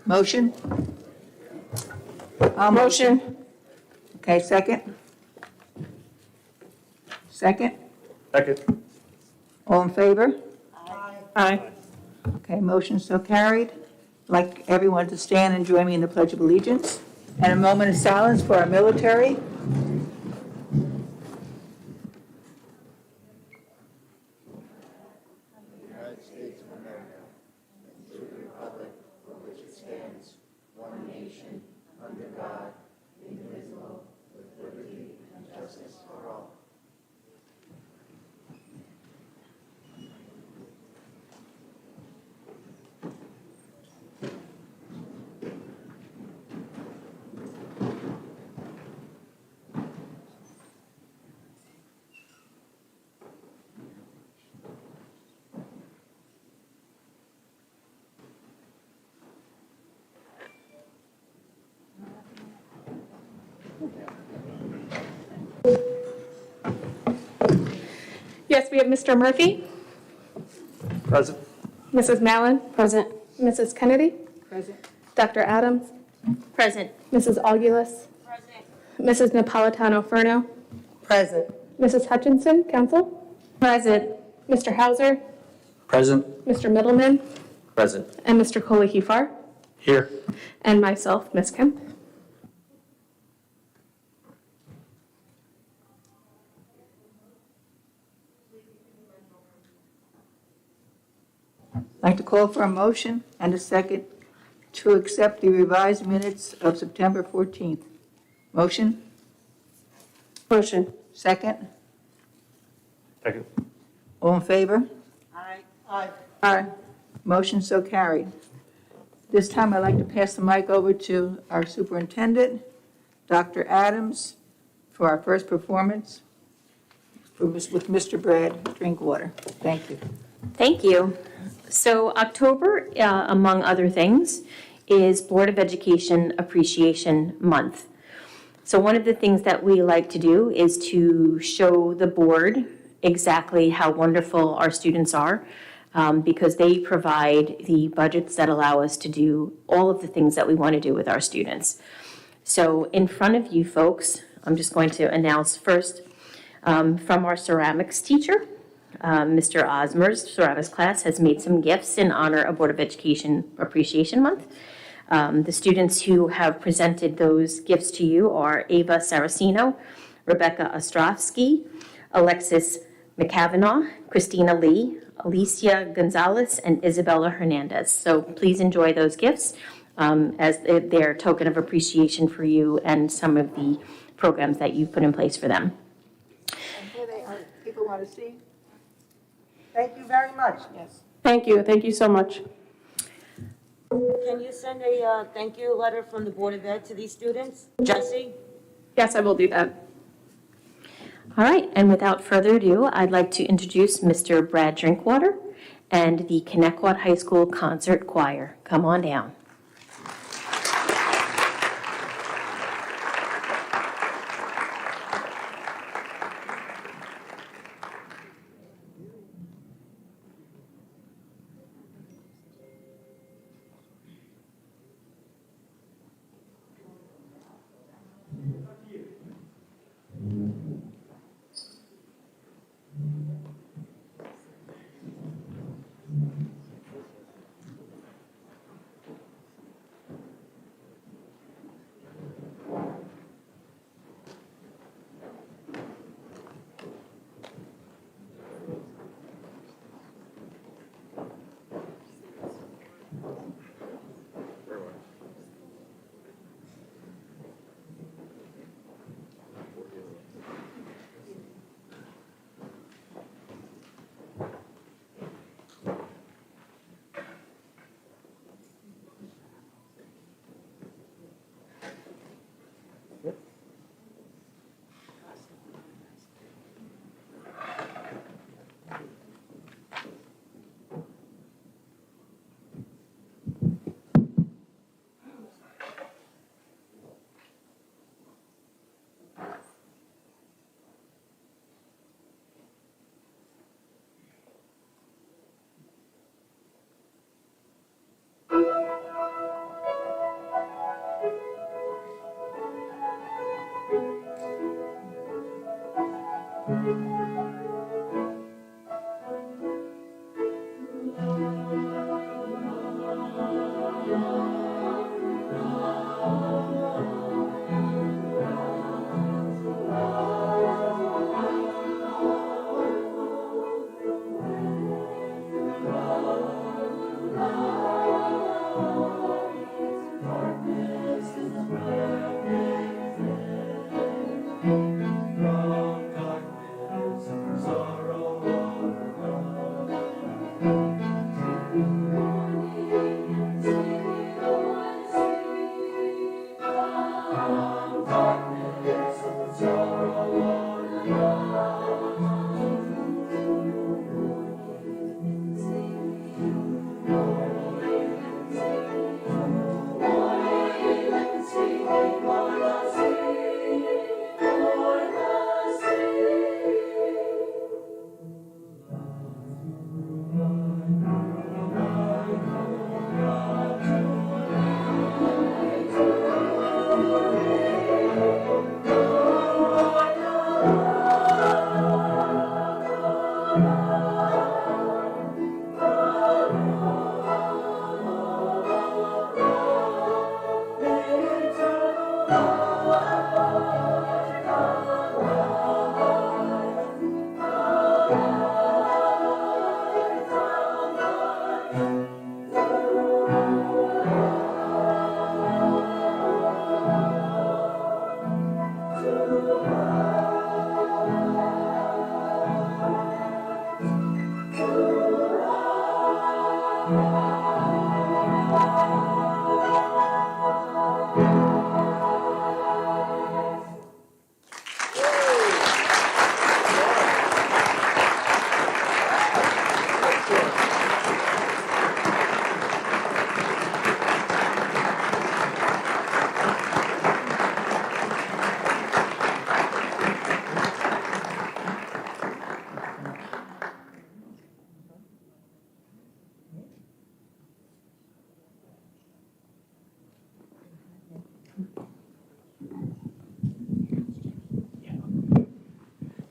Motion? Motion. Okay, second? Second? Second. All in favor? Aye. Okay, motion so carried. I'd like everyone to stand and join me in the Pledge of Allegiance. And a moment of silence for our military. Yes, we have Mr. Murphy, Present. Mrs. Mallon. Present. Mrs. Kennedy, Present. Dr. Adams, Present. Mrs. Augulus, Present. Mrs. Napolitano-Ferno, Present. Mrs. Hutchinson, Council. Present. Mr. Hauser, Present. Mr. Middleman, Present. and Mr. Kohli-Hifar, Here. and myself, Ms. Kemp. I'd like to call for a motion and a second to accept the revised minutes of September 14th. Motion? Motion. Second? Second. All in favor? Aye. Aye. Motion so carried. This time, I'd like to pass the mic over to our superintendent, Dr. Adams, for our first performance with Mr. Brad Drinkwater. Thank you. Thank you. So October, among other things, is Board of Education Appreciation Month. So one of the things that we like to do is to show the board exactly how wonderful our students are, because they provide the budgets that allow us to do all of the things that we want to do with our students. So in front of you folks, I'm just going to announce first from our ceramics teacher, Mr. Osmer's ceramics class has made some gifts in honor of Board of Education Appreciation Month. The students who have presented those gifts to you are Ava Saraceno, Rebecca Ostrovsky, Alexis McCavanagh, Christina Lee, Alicia Gonzalez, and Isabella Hernandez. So please enjoy those gifts as their token of appreciation for you and some of the programs that you've put in place for them. And here they are. People want to see? Thank you very much. Yes. Thank you. Thank you so much. Can you send a thank you letter from the Board of Ed to these students? Jesse? Yes, I will do that. All right, and without further ado, I'd like to introduce Mr. Brad Drinkwater and the Connecticut High School Concert Choir. Come on down.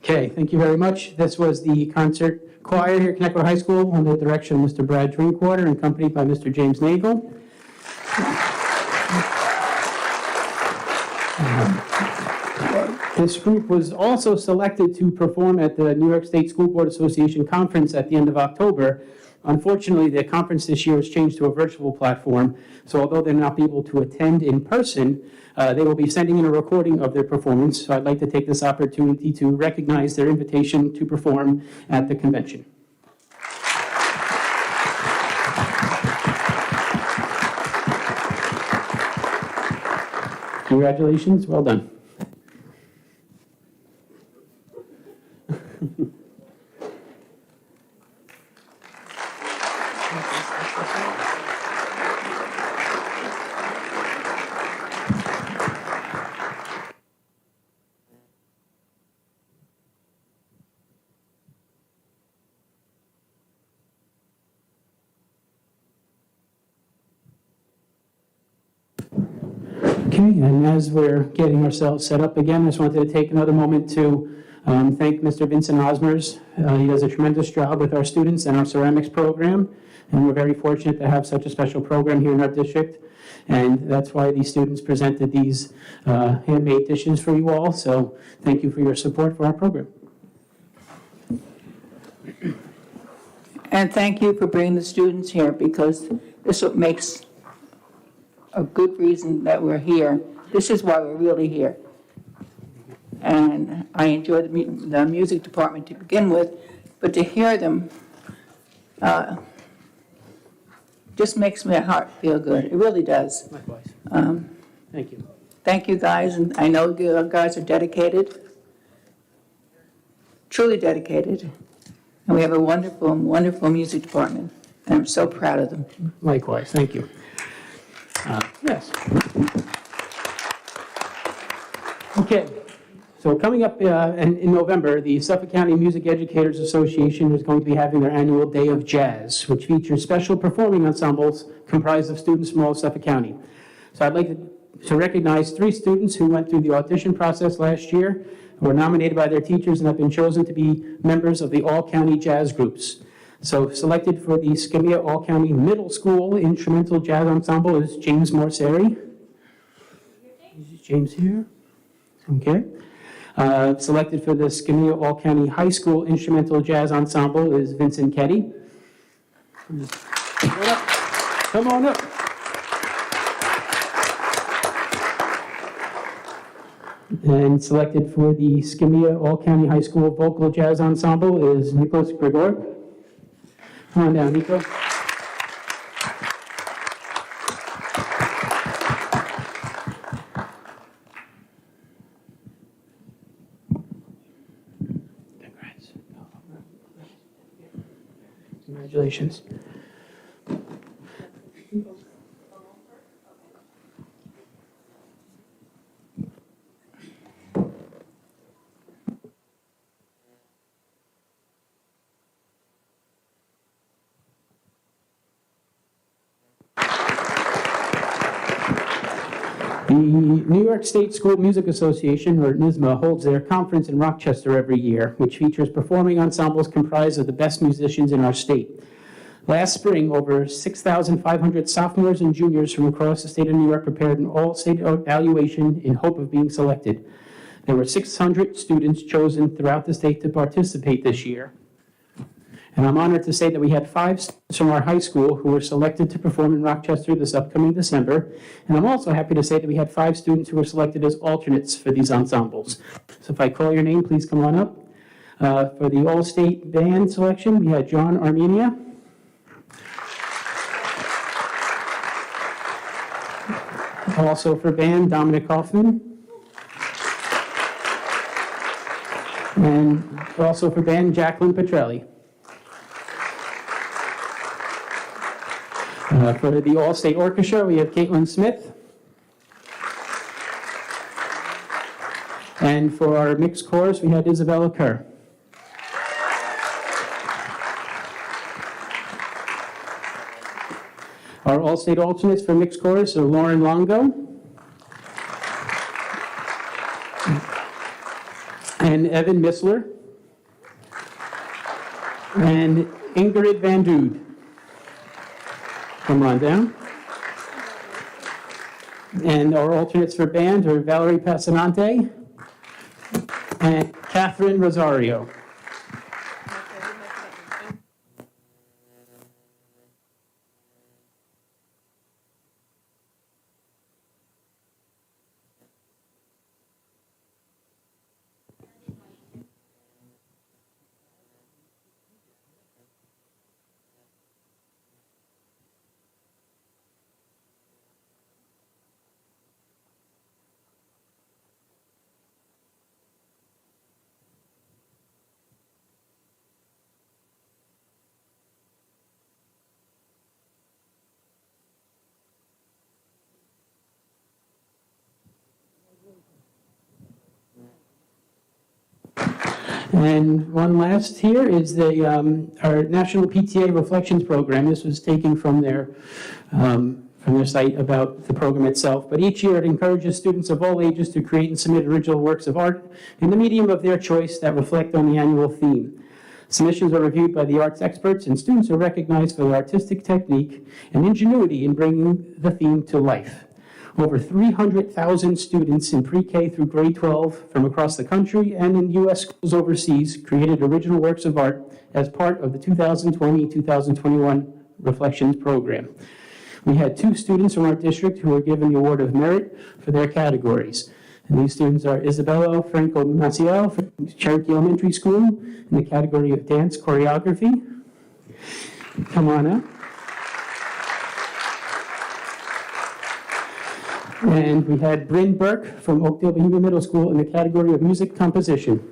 Okay, thank you very much. This was the concert choir here at Connecticut High School under the direction of Mr. Brad Drinkwater and accompanied by Mr. James Nagel. This group was also selected to perform at the New York State School Board Association Conference at the end of October. Unfortunately, the conference this year has changed to a virtual platform, so although they're not able to attend in person, they will be sending in a recording of their performance. So I'd like to take this opportunity to recognize their invitation to perform at the convention. Congratulations, well done. Okay, and as we're getting ourselves set up again, I just wanted to take another moment to thank Mr. Vincent Osmers. He does a tremendous job with our students and our ceramics program, and we're very fortunate to have such a special program here in our district. And that's why these students presented these handmade dishes for you all, so thank you for your support for our program. And thank you for bringing the students here, because this is what makes a good reason that we're here. This is why we're really here. And I enjoy the music department to begin with, but to hear them just makes my heart feel good. It really does. Likewise. Thank you. Thank you, guys, and I know you guys are dedicated, truly dedicated, and we have a wonderful, wonderful music department, and I'm so proud of them. Likewise, thank you. Yes. Okay, so coming up in November, the Suffolk County Music Educators Association is going to be having their annual Day of Jazz, which features special performing ensembles comprised of students from all of Suffolk County. So I'd like to recognize 3 students who went through the audition process last year, who were nominated by their teachers and have been chosen to be members of the All-County Jazz Groups. So selected for the Skamia All-County Middle School Instrumental Jazz Ensemble is James Morseri. Is James here? Okay. Selected for the Skamia All-County High School Instrumental Jazz Ensemble is Vincent Ketty. Come on up. And selected for the Skamia All-County High School Vocal Jazz Ensemble is Nicholas Grigor. Come on down, Nico. Congratulations. The New York State School Music Association, or NYSSMA, holds their conference in Rochester every year, which features performing ensembles comprised of the best musicians in our state. Last spring, over 6,500 sophomores and juniors from across the state of New York prepared an all-state evaluation in hope of being selected. There were 600 students chosen throughout the state to participate this year. And I'm honored to say that we had 5 students from our high school who were selected to perform in Rochester this upcoming December. And I'm also happy to say that we had 5 students who were selected as alternates for these ensembles. So if I call your name, please come on up. For the all-state band selection, we had John Armenia. Also for band, Dominic Hoffman. And also for band, Jacqueline Petrelli. For the All-State Orchestra, we have Caitlin Smith. And for our mixed chorus, we had Isabella Kerr. Our All-State alternates for mixed chorus are Lauren Longo and Evan Missler and Ingrid Van Dude. Come on down. And our alternates for band are Valerie Passanante and Catherine Rosario. And one last here is the our National PTA Reflections Program. This was taken from their site about the program itself. But each year it encourages students of all ages to create and submit original works of art in the medium of their choice that reflect on the annual theme. Submissions are reviewed by the arts experts, and students are recognized for their artistic technique and ingenuity in bringing the theme to life. Over 300,000 students in pre-K through grade 12 from across the country and in U.S. schools overseas created original works of art as part of the 2020-2021 Reflections program. We had 2 students from our district who were given the Award of Merit for their categories. And these students are Isabella Franco Maciel from Cherokee Elementary School in the category of dance choreography. Come on up. And we had Bryn Burke from Oakdale Bohemia Middle School in the category of music composition.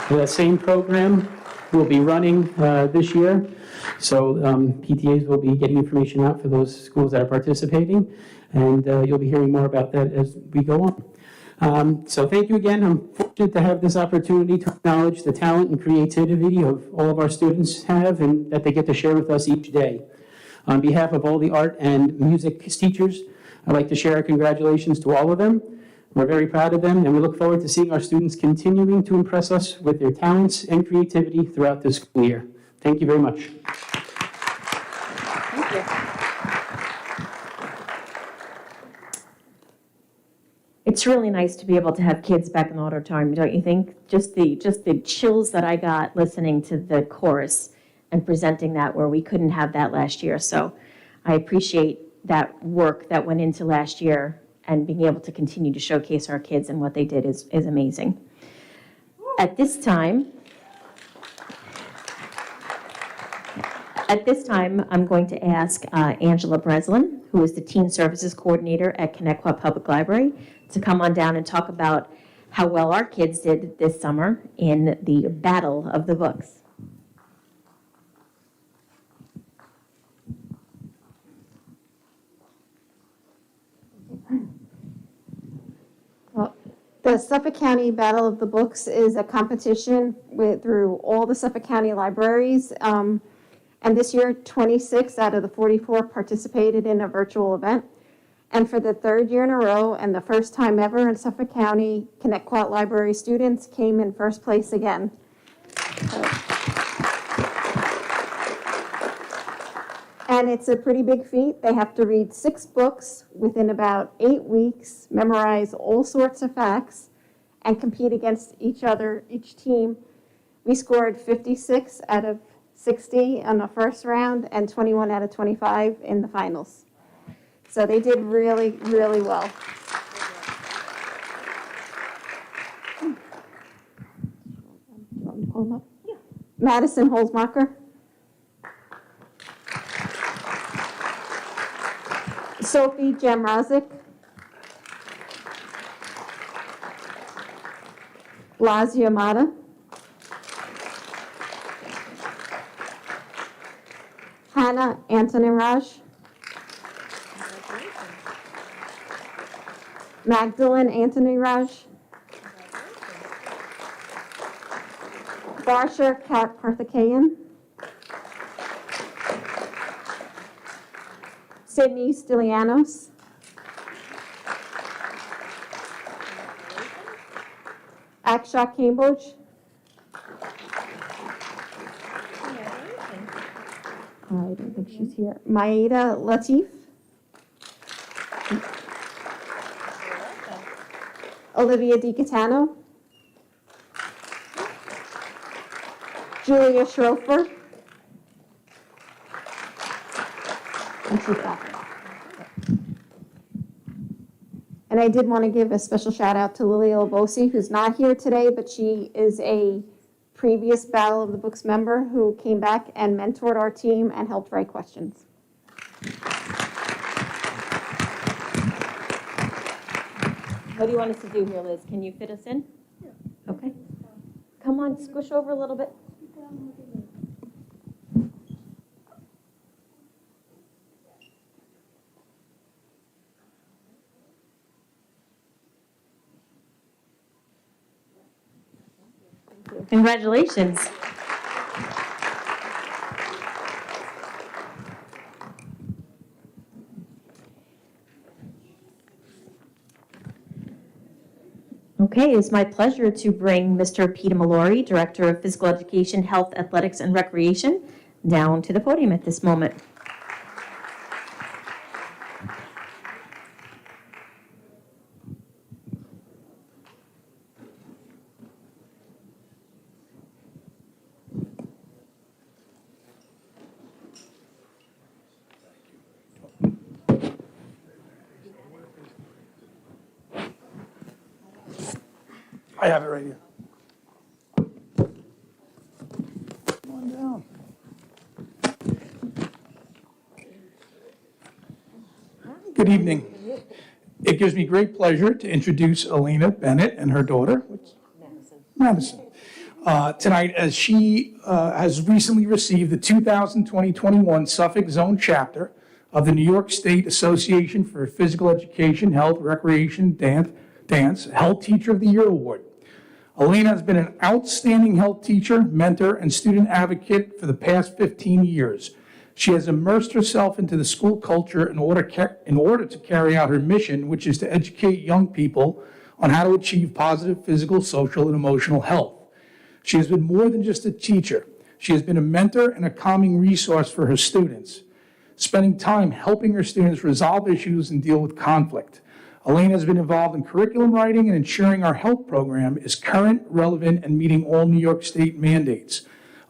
So that same program will be running this year. So PTAs will be getting information out for those schools that are participating, and you'll be hearing more about that as we go on. So thank you again. I'm fortunate to have this opportunity to acknowledge the talent and creativity of all of our students have and that they get to share with us each day. On behalf of all the art and music teachers, I'd like to share our congratulations to all of them. We're very proud of them, and we look forward to seeing our students continuing to impress us with their talents and creativity throughout this school year. Thank you very much. Thank you. It's really nice to be able to have kids back in the auditorium, don't you think? Just the chills that I got listening to the chorus and presenting that where we couldn't have that last year. So I appreciate that work that went into last year and being able to continue to showcase our kids and what they did is amazing. At this time, I'm going to ask Angela Breslin, who is the Teen Services Coordinator at Connecticut Public Library, to come on down and talk about how well our kids did this summer in the Battle of the Books. The Suffolk County Battle of the Books is a competition through all the Suffolk County libraries. And this year, 26 out of the 44 participated in a virtual event. And for the third year in a row and the first time ever in Suffolk County, Connecticut Library students came in first place again. And it's a pretty big feat. They have to read 6 books within about 8 weeks, memorize all sorts of facts, and compete against each other, each team. We scored 56 out of 60 on the first round and 21 out of 25 in the finals. So they did really, really well. Madison Holzmacher. Sophie Jamrazik. Laz Yamada. Hannah Antoniraj. Magdalene Antoniraj. Barsha Karthikeyan. Sydney Stylianos. Aksha Cambridge. I don't think she's here. Maeda Latif. Olivia DiCatano. Julia Schrofer. And she's back. And I did want to give a special shout out to Lily Lobosi, who's not here today, but she is a previous Battle of the Books member who came back and mentored our team and helped write questions. What do you want us to do here, Liz? Can you fit us in? Yeah. Okay. Come on, squish over a little bit. Congratulations. Okay, it's my pleasure to bring Mr. Peter Mallory, Director of Physical Education, Health, Athletics, and Recreation, down to the podium at this moment. I have it right here. Come on down. Good evening. It gives me great pleasure to introduce Elena Bennett and her daughter, Madison. Tonight, as she has recently received the 2020-21 Suffolk Zone Chapter of the New York State Association for Physical Education, Health, Recreation, Dance Health Teacher of the Year Award. Elena has been an outstanding health teacher, mentor, and student advocate for the past 15 years. She has immersed herself into the school culture in order to carry out her mission, which is to educate young people on how to achieve positive physical, social, and emotional health. She has been more than just a teacher. She has been a mentor and a calming resource for her students, spending time helping her students resolve issues and deal with conflict. Elena has been involved in curriculum writing and ensuring our health program is current, relevant, and meeting all New York State mandates.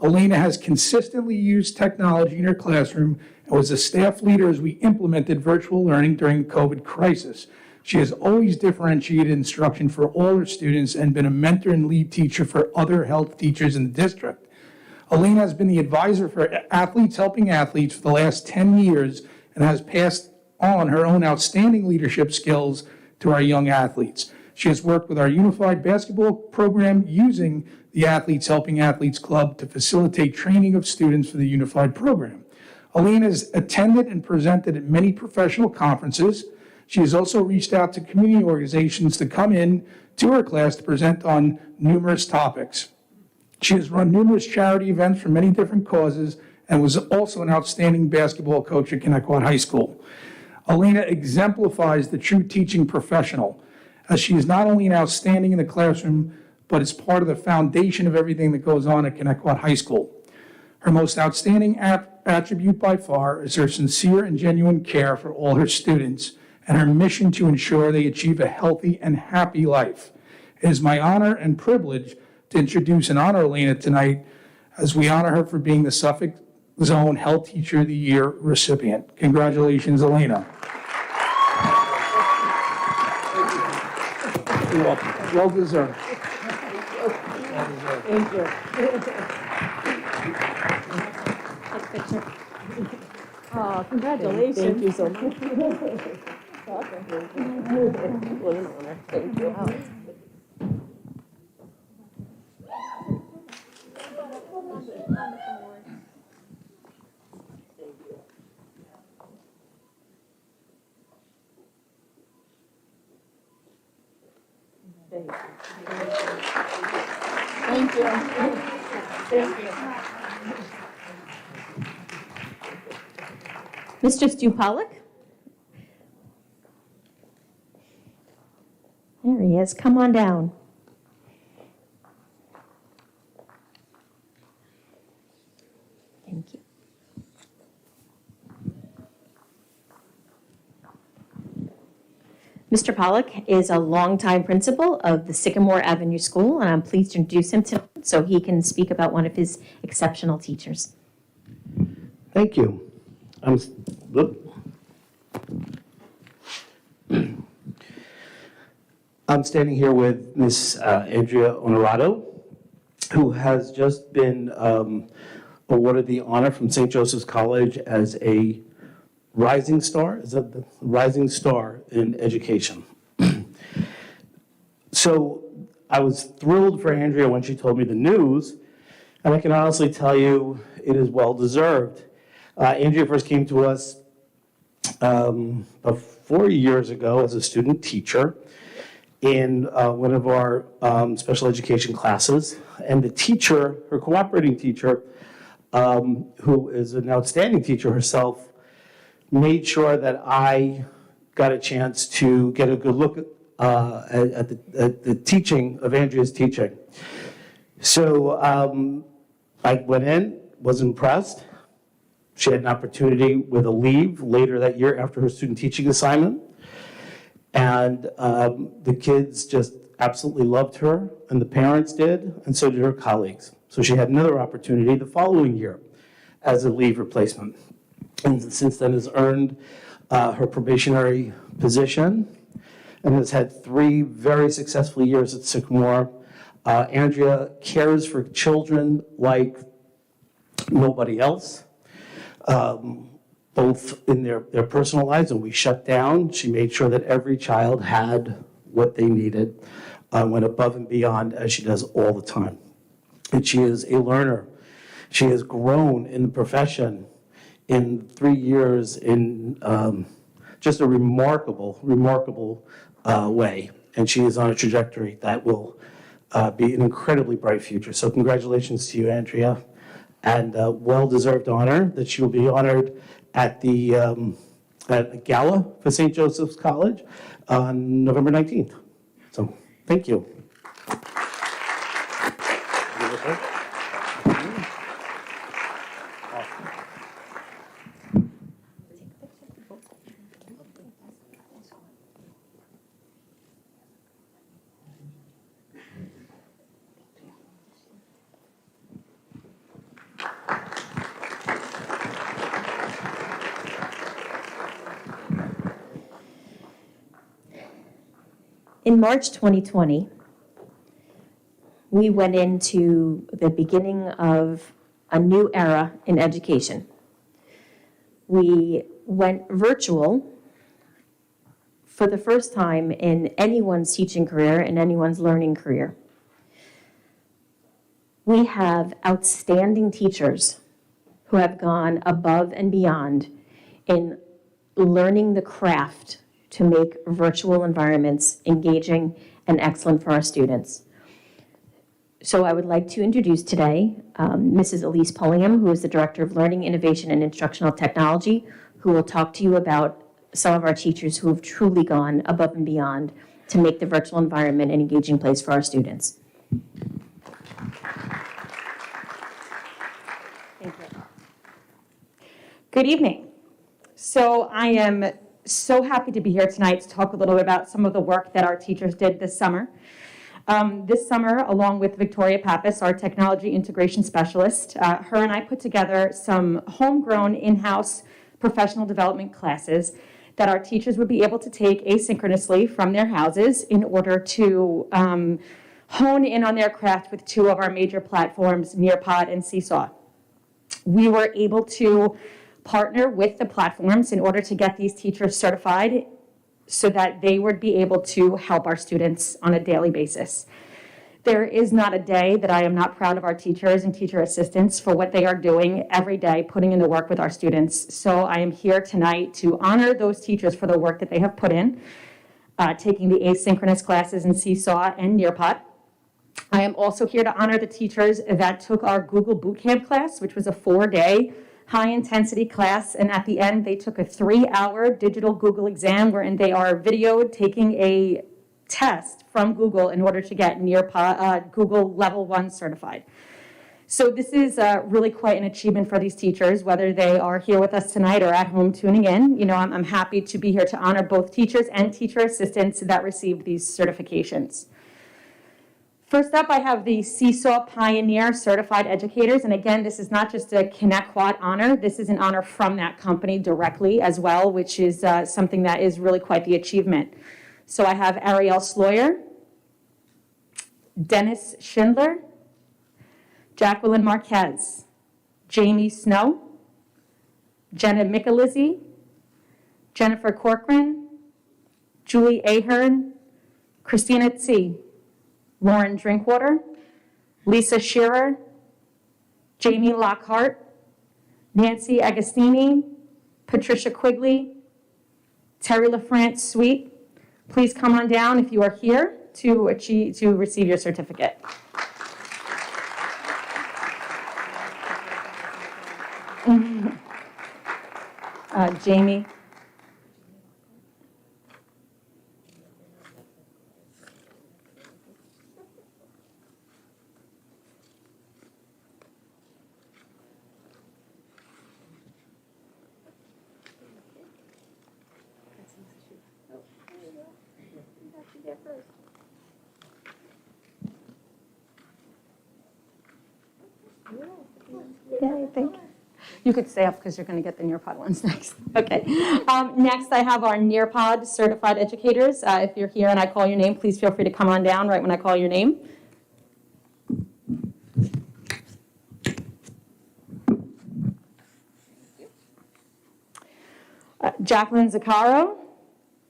Elena has consistently used technology in her classroom and was a staff leader as we implemented virtual learning during the COVID crisis. She has always differentiated instruction for all her students and been a mentor and lead teacher for other health teachers in the district. Alina has been the advisor for Athletes Helping Athletes for the last 10 years and has passed on her own outstanding leadership skills to our young athletes. She has worked with our unified basketball program using the Athletes Helping Athletes Club to facilitate training of students for the unified program. Alina has attended and presented at many professional conferences. She has also reached out to community organizations to come in to her class to present on numerous topics. She has run numerous charity events for many different causes and was also an outstanding basketball coach at Connecticut High School. Alina exemplifies the true teaching professional, as she is not only an outstanding in the classroom, but is part of the foundation of everything that goes on at Connecticut High School. Her most outstanding attribute by far is her sincere and genuine care for all her students and her mission to ensure they achieve a healthy and happy life. It is my honor and privilege to introduce and honor Alina tonight as we honor her for being the Suffolk Zone Health Teacher of the Year recipient. Congratulations, Alina. You're welcome. Well deserved. Thank you. Oh, congratulations. Thank you so much. Thank you. Thank you. Mr. Stu Pollock? There he is. Come on down. Thank you. Mr. Pollock is a longtime principal of the Sycamore Avenue School, and I'm pleased to introduce him tonight so he can speak about one of his exceptional teachers. Thank you. I'm standing here with Miss Andrea Onorato, who has just been awarded the honor from St. Joseph's College as a rising star. Is that the rising star in education? So I was thrilled for Andrea when she told me the news, and I can honestly tell you it is well deserved. Andrea first came to us about 4 years ago as a student teacher in one of our special education classes. And the teacher, her cooperating teacher, who is an outstanding teacher herself, made sure that I got a chance to get a good look at the teaching of Andrea's teaching. So I went in, was impressed. She had an opportunity with a leave later that year after her student teaching assignment. And the kids just absolutely loved her, and the parents did, and so did her colleagues. So she had another opportunity the following year as a leave replacement. And since then has earned her probationary position and has had 3 very successful years at Sycamore. Andrea cares for children like nobody else. Both in their personal lives, and we shut down. She made sure that every child had what they needed, went above and beyond as she does all the time. And she is a learner. She has grown in the profession in 3 years in just a remarkable way. And she is on a trajectory that will be an incredibly bright future. So congratulations to you, Andrea. And well-deserved honor that she will be honored at the at a gala for St. Joseph's College on November 19th. So, thank you. In March 2020, we went into the beginning of a new era in education. We went virtual for the first time in anyone's teaching career and anyone's learning career. We have outstanding teachers who have gone above and beyond in learning the craft to make virtual environments engaging and excellent for our students. So I would like to introduce today Mrs. Elise Pullingham, who is the Director of Learning, Innovation, and Instructional Technology, who will talk to you about some of our teachers who have truly gone above and beyond to make the virtual environment an engaging place for our students. Thank you. Good evening. So I am so happy to be here tonight to talk a little bit about some of the work that our teachers did this summer. This summer, along with Victoria Pappas, our technology integration specialist, her and I put together some homegrown in-house professional development classes that our teachers would be able to take asynchronously from their houses in order to hone in on their craft with two of our major platforms, Nearpod and Seesaw. We were able to partner with the platforms in order to get these teachers certified so that they would be able to help our students on a daily basis. There is not a day that I am not proud of our teachers and teacher assistants for what they are doing every day, putting in the work with our students. So I am here tonight to honor those teachers for the work that they have put in, taking the asynchronous classes in Seesaw and Nearpod. I am also here to honor the teachers that took our Google Bootcamp class, which was a 4-day high-intensity class, and at the end, they took a 3-hour digital Google exam wherein they are videoed taking a test from Google in order to get Nearpod, Google Level 1 certified. So this is really quite an achievement for these teachers, whether they are here with us tonight or at home tuning in. You know, I'm happy to be here to honor both teachers and teacher assistants that received these certifications. First up, I have the Seesaw Pioneer Certified Educators. And again, this is not just a Connect-Quad honor. This is an honor from that company directly as well, which is something that is really quite the achievement. So I have Ariel Sloyer, Dennis Schindler, Jacqueline Marquez, Jamie Snow, Jenna Michelizzi, Jennifer Corcoran, Julie Ahern, Christina Tse, Lauren Drinkwater, Lisa Shearer, Jamie Lockhart, Nancy Agostini, Patricia Quigley, Terry LaFrance Sweet. Please come on down if you are here to receive your certificate. Jamie. Yeah, thank you. You could stay up because you're going to get the Nearpod ones next. Okay. Next, I have our Nearpod certified educators. If you're here and I call your name, please feel free to come on down right when I call your name. Jacqueline Zaccaro,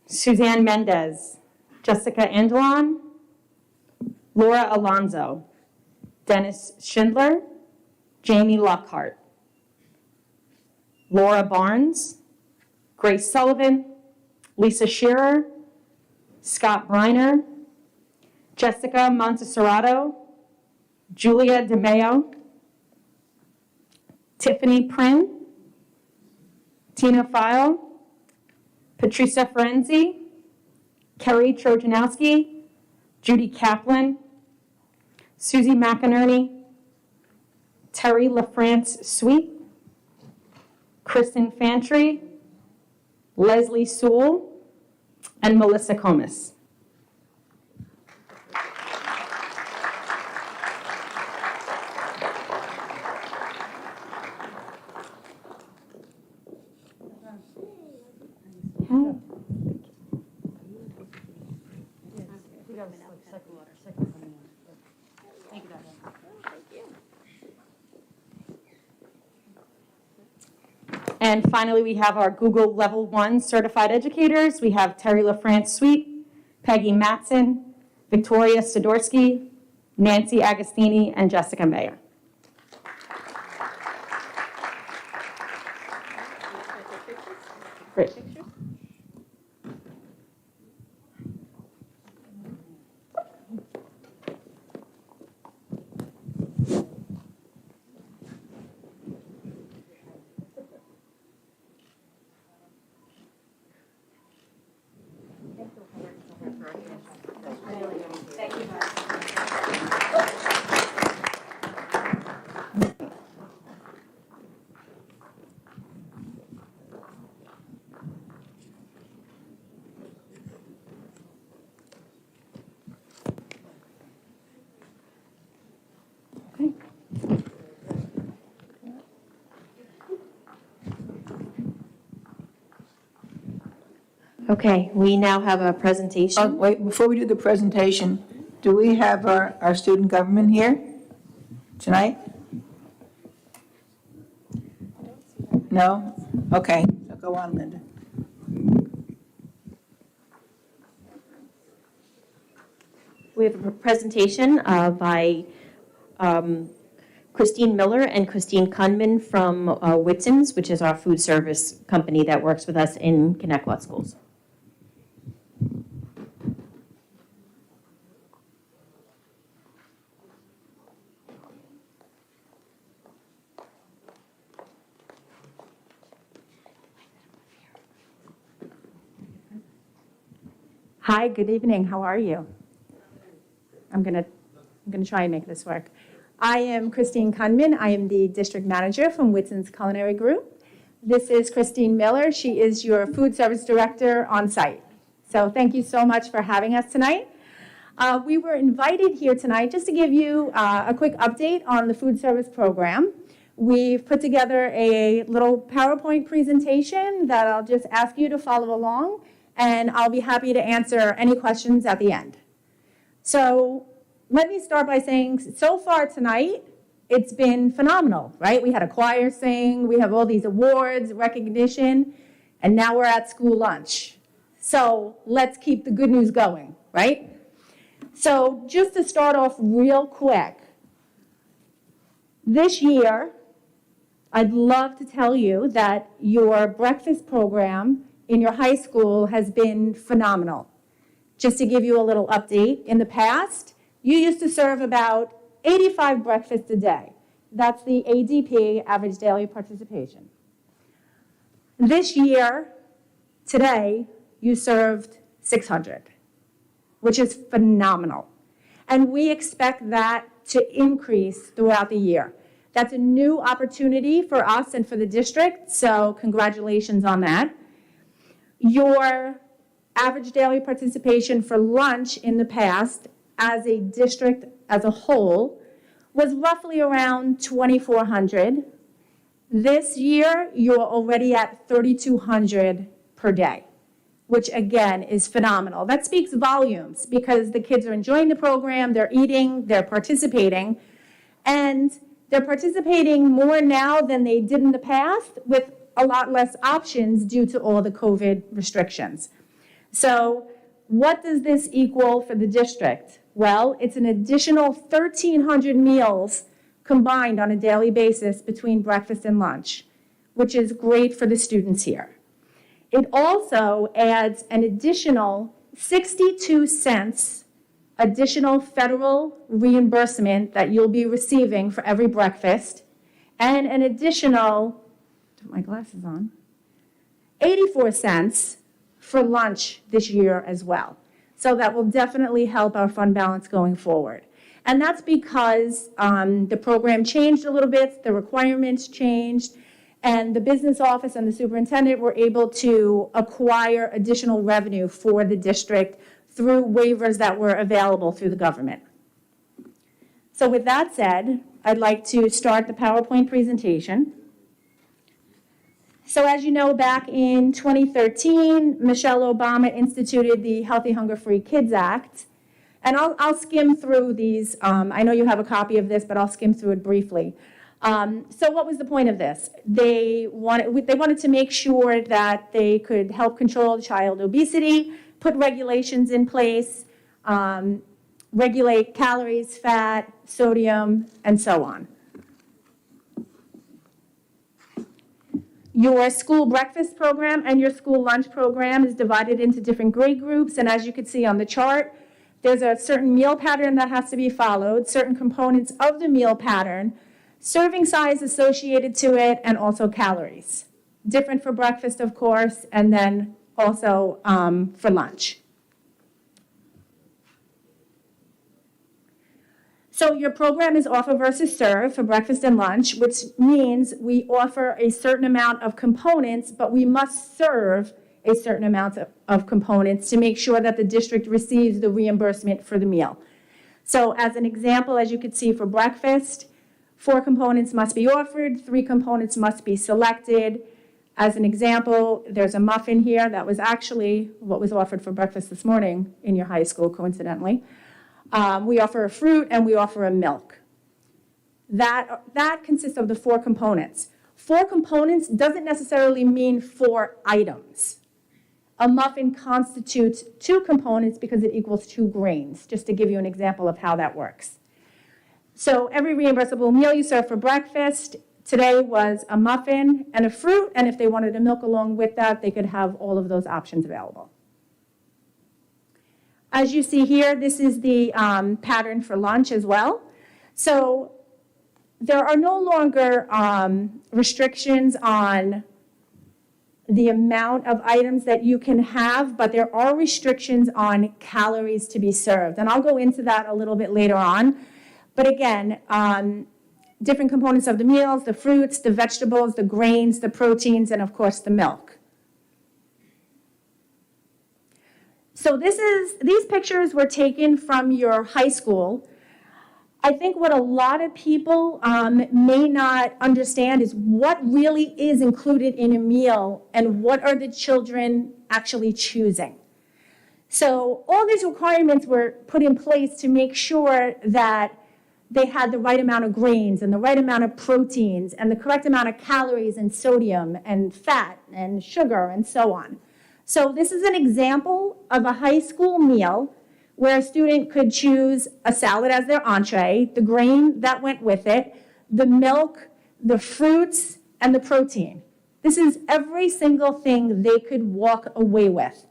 Suzanne Mendez, Jessica Angelon, Laura Alonzo, Dennis Schindler, Jamie Lockhart, Laura Barnes, Grace Sullivan, Lisa Shearer, Scott Briner, Jessica Monteserato, Julia DeMeo, Tiffany Prin, Tina File, Patricia Ferenzi, Kerry Trojanowski, Judy Kaplan, Susie McInerney, Terry LaFrance Sweet, Kristen Fantry, Leslie Sewell, and Melissa Comas. And finally, we have our Google Level 1 certified educators. We have Terry LaFrance Sweet, Peggy Matson, Victoria Sidorsky, Nancy Agostini, and Jessica Mayer. Great. Okay, we now have a Oh, presentation. wait, before we do the presentation, do we have our student government here tonight? No? Okay, so go on, Linda. We have a presentation by Christine Miller and Christine Kunman from Whitson's, which is our food service company that works with us in Connecticut schools. Hi, good evening. How are you? I'm gonna try and make this work. I am Christine Kunman. I am the district manager from Whitson's Culinary Group. This is Christine Miller. She is your food service director on site. So thank you so much for having us tonight. We were invited here tonight just to give you a quick update on the food service program. We've put together a little PowerPoint presentation that I'll just ask you to follow along, and I'll be happy to answer any questions at the end. So let me start by saying, so far tonight, it's been phenomenal, right? We had a choir sing, we have all these awards, recognition, and now we're at school lunch. So let's keep the good news going, right? So just to start off real quick, this year, I'd love to tell you that your breakfast program in your high school has been phenomenal. Just to give you a little update, in the past, you used to serve about 85 breakfasts a day. That's the ADP, average daily participation. This year, today, you served 600, which is phenomenal. And we expect that to increase throughout the year. That's a new opportunity for us and for the district, so congratulations on that. Your average daily participation for lunch in the past as a district as a whole was roughly around 2,400. This year, you're already at 3,200 per day, which again is phenomenal. That speaks volumes because the kids are enjoying the program, they're eating, they're participating, and they're participating more now than they did in the past with a lot less options due to all the COVID restrictions. So what does this equal for the district? Well, it's an additional 1,300 meals combined on a daily basis between breakfast and lunch, which is great for the students here. It also adds an additional 62 cents additional federal reimbursement that you'll be receiving for every breakfast, and an additional, put my glasses on, 84 cents for lunch this year as well. So that will definitely help our fund balance going forward. And that's because the program changed a little bit, the requirements changed, and the business office and the superintendent were able to acquire additional revenue for the district through waivers that were available through the government. So with that said, I'd like to start the PowerPoint presentation. So as you know, back in 2013, Michelle Obama instituted the Healthy Hunger Free Kids Act. And I'll skim through these. I know you have a copy of this, but I'll skim through it briefly. So what was the point of this? They wanted to make sure that they could help control child obesity, put regulations in place, regulate calories, fat, sodium, and so on. Your school breakfast program and your school lunch program is divided into different grade groups, and as you can see on the chart, there's a certain meal pattern that has to be followed, certain components of the meal pattern, serving size associated to it, and also calories. Different for breakfast, of course, and then also for lunch. So your program is offer versus serve for breakfast and lunch, which means we offer a certain amount of components, but we must serve a certain amount of components to make sure that the district receives the reimbursement for the meal. So as an example, as you can see for breakfast, 4 components must be offered, 3 components must be selected. As an example, there's a muffin here that was actually what was offered for breakfast this morning in your high school, coincidentally. We offer a fruit and we offer a milk. That consists of the 4 components. 4 components doesn't necessarily mean 4 items. A muffin constitutes 2 components because it equals 2 grains, just to give you an example of how that works. So every reimbursable meal you serve for breakfast today was a muffin and a fruit, and if they wanted a milk along with that, they could have all of those options available. As you see here, this is the pattern for lunch as well. So there are no longer restrictions on the amount of items that you can have, but there are restrictions on calories to be served. And I'll go into that a little bit later on. But again, different components of the meals, the fruits, the vegetables, the grains, the proteins, and of course the milk. So these pictures were taken from your high school. I think what a lot of people may not understand is what really is included in a meal and what are the children actually choosing. So all these requirements were put in place to make sure that they had the right amount of grains and the right amount of proteins and the correct amount of calories and sodium and fat and sugar and so on. So this is an example of a high school meal where a student could choose a salad as their entree, the grain that went with it, the milk, the fruits, and the protein. This is every single thing they could walk away with.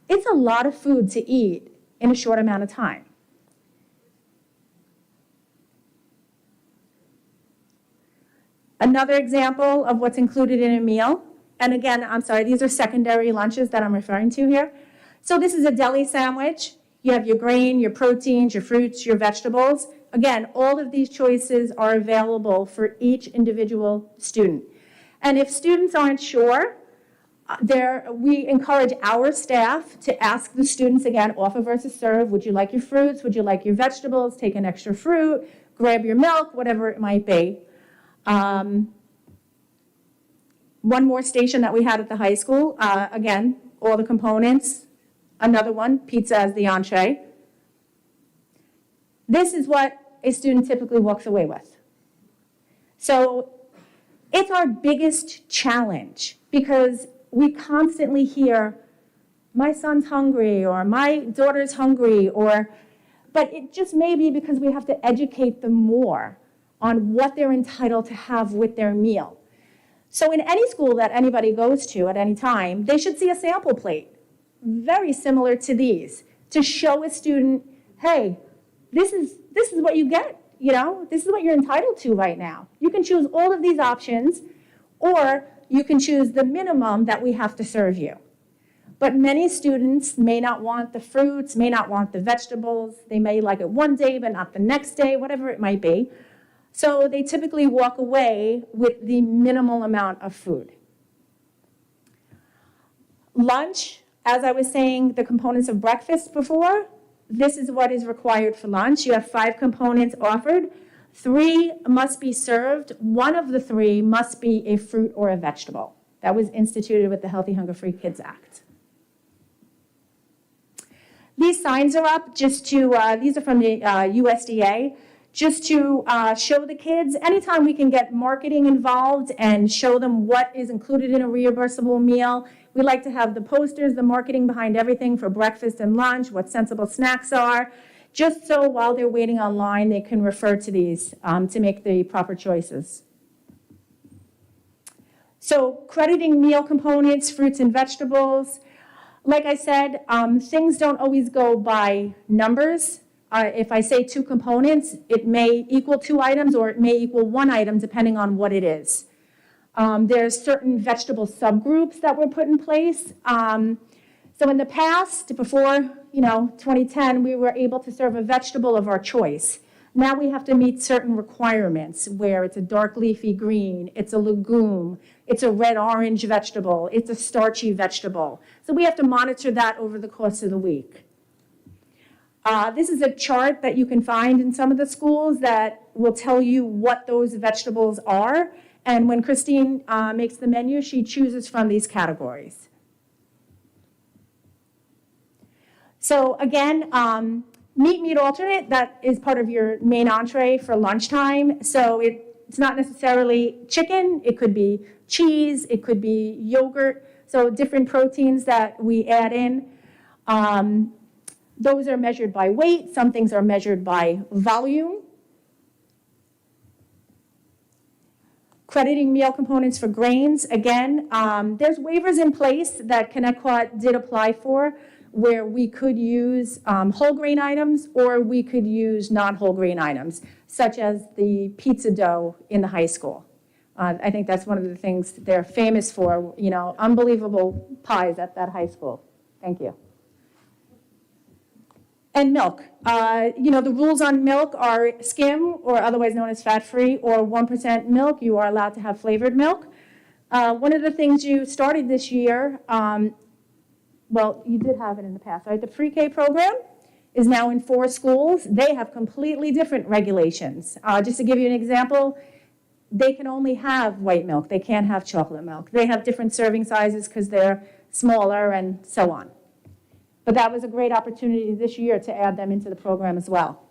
It's a lot of food to eat in a short amount of time. Another example of what's included in a meal, and again, I'm sorry, these are secondary lunches that I'm referring to here. So this is a deli sandwich. You have your grain, your proteins, your fruits, your vegetables. Again, all of these choices are available for each individual student. And if students aren't sure, we encourage our staff to ask the students, again, offer versus serve, would you like your fruits, would you like your vegetables, take an extra fruit, grab your milk, whatever it might be. One more station that we had at the high school, again, all the components. Another one, pizza as the entree. This is what a student typically walks away with. So it's our biggest challenge because we constantly hear, my son's hungry, or my daughter's hungry, but it just may be because we have to educate them more on what they're entitled to have with their meal. So in any school that anybody goes to at any time, they should see a sample plate, very similar to these, to show a student, hey, this is what you get, this is what you're entitled to right now. You can choose all of these options, or you can choose the minimum that we have to serve you. But many students may not want the fruits, may not want the vegetables. They may like it one day, but not the next day, whatever it might be. So they typically walk away with the minimal amount of food. Lunch, as I was saying, the components of breakfast before, this is what is required for lunch. You have 5 components offered. 3 must be served. 1 of the 3 must be a fruit or a vegetable. That was instituted with the Healthy Hunger Free Kids Act. These signs are up just to, these are from the USDA, just to show the kids, anytime we can get marketing involved and show them what is included in a reimbursable meal. We like to have the posters, the marketing behind everything for breakfast and lunch, what sensible snacks are, just so while they're waiting online, they can refer to these to make the proper choices. So crediting meal components, fruits and vegetables. Like I said, things don't always go by numbers. If I say 2 components, it may equal 2 items or it may equal 1 item depending on what it is. There's certain vegetable subgroups that were put in place. So in the past, before 2010, we were able to serve a vegetable of our choice. Now we have to meet certain requirements where it's a dark leafy green, it's a legume, it's a red-orange vegetable, it's a starchy vegetable. So we have to monitor that over the course of the week. This is a chart that you can find in some of the schools that will tell you what those vegetables are. And when Christine makes the menu, she chooses from these categories. So again, meat alternate, that is part of your main entree for lunchtime. So it's not necessarily chicken, it could be cheese, it could be yogurt. So different proteins that we add in. Those are measured by weight, some things are measured by volume. Crediting meal components for grains, again, there's waivers in place that Connecticut did apply for, where we could use whole grain items or we could use non-whole grain items, such as the pizza dough in the high school. I think that's one of the things they're famous for, unbelievable pies at that high school. Thank you. And milk. The rules on milk are skim, or otherwise known as fat-free, or 1% milk. You are allowed to have flavored milk. One of the things you started this year, well, you did have it in the past, right? The pre-K program is now in 4 schools. They have completely different regulations. Just to give you an example, they can only have white milk. They can't have chocolate milk. They have different serving sizes because they're smaller and so on. But that was a great opportunity this year to add them into the program as well.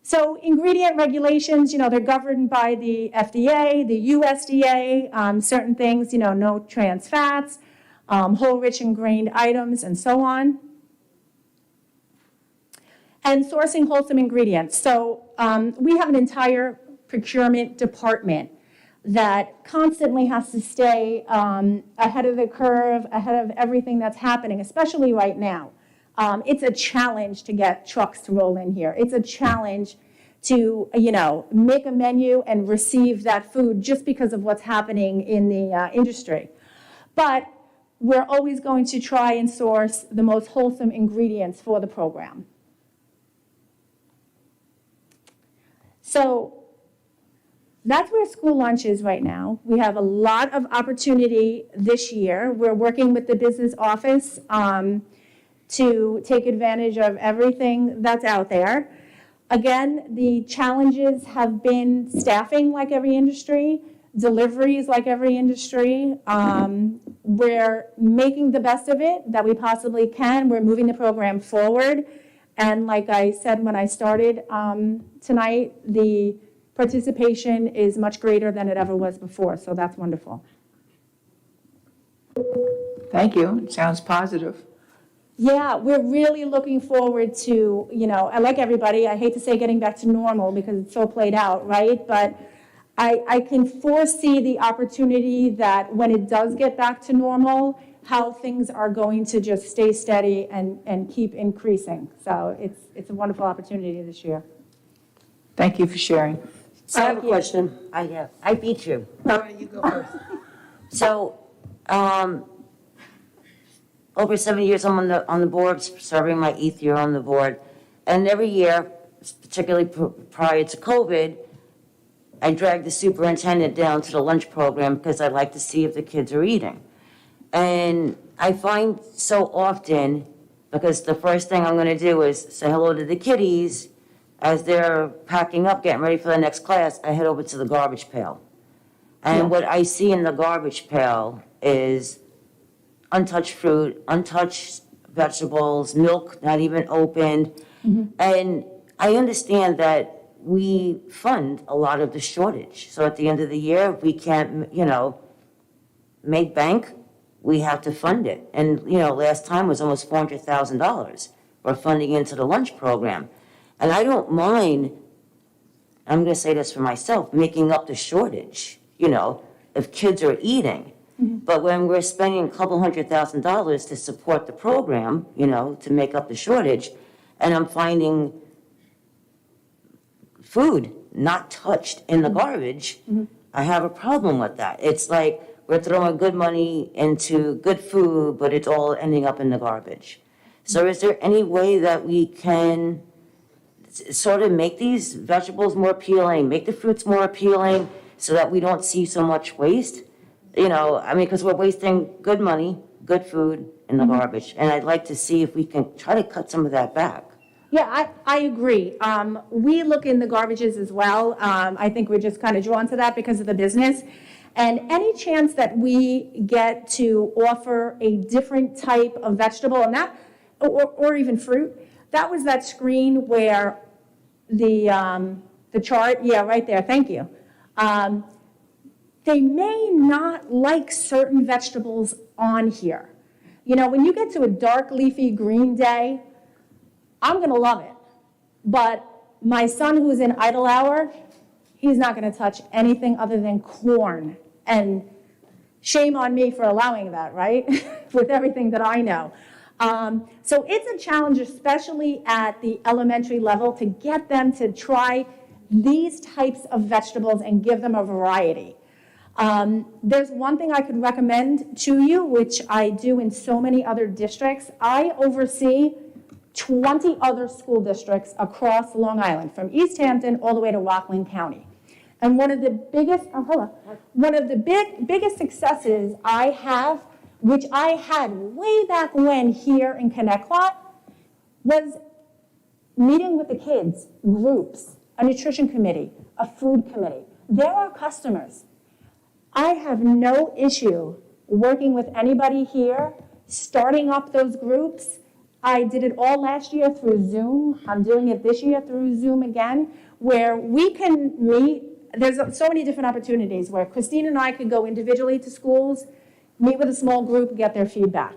So ingredient regulations, they're governed by the FDA, the USDA, certain things, no trans fats, whole, rich, and grained items, and so on. And sourcing wholesome ingredients. So we have an entire procurement department that constantly has to stay ahead of the curve, ahead of everything that's happening, especially right now. It's a challenge to get trucks to roll in here. It's a challenge to, make a menu and receive that food just because of what's happening in the industry. But we're always going to try and source the most wholesome ingredients for the program. So that's where school lunch is right now. We have a lot of opportunity this year. We're working with the business office to take advantage of everything that's out there. Again, the challenges have been staffing like every industry, deliveries like every industry. We're making the best of it that we possibly can. We're moving the program forward. And like I said when I started tonight, the participation is much greater than it ever was before, so that's wonderful. Thank you. It sounds positive. Yeah, we're really looking forward to, like everybody, I hate to say getting back to normal because it's so played out, right? But I can foresee the opportunity that when it does get back to normal, how things are going to just stay steady and keep increasing. So it's a wonderful opportunity this year. Thank you for sharing. I have a question. I beat you. All right, you go first. So, over 7 years I'm on the board, serving my 8th year on the board. And every year, particularly prior to COVID, I drag the superintendent down to the lunch program because I like to see if the kids are eating. And I find so often, because the first thing I'm gonna do is say hello to the kiddies, as they're packing up, getting ready for the next class, I head over to the garbage pail. And what I see in the garbage pail is untouched fruit, untouched vegetables, milk not even opened. And I understand that we fund a lot of the shortage. So at the end of the year, we can't, make bank, we have to fund it. And, last time was almost $400,000 we're funding into the lunch program. And I don't mind, I'm going to say this for myself, making up the shortage, if kids are eating. But when we're spending a couple $100,000 to support the program, to make up the shortage, and I'm finding food not touched in the garbage, I have a problem with that. It's like we're throwing good money into good food, but it's all ending up in the garbage. So is there any way that we can sort of make these vegetables more appealing, make the fruits more appealing so that we don't see so much waste? Because we're wasting good money, good food in the garbage. And I'd like to see if we can try to cut some of that back. Yeah, I agree. We look in the garbages as well. I think we're just kind of drawn to that because of the business. And any chance that we get to offer a different type of vegetable and that, or even fruit, that was that screen where the chart, yeah, right there, thank you. They may not like certain vegetables on here. When you get to a dark leafy green day, I'm gonna love it. But my son who's in idle hour, he's not gonna touch anything other than corn. And shame on me for allowing that, right? With everything that I know. So it's a challenge, especially at the elementary level, to get them to try these types of vegetables and give them a variety. There's one thing I could recommend to you, which I do in so many other districts. I oversee 20 other school districts across Long Island, from East Hampton all the way to Rockland County. And one of the biggest successes I have, which I had way back when here in Connecticut, was meeting with the kids, groups, a nutrition committee, a food committee. They're our customers. I have no issue working with anybody here, starting up those groups. I did it all last year through Zoom. I'm doing it this year through Zoom again, where we can meet. There's so many different opportunities where Christine and I could go individually to schools, meet with a small group, get their feedback.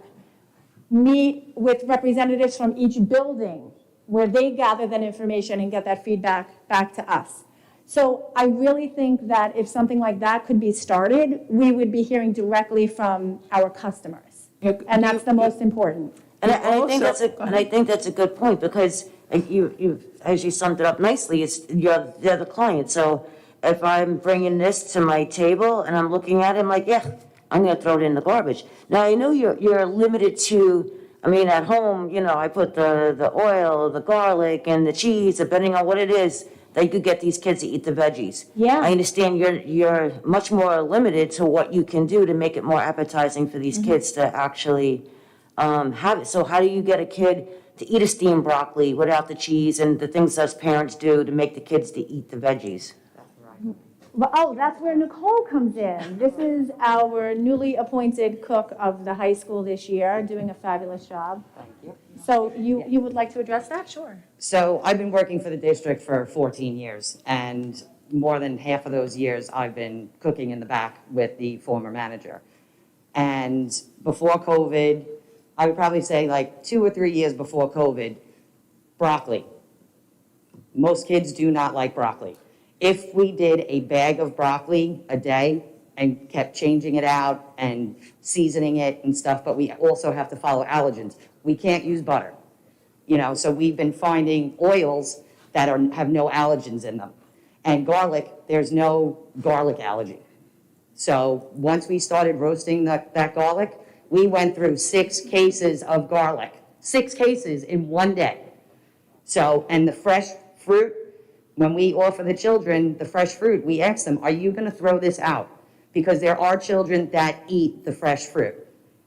Meet with representatives from each building where they gather that information and get that feedback back to us. So I really think that if something like that could be started, we would be hearing directly from our customers. And that's the most important. And I think that's a good point, because you as you summed it up nicely, they're the client. So if I'm bringing this to my table and I'm looking at it, I'm like, yeah, I'm going to throw it in the garbage. Now, I know you're limited to, at home, I put the oil, the garlic, and the cheese, depending on what it is, that you could get these kids to eat the veggies. Yeah. I understand you're much more limited to what you can do to make it more appetizing for these kids to actually have it. So how do you get a kid to eat a steamed broccoli without the cheese and the things us parents do to make the kids to eat the veggies? Oh, that's where Nicole comes in. This is our newly appointed cook of the high school this year, doing a fabulous job. Thank you. So you would like to address that? Sure. So I've been working for the district for 14 years, and more than half of those years I've been cooking in the back with the former manager. And before COVID, I would probably say like 2 or 3 years before COVID, broccoli. Most kids do not like broccoli. If we did a bag of broccoli a day and kept changing it out and seasoning it and stuff, but we also have to follow allergens. We can't use butter, so we've been finding oils that have no allergens in them. And garlic, there's no garlic allergy. So once we started roasting that garlic, we went through 6 cases of garlic, 6 cases in one day. So, and the fresh fruit, when we offer the children the fresh fruit, we ask them, are you going to throw this out? Because there are children that eat the fresh fruit.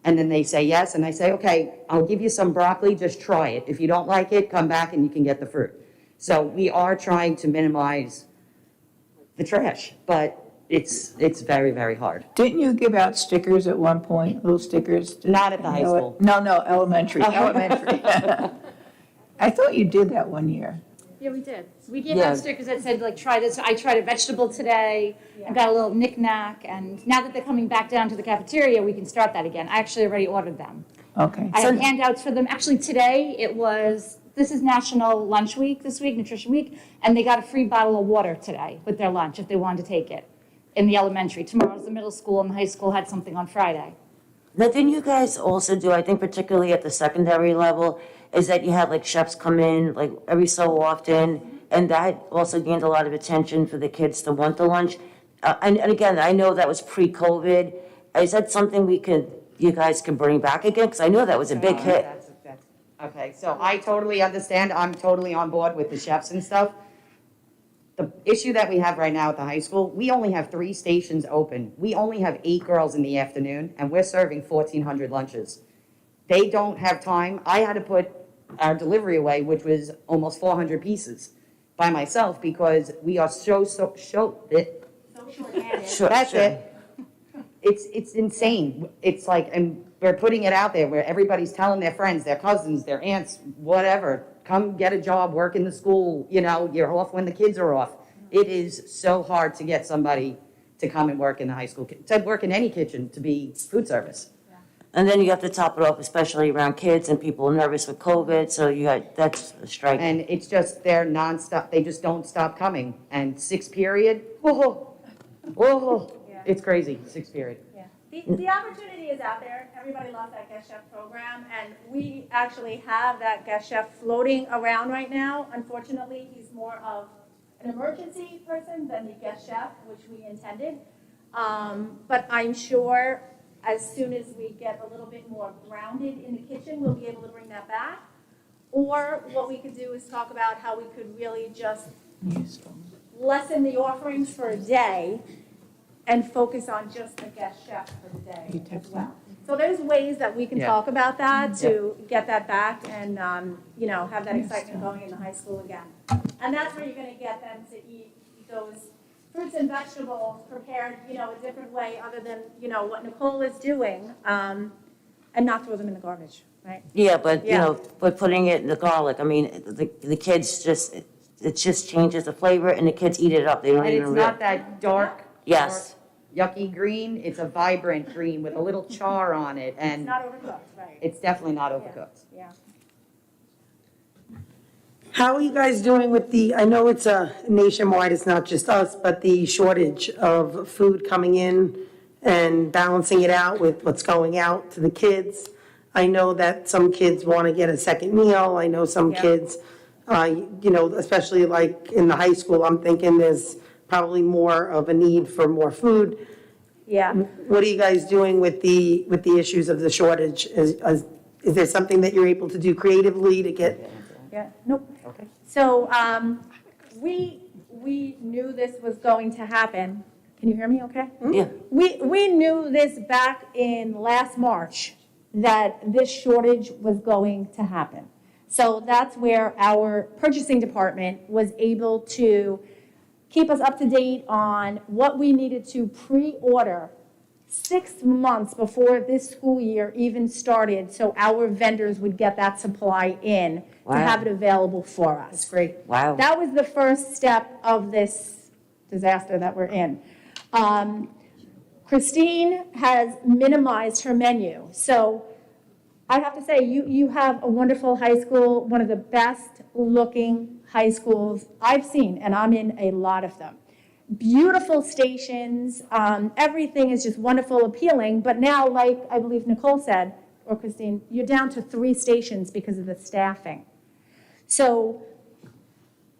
And then they say yes, and I say, okay, I'll give you some broccoli, just try it. If you don't like it, come back and you can get the fruit. So we are trying to minimize the trash, but it's very, very hard. Didn't you give out stickers at one point, little stickers? Not at the high school. No, elementary. I thought you did that one year. Yeah, we did. We gave Yeah. out stickers that said, like, try this, I tried a vegetable today, and got a little knick-knack, and now that they're coming back down to the cafeteria, we can start that again. I actually already ordered them. Okay. I have handouts for them. Actually, today, this is National Lunch Week this week, Nutrition Week, and they got a free bottle of water today with their lunch if they wanted to take it in the elementary. Tomorrow's the middle school, and the high school had something on Friday. Now, didn't you guys also do, I think particularly at the secondary level, is that you had like chefs come in like every so often, and that also gained a lot of attention for the kids to want the lunch? And again, I know that was pre-COVID. Is that something you guys can bring back again? Because I know that was a big hit. Okay, so I totally understand. I'm totally on board with the chefs and stuff. The issue that we have right now at the high school, we only have 3 stations open. We only have 8 girls in the afternoon, and we're serving 1,400 lunches. They don't have time. I had to put our delivery away, which was almost 400 pieces, by myself, because we are so that's it. It's insane. It's like, and we're putting it out there where everybody's telling their friends, their cousins, their aunts, whatever, come get a job, work in the school, you're off when the kids are off. It is so hard to get somebody to come and work in the high school, to work in any kitchen, to be food service. And then you have to top it off, especially around kids and people nervous with COVID, so that's a strike. And it's just, they're nonstop, they just don't stop coming. And 6th period, it's crazy, 6th period. The opportunity is out there. Everybody loves that guest chef program, and we actually have that guest chef floating around right now. Unfortunately, he's more of an emergency person than the guest chef, which we intended. But I'm sure as soon as we get a little bit more grounded in the kitchen, we'll be able to bring that back. Or what we could do is talk about how we could really just lessen the offerings for a day and focus on just a guest chef for the day as well. So there's ways that we can talk about that to get that back and, have that excitement going in the high school again. And that's where you're gonna get them to eat those fruits and vegetables prepared, a different way other than, what Nicole is doing, and not throw them in the garbage, right? Yeah, but, Yeah. but putting it in the garlic, I mean, the kids it just changes the flavor, and the kids eat it up. They don't And even it's not that dark, Yes. yucky green. It's a vibrant green with a little char on it, It's and not overcooked, right? it's definitely not overcooked. Yeah. How are you guys doing with I know it's nationwide, it's not just us, but the shortage of food coming in and balancing it out with what's going out to the kids? I know that some kids want to get a second meal. I know some kids, especially like in the high school, I'm thinking there's probably more of a need for more food. Yeah. What are you guys doing with the issues of the shortage? Is there something that you're able to do creatively to get? Yeah, nope. Okay. So, we knew this was going to happen. Can you hear me okay? Yeah. We knew this back in last March, that this shortage was going to happen. So that's where our purchasing department was able to keep us up to date on what we needed to pre-order 6 months before this school year even started, so our vendors would get that supply in to have it available for us. That's great. Wow. That was the first step of this disaster that we're in. Christine has minimized her menu. So I have to say, you have a wonderful high school, one of the best looking high schools I've seen, and I'm in a lot of them. Beautiful stations, everything is just wonderful, appealing, but now, like I believe Nicole said, or Christine, you're down to 3 stations because of the staffing. So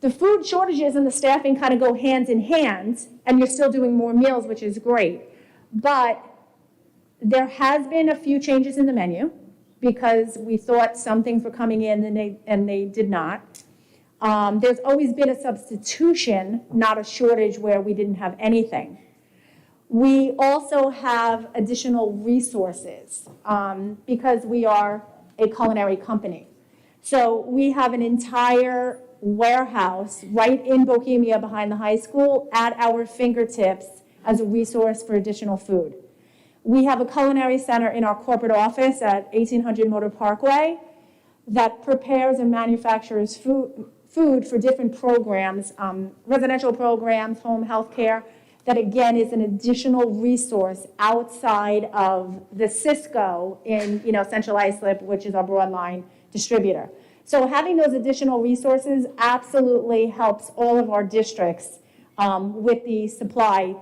the food shortages and the staffing kind of go hand in hand, and you're still doing more meals, which is great. But there has been a few changes in the menu because we thought some things were coming in and they did not. There's always been a substitution, not a shortage where we didn't have anything. We also have additional resources because we are a culinary company. So we have an entire warehouse right in Bohemia behind the high school at our fingertips, as a resource for additional food. We have a culinary center in our corporate office at 1800 Motor Parkway that prepares and manufactures food for different programs, residential programs, home health care, that again is an additional resource outside of the Cisco in Central Islip, which is our broadline distributor. So having those additional resources absolutely helps all of our districts with the supply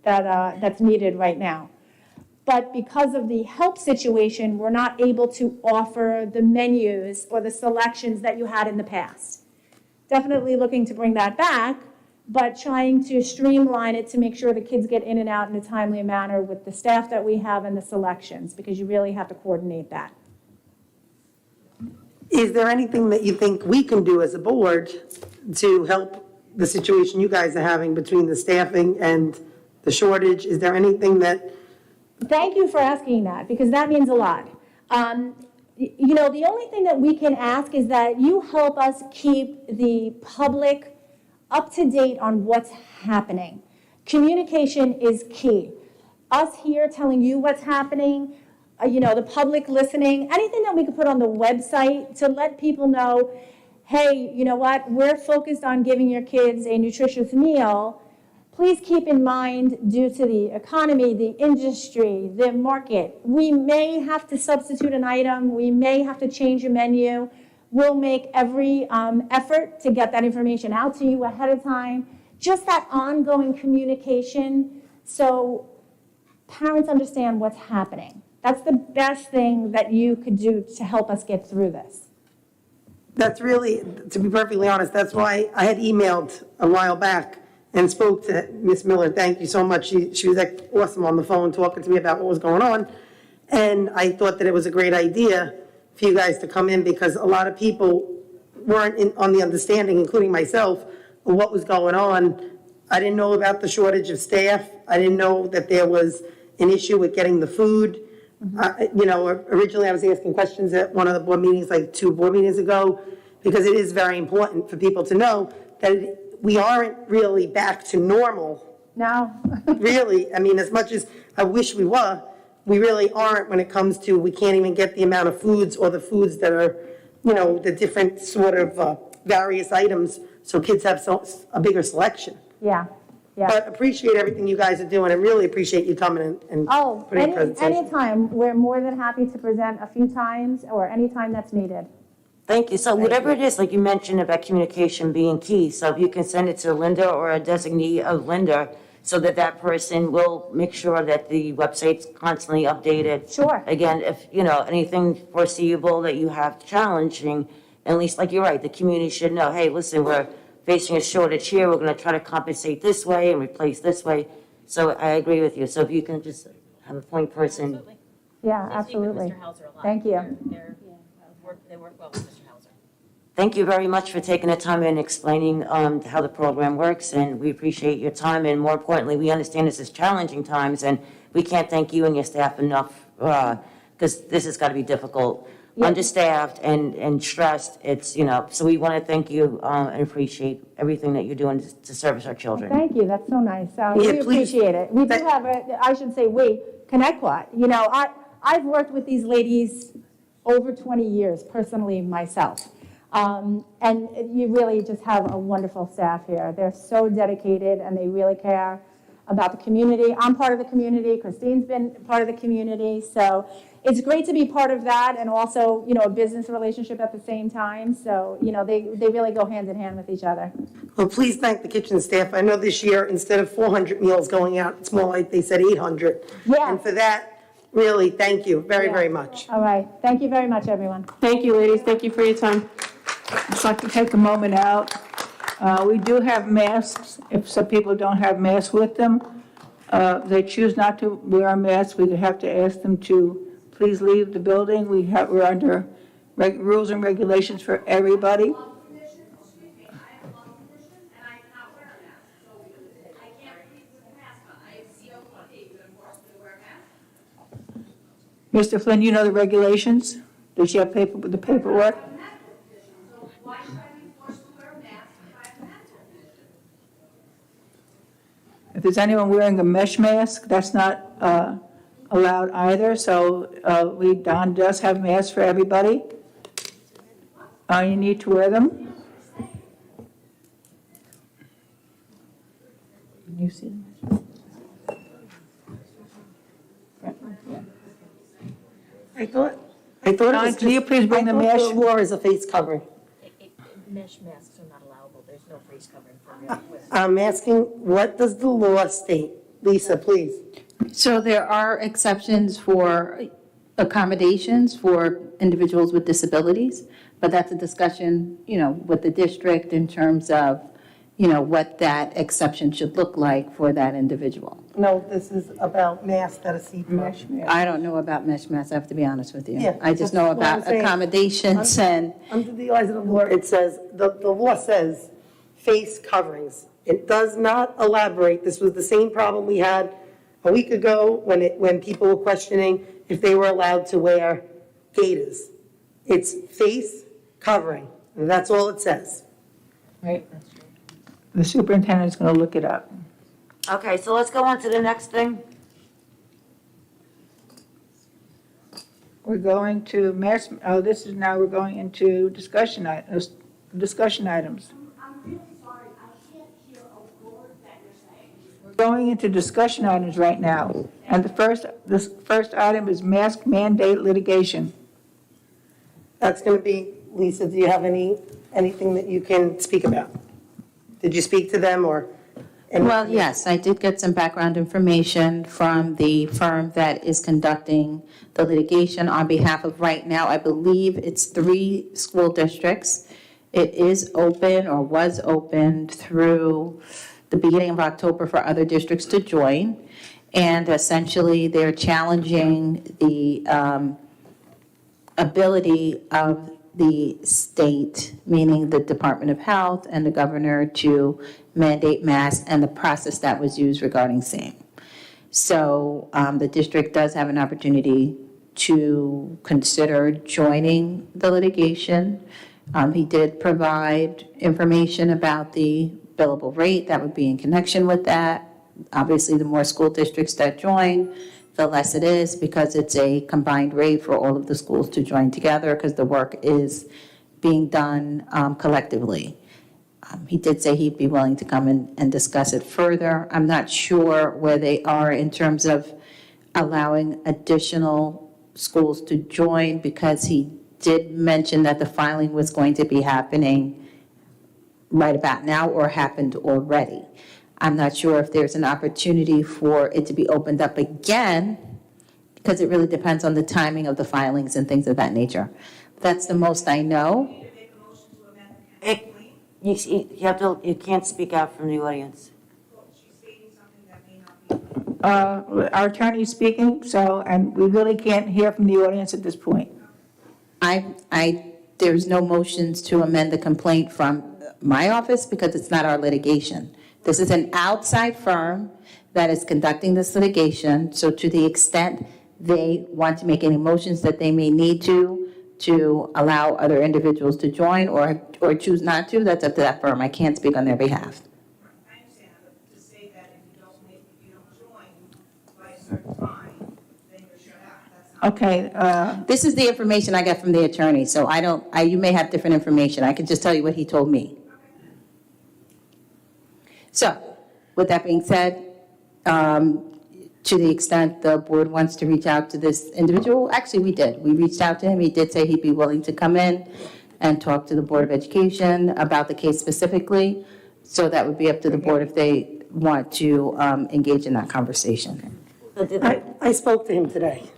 that's needed right now. But because of the help situation, we're not able to offer the menus or the selections that you had in the past. Definitely looking to bring that back, but trying to streamline it to make sure the kids get in and out in a timely manner with the staff that we have and the selections, because you really have to coordinate that. Is there anything that you think we can do as a board to help the situation you guys are having between the staffing and the shortage? Is there anything that... Thank you for asking that, because that means a lot. The only thing that we can ask is that you help us keep the public up to date on what's happening. Communication is key. Us here telling you what's happening, the public listening, anything that we could put on the website to let people know, hey, you know what, we're focused on giving your kids a nutritious meal. Please keep in mind, due to the economy, the industry, the market, we may have to substitute an item, we may have to change a menu. We'll make every effort to get that information out to you ahead of time. Just that ongoing communication so parents understand what's happening. That's the best thing that you could do to help us get through this. That's really, to be perfectly honest, that's why I had emailed a while back and spoke to Ms. Miller. Thank you so much. She was awesome on the phone talking to me about what was going on. And I thought that it was a great idea for you guys to come in, because a lot of people weren't on the understanding, including myself, of what was going on. I didn't know about the shortage of staff. I didn't know that there was an issue with getting the food. Originally I was asking questions at one of the board meetings, like 2 board meetings ago, because it is very important for people to know that we aren't really back to normal. No. Really, I mean, as much as I wish we were, we really aren't when it comes to, we can't even get the amount of foods or the foods that are, the different sort of various items, so kids have a bigger selection. Yeah. But appreciate everything you guys are doing, and really appreciate you coming and putting a presentation. Anytime. We're more than happy to present a few times or anytime that's needed. Thank you. So whatever it is, like you mentioned about communication being key, so if you can send it to Linda or a designee of Linda, so that that person will make sure that the website's constantly updated. Sure. Again, if, anything foreseeable that you have challenging, at least, like you're right, the community should know, hey, listen, we're facing a shortage here, we're going to try to compensate this way and replace this way. So I agree with you. So if you can just have a point person. Absolutely. Yeah, They speak with absolutely. Mr. Hauser a lot. Thank you. They work well with Mr. Hauser. Thank you very much for taking the time and explaining how the program works, and we appreciate your time, and more importantly, we understand this is challenging times, and we can't thank you and your staff enough, because this has got to be difficult, understaffed and stressed. It's, so we want to thank you and appreciate everything that you're doing to service our children. Thank you, that's so nice. Yeah, We please. appreciate it. We do have, ConnectQuad. I've worked with these ladies over 20 years personally myself. And you really just have a wonderful staff here. They're so dedicated and they really care about the community. I'm part of the community. Christine's been part of the community. So it's great to be part of that and also, a business relationship at the same time. So, they really go hand in hand with each other. Well, please thank the kitchen staff. I know this year, instead of 400 meals going out, it's more like they said 800. Yeah. And for that, really, thank you very, very much. All right. Thank you very much, everyone. Thank you, ladies. Thank you for your time. I'd just like to take a moment out. We do have masks. If some people don't have masks with them, they choose not to wear a mask, we have to ask them to please leave the building. We're under rules and regulations for everybody. Mr. Flynn, you know the regulations? Does she have the paperwork? If there's anyone wearing a mesh mask, that's not allowed either. So Don does have masks for everybody. You need to wear them. You see them? I thought it was Don, just. can you please bring the I thought mesh? the law is a face covering. Mesh masks are not allowable, there's no face covering for I'm asking, what does the law state? Lisa, please. So there are exceptions for accommodations for individuals with disabilities, but that's a discussion, with the district in terms of, what that exception should look like for that individual. No, this is about masks that are see-through. I don't know about mesh masks, I have to be honest with you. Yeah, I just that's know what I'm about saying. accommodations and, Under the eyes of the law, it says, the law says face coverings. It does not elaborate. This was the same problem we had a week ago when people were questioning if they were allowed to wear gaiters. It's face covering, and that's all it says. Right. The superintendent's going to look it up. Okay, so let's go on to the next thing. We're going to we're going into discussion items. We're going into discussion items right now. And this first item is mask mandate litigation. That's going to be, Lisa, do you have anything that you can speak about? Did you speak to them or? well, yes, I did get some background information from the firm that is conducting the litigation on behalf of, right now, I believe it's 3 school districts. It is open or was open through the beginning of October for other districts to join. And essentially, they're challenging the ability of the state, meaning the Department of Health and the governor, to mandate masks and the process that was used regarding same. So the district does have an opportunity to consider joining the litigation. He did provide information about the billable rate that would be in connection with that. Obviously, the more school districts that join, the less it is, because it's a combined rate for all of the schools to join together, because the work is being done collectively. He did say he'd be willing to come in and discuss it further. I'm not sure where they are in terms of allowing additional schools to join, because he did mention that the filing was going to be happening right about now or happened already. I'm not sure if there's an opportunity for it to be opened up again, because it really depends on the timing of the filings and things of that nature. That's the most I know. You can't speak out from the audience. Our attorney is speaking, and we really can't hear from the audience at this point. There's no motions to amend the complaint from my office because it's not our litigation. This is an outside firm that is conducting this litigation, so to the extent they want to make any motions that they may need to allow other individuals to join or choose not to, that's up to that firm. I can't speak on their behalf. I understand, but to say that if you don't join by a certain time, then you're shut out, that's not. Okay, This is the information I got from the attorney, so you may have different information. I can just tell you what he told me. So, with that being said, to the extent the board wants to reach out to this individual, actually we did. We reached out to him. He did say he'd be willing to come in and talk to the Board of Education about the case specifically. So that would be up to the board if they want to engage in that conversation. I spoke to him today,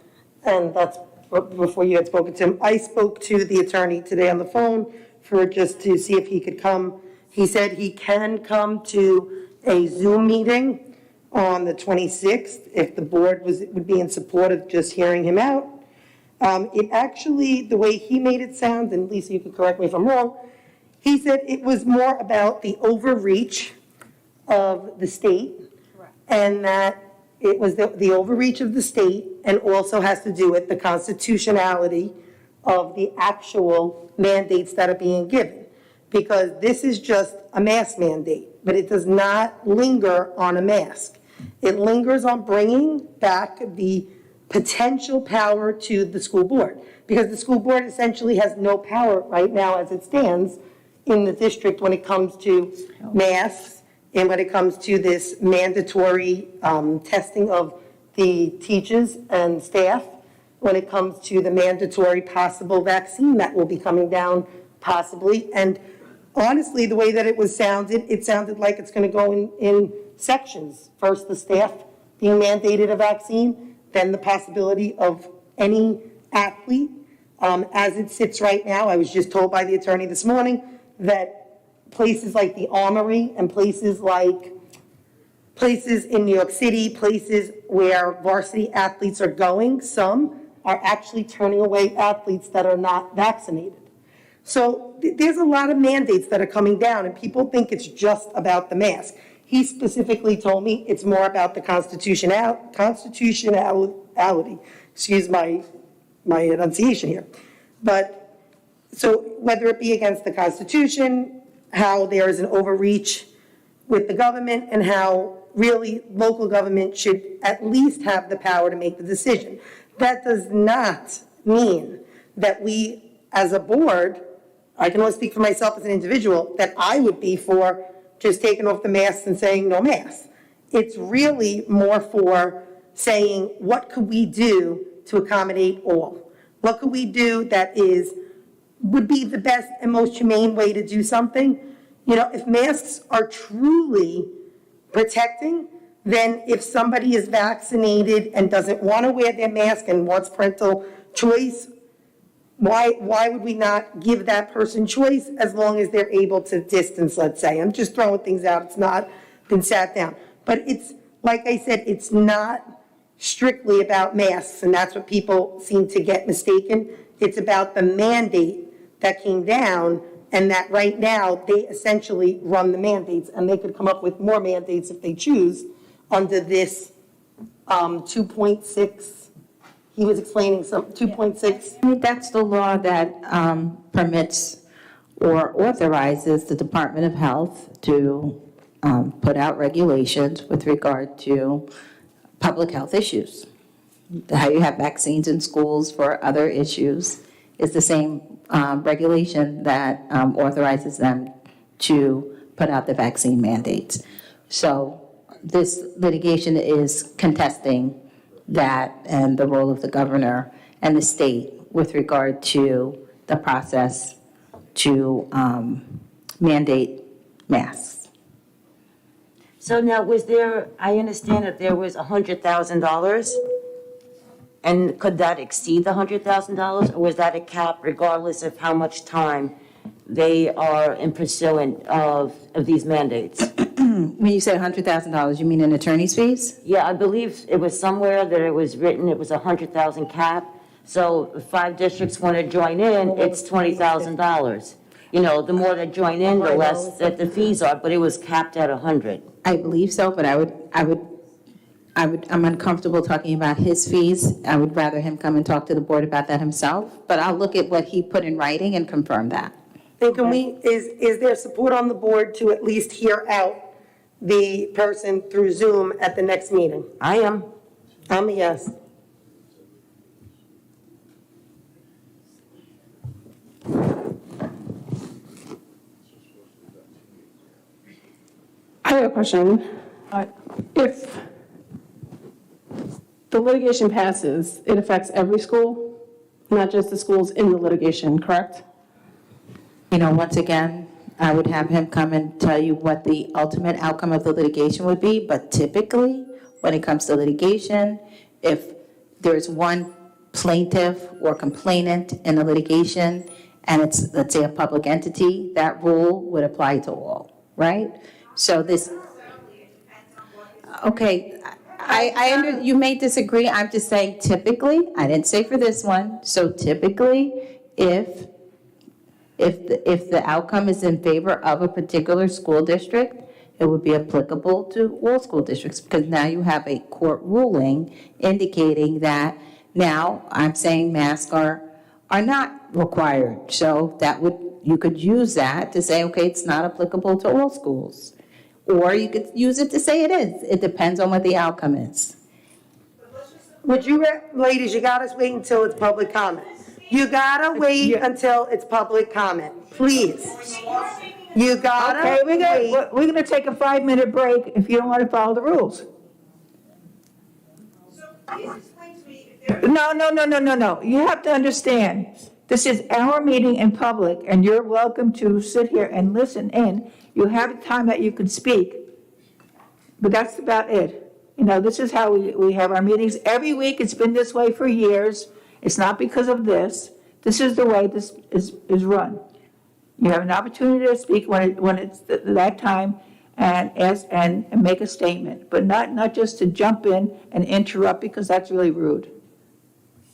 and that's before you had spoken to him. I spoke to the attorney today on the phone just to see if he could come. He said he can come to a Zoom meeting on the 26th if the board would be in support of just hearing him out. It actually, the way he made it sound, and Lisa, you can correct me if I'm wrong, he said it was more about the overreach of the state, and that it was the overreach of the state, and also has to do with the constitutionality of the actual mandates that are being given. Because this is just a mask mandate, but it does not linger on a mask. It lingers on bringing back the potential power to the school board, because the school board essentially has no power right now as it stands in the district when it comes to masks and when it comes to this mandatory testing of the teachers and staff, when it comes to the mandatory possible vaccine that will be coming down possibly. And honestly, the way that it sounded like it's going to go in sections. First, the staff being mandated a vaccine, then the possibility of any athlete. As it sits right now, I was just told by the attorney this morning that places like the Armory and places in New York City, places where varsity athletes are going, some are actually turning away athletes that are not vaccinated. So there's a lot of mandates that are coming down, and people think it's just about the mask. He specifically told me it's more about the constitutionality, excuse my enunciation here. But, so whether it be against the Constitution, how there is an overreach with the government, and how really local government should at least have the power to make the decision. That does not mean that we, as a board, I can only speak for myself as an individual, that I would be for just taking off the masks and saying no masks. It's really more for saying, what could we do to accommodate all? What could we do that would be the best and most humane way to do something? You know, if masks are truly protecting, then if somebody is vaccinated and doesn't want to wear their mask and wants parental choice, why would we not give that person choice as long as they're able to distance, let's say? I'm just throwing things out. It's not been sat down. But it's, like I said, it's not strictly about masks, and that's what people seem to get mistaken. It's about the mandate that came down, and that right now they essentially run the mandates, and they could come up with more mandates if they choose under this 2.6. He was explaining some 2.6. I mean, that's the law that permits or authorizes the Department of Health to put out regulations with regard to public health issues. How you have vaccines in schools for other issues is the same regulation that authorizes them to put out the vaccine mandates. So this litigation is contesting that and the role of the governor and the state with regard to the process to mandate masks. So now, I understand that there was $100,000, and could that exceed the $100,000, or was that a cap regardless of how much time they are in pursuant of these mandates? When you say $100,000, you mean in attorney's fees? Yeah, I believe it was somewhere that it was written, it was a $100,000 cap. So if 5 districts want to join in, it's $20,000. You know, the more that join in, the less that the fees are, but it was capped at 100. I believe so, but I'm uncomfortable talking about his fees. I would rather him come and talk to the board about that himself, but I'll look at what he put in writing and confirm that. Then can is there support on the board to at least hear out the person through Zoom at the next meeting? I am. I'm a yes. I have a question. If the litigation passes, it affects every school, not just the schools in the litigation, correct? You know, once again, I would have him come and tell you what the ultimate outcome of the litigation would be, but typically, when it comes to litigation, if there's one plaintiff or complainant in the litigation, and it's, let's say, a public entity, that rule would apply to all, right? So this, okay, you may disagree, I'm just saying typically, I didn't say for this one, so typically, if the outcome is in favor of a particular school district, it would be applicable to all school districts, because now you have a court ruling indicating that now I'm saying masks are not required. So that you could use that to say, okay, it's not applicable to all schools. Or you could use it to say it is. It depends on what the outcome is. Would you, ladies, you gotta wait until it's public comment. You gotta wait until it's public comment, please. You gotta Okay, wait. we're gonna take a 5-minute break if you don't want to follow the rules. So please explain to me if there No. You have to understand, this is our meeting in public, and you're welcome to sit here and listen in. You have time that you can speak, but that's about it. You know, this is how we have our meetings. Every week, it's been this way for years. It's not because of this. This is the way this is run. You have an opportunity to speak when it's that time and ask and make a statement, but not just to jump in and interrupt, because that's really rude.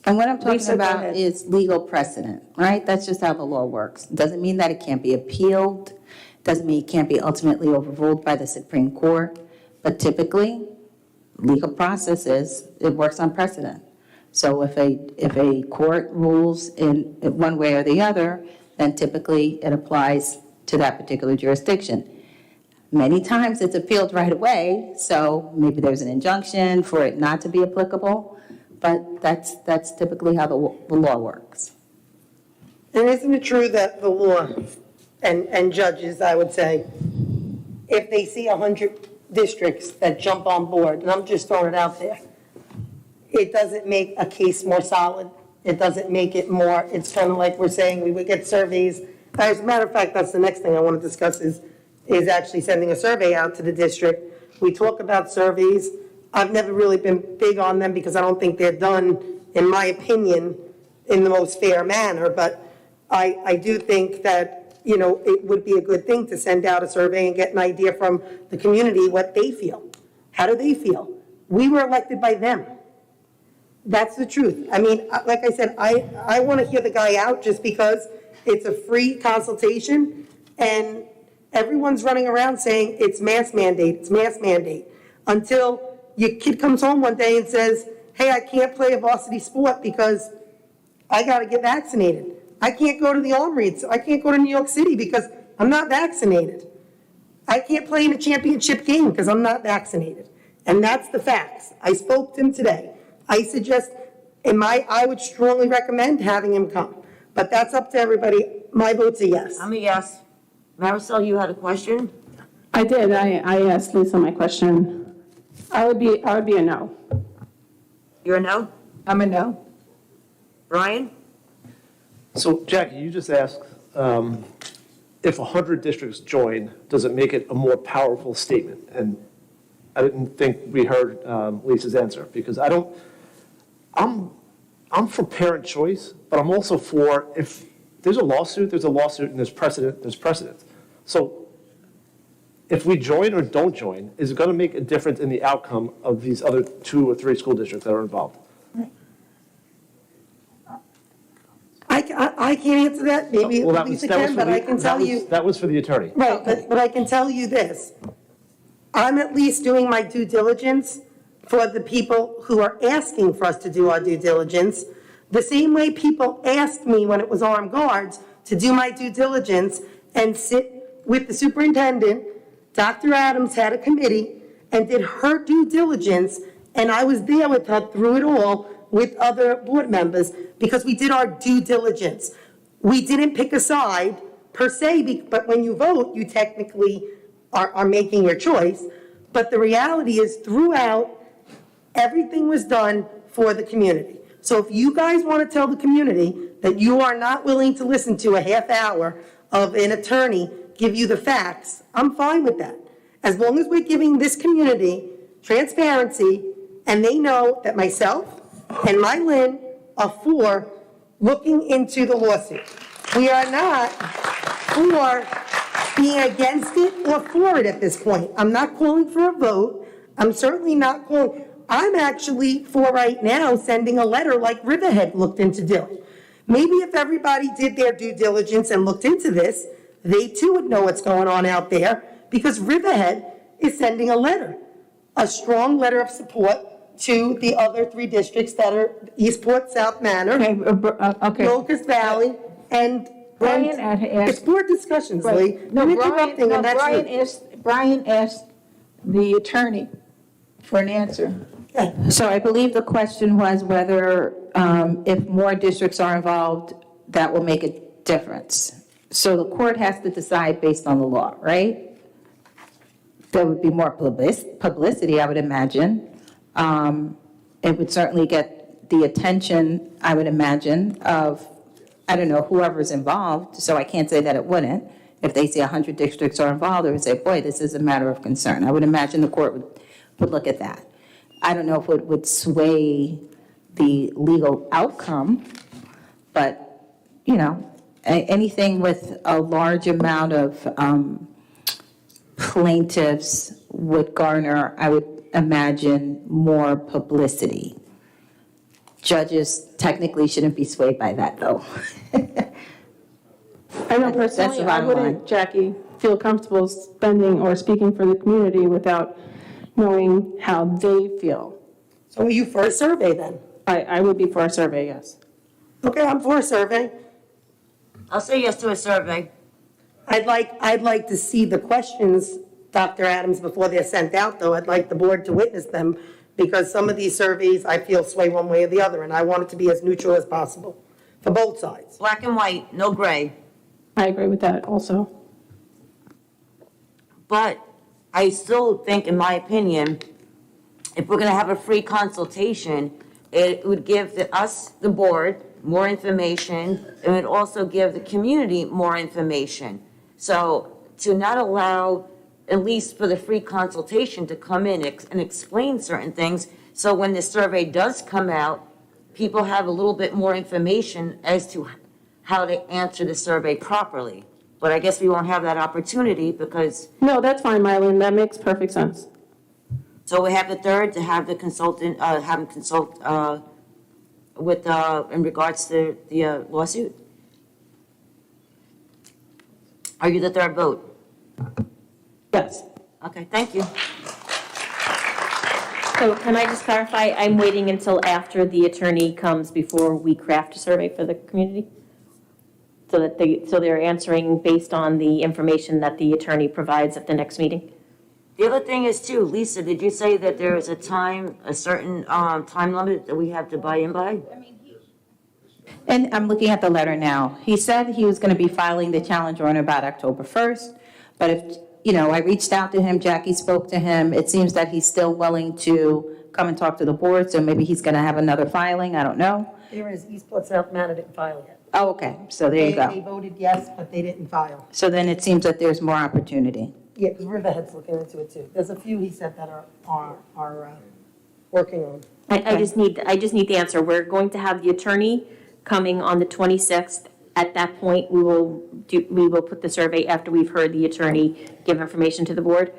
And what I'm talking Lisa, go about ahead. is legal precedent, right? That's just how the law works. Doesn't mean that it can't be appealed, doesn't mean it can't be ultimately overruled by the Supreme Court, but typically, legal process is, it works on precedent. So if a court rules in one way or the other, then typically it applies to that particular jurisdiction. Many times it's appealed right away, so maybe there's an injunction for it not to be applicable, but that's typically how the law works. And isn't it true that the law and judges, I would say, if they see 100 districts that jump on board, and I'm just throwing it out there, it doesn't make a case more solid. It doesn't make it more, it's kind of like we're saying, we would get surveys. As a matter of fact, that's the next thing I want to discuss is actually sending a survey out to the district. We talk about surveys. I've never really been big on them because I don't think they're done, in my opinion, in the most fair manner. But I do think that, you know, it would be a good thing to send out a survey and get an idea from the community what they feel. How do they feel? We were elected by them. That's the truth. I mean, like I said, I want to hear the guy out just because it's a free consultation and everyone's running around saying it's mask mandate, until your kid comes home one day and says, hey, I can't play a varsity sport because I got to get vaccinated. I can't go to the Armory. I can't go to New York City because I'm not vaccinated. I can't play in a championship game because I'm not vaccinated. And that's the facts. I spoke to him today. I suggest, I would strongly recommend having him come. But that's up to everybody. My vote's a yes. I'm a yes. Marisol, you had a question? I did. I asked Lisa my question. I would be a no. You're a no? I'm a no. Brian? So Jackie, you just asked if 100 districts join, does it make it a more powerful statement? And I didn't think we heard Lisa's answer, because I'm for parent choice, but I'm also for, if there's a lawsuit, and there's precedent. So if we join or don't join, is it going to make a difference in the outcome of these other 2 or 3 school districts that are involved? I can't answer that. Maybe Well, Lisa can, but I can tell you. That was for the attorney. Right, but I can tell you this. I'm at least doing my due diligence for the people who are asking for us to do our due diligence, the same way people asked me when it was armed guards to do my due diligence and sit with the superintendent. Dr. Adams had a committee and did her due diligence, and I was there with her through it all with other board members because we did our due diligence. We didn't pick a side per se, but when you vote, you technically are making your choice. But the reality is throughout, everything was done for the community. So if you guys want to tell the community that you are not willing to listen to a half hour of an attorney give you the facts, I'm fine with that. As long as we're giving this community transparency and they know that myself and my Lynn are for looking into the lawsuit. We are not for being against it or for it at this point. I'm not calling for a vote. I'm certainly not calling. I'm actually for right now sending a letter like Riverhead looked into doing. Maybe if everybody did their due diligence and looked into this, they too would know what's going on out there, because Riverhead is sending a letter, a strong letter of support to the other 3 districts that are Eastport, South Manor, Locust Valley, and Brian had asked. It's board discussions, Right. Lee. No, You're interrupting, and that's Brian rude. Brian asked the attorney for an answer. So I believe the question was whether if more districts are involved, that will make a difference. So the court has to decide based on the law, right? There would be more publicity, I would imagine. It would certainly get the attention, I would imagine, of, I don't know, whoever's involved, so I can't say that it wouldn't. If they say 100 districts are involved, they would say, boy, this is a matter of concern. I would imagine the court would look at that. I don't know if it would sway the legal outcome, but, you know, anything with a large amount of plaintiffs would garner, I would imagine, more publicity. Judges technically shouldn't be swayed by that, though. I know personally, I wouldn't, Jackie, feel comfortable spending or speaking for the community without knowing how they feel. So are you for a survey then? I would be for a survey, yes. Okay, I'm for a survey. I'll say yes to a survey. I'd like to see the questions, Dr. Adams, before they're sent out, though. I'd like the board to witness them, because some of these surveys, I feel, sway one way or the other, and I want it to be as neutral as possible for both sides. Black and white, no gray. I agree with that also. But I still think, in my opinion, if we're going to have a free consultation, it would give us, the board, more information. It would also give the community more information. So to not allow, at least for the free consultation, to come in and explain certain things, so when the survey does come out, people have a little bit more information as to how to answer the survey properly. But I guess we won't have that opportunity because... No, that's fine, Marlene, that makes perfect sense. So we have the third to have the consultant, have him consult with, in regards to the lawsuit? Are you the third vote? Yes. Okay, thank you. So can I just clarify, I'm waiting until after the attorney comes before we craft a survey for the community? So that they're answering based on the information that the attorney provides at the next meeting? The other thing is too, Lisa, did you say that there is a certain time limit that we have to buy in by? And I'm looking at the letter now. He said he was going to be filing the challenge on about October 1st, but if, you know, I reached out to him, Jackie spoke to him, it seems that he's still willing to come and talk to the board, so maybe he's going to have another filing, I don't know. There is, Eastport South Manor didn't file yet. Oh, okay, so there you They go. voted yes, but they didn't file. So then it seems that there's more opportunity. Yeah, because Riverhead's looking into it too. There's a few, he said, that are working on. I just need the answer. We're going to have the attorney coming on the 26th. At that point, we will put the survey after we've heard the attorney give information to the board.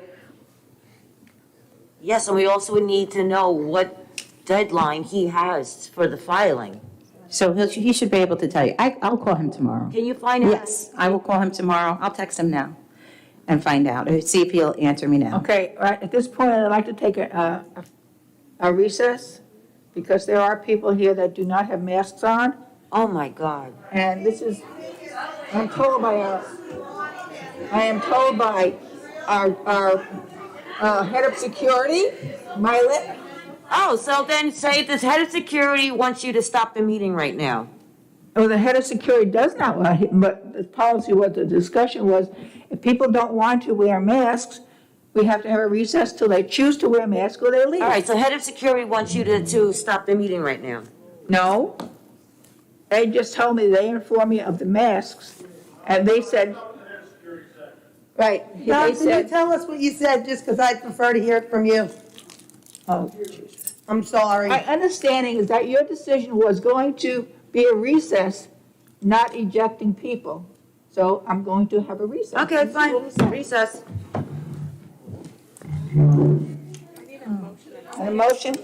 Yes, and we also would need to know what deadline he has for the filing. So he should be able to tell you. I'll call him tomorrow. Can you find out? Yes, I will call him tomorrow. I'll text him now and find out, see if he'll answer me now. Okay, all right, at this point, I'd like to take a recess, because there are people here that do not have masks on. Oh, my God. And this is, I am told by our head of security, Milet. Oh, so then say the head of security wants you to stop the meeting right now. Well, the head of security does not want, but the policy was, the discussion was, if people don't want to wear masks, we have to have a recess till they choose to wear masks or they leave. All right, so head of security wants you to stop the meeting right now. No. They just told me, they informed me of the masks, and they said, right, Don, they can you said, tell us what you said, just because I'd prefer to hear it from you? oh, I'm sorry. my understanding is that your decision was going to be a recess, not ejecting people. So I'm going to have a recess. Okay, fine, recess. A motion?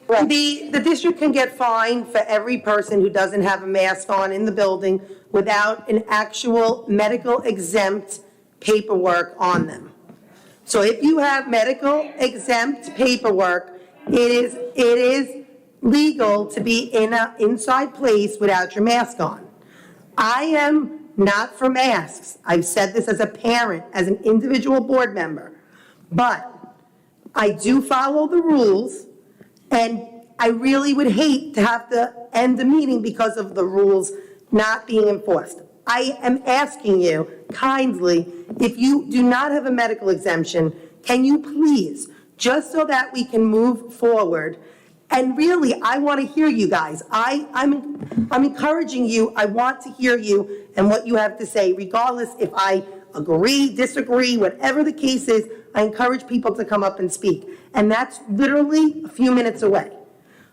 The district can get fined for every person who doesn't have a mask on in the building without an actual medical exempt paperwork on them. So if you have medical exempt paperwork, it is legal to be in an inside place without your mask on. I am not for masks. I've said this as a parent, as an individual board member. But I do follow the rules, and I really would hate to have to end the meeting because of the rules not being enforced. I am asking you kindly, if you do not have a medical exemption, can you please, just so that we can move forward, and really, I want to hear you guys. I'm encouraging you. I want to hear you and what you have to say, regardless if I agree, disagree, whatever the case is. I encourage people to come up and speak. And that's literally a few minutes away.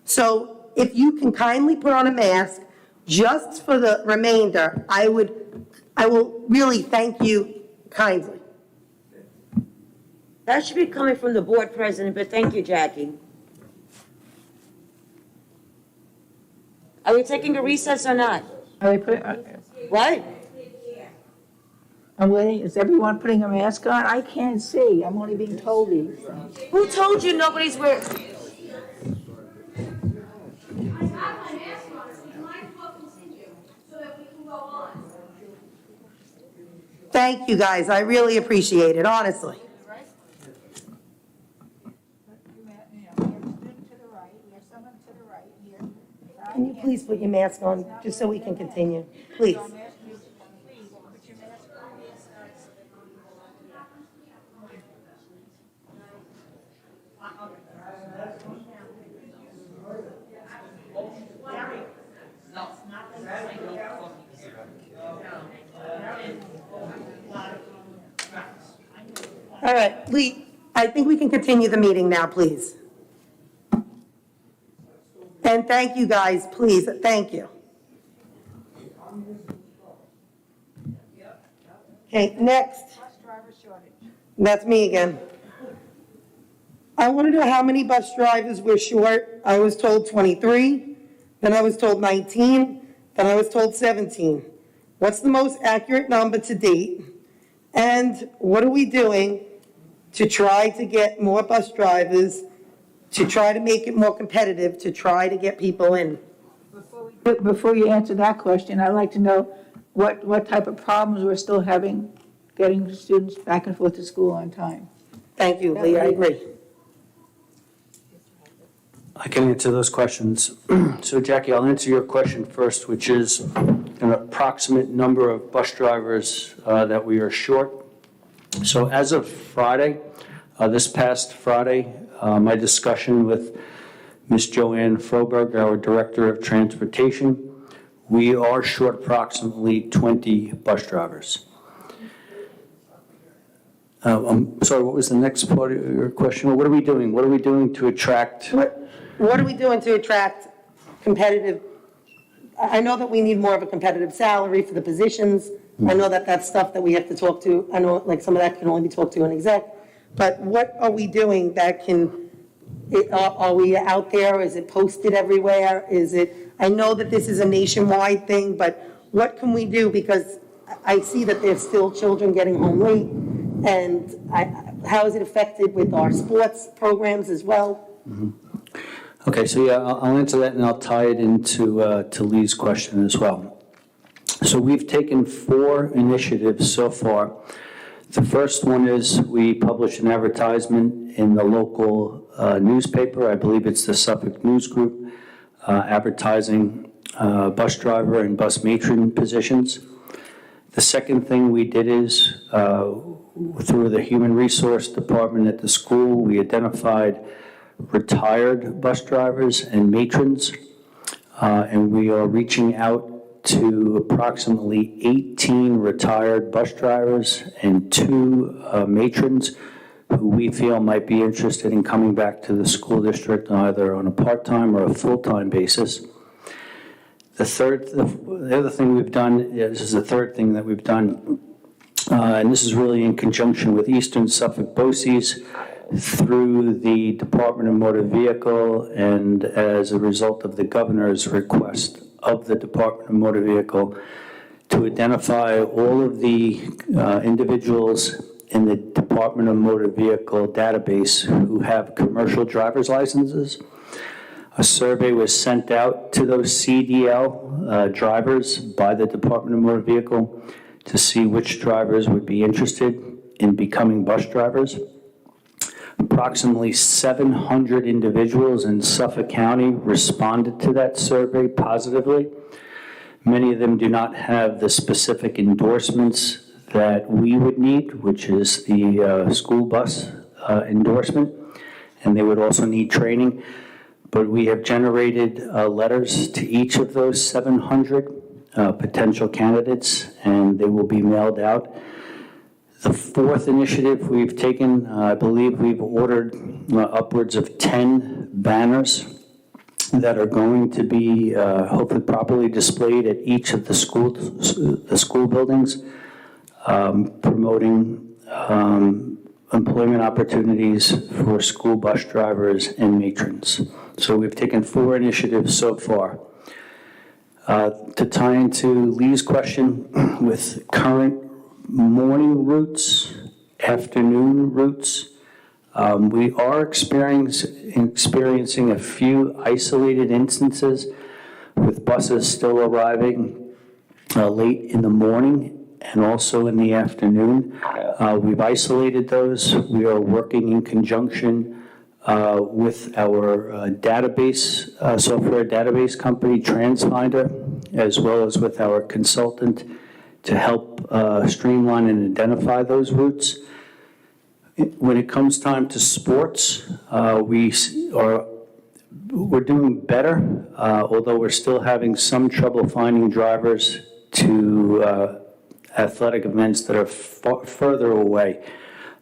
So if you can kindly put on a mask, just for the remainder, I will really thank you kindly. That should be coming from the board president, but thank you, Jackie. Are we taking a recess or not? Are they What? I'm waiting, is everyone putting a mask on? I can't see, I'm only being told these things. Who told you nobody's wearing? Thank you, guys. I really appreciate it, honestly. Can you please put your mask on, just so we can continue? Please. All right, Lee, I think we can continue the meeting now, please. And thank you, guys, please, thank you. Okay, next. That's me again. I want to know how many bus drivers we're short. I was told 23, then I was told 19, then I was told 17. What's the most accurate number to date? And what are we doing to try to get more bus drivers, to try to make it more competitive, to try to get people in? Before you answer that question, I'd like to know what type of problems we're still having getting students back and forth to school on time. Thank you, Lee, I agree. I can answer those questions. So Jackie, I'll answer your question first, which is an approximate number of bus drivers that we are short. So as of Friday, this past Friday, my discussion with Ms. Joanne Froberg, our Director of Transportation, we are short approximately 20 bus drivers. I'm sorry, what was the next part of your question? What are we doing? What are we doing to attract? What are we doing to attract competitive? I know that we need more of a competitive salary for the positions. I know that that's stuff that we have to talk to. I know like some of that can only be talked to in exec. But what are we doing that can, are we out there? Is it posted everywhere? Is it, I know that this is a nationwide thing, but what can we do? Because I see that there's still children getting home late. And how is it affected with our sports programs as well? Mm-hmm. Okay, so yeah, I'll answer that and I'll tie it into to Lee's question as well. So we've taken 4 initiatives so far. The first one is we published an advertisement in the local newspaper. I believe it's the Suffolk News Group, advertising bus driver and bus matron positions. The second thing we did is through the Human Resource Department at the school, we identified retired bus drivers and matrons, and we are reaching out to approximately 18 retired bus drivers and 2 matrons who we feel might be interested in coming back to the school district either on a part-time or a full-time basis. The other thing we've done, this is the third thing that we've done, and this is really in conjunction with Eastern Suffolk BOCES through the Department of Motor Vehicle and as a result of the governor's request of the Department of Motor Vehicle to identify all of the individuals in the Department of Motor Vehicle database who have commercial driver's licenses. A survey was sent out to those CDL drivers by the Department of Motor Vehicle to see which drivers would be interested in becoming bus drivers. Approximately 700 individuals in Suffolk County responded to that survey positively. Many of them do not have the specific endorsements that we would need, which is the school bus endorsement, and they would also need training. But we have generated letters to each of those 700 potential candidates, and they will be mailed out. The fourth initiative we've taken, I believe we've ordered upwards of 10 banners that are going to be hopefully properly displayed at each of the school buildings, promoting employment opportunities for school bus drivers and matrons. So we've taken 4 initiatives so far. To tie into Lee's question, with current morning routes, afternoon routes, we are experiencing a few isolated instances with buses still arriving late in the morning and also in the afternoon. We've isolated those. We are working in conjunction with our database, software database company, TransFinder, as well as with our consultant to help streamline and identify those routes. When it comes time to sports, we're doing better, although we're still having some trouble finding drivers to athletic events that are further away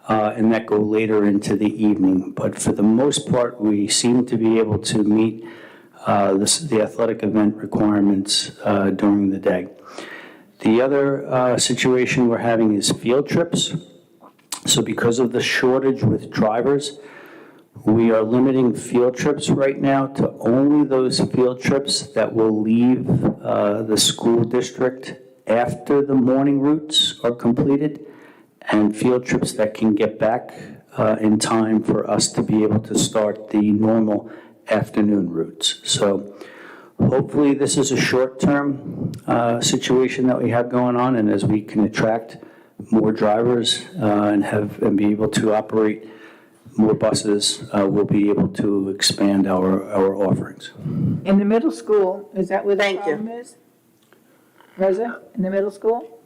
and that go later into the evening. But for the most part, we seem to be able to meet the athletic event requirements during the day. The other situation we're having is field trips. So because of the shortage with drivers, we are limiting field trips right now to only those field trips that will leave the school district after the morning routes are completed, and field trips that can get back in time for us to be able to start the normal afternoon routes. So hopefully this is a short-term situation that we have going on, and as we can attract more drivers and be able to operate more buses, we'll be able to expand our offerings. In the middle school, is that where the problem is? Reza, in the middle school?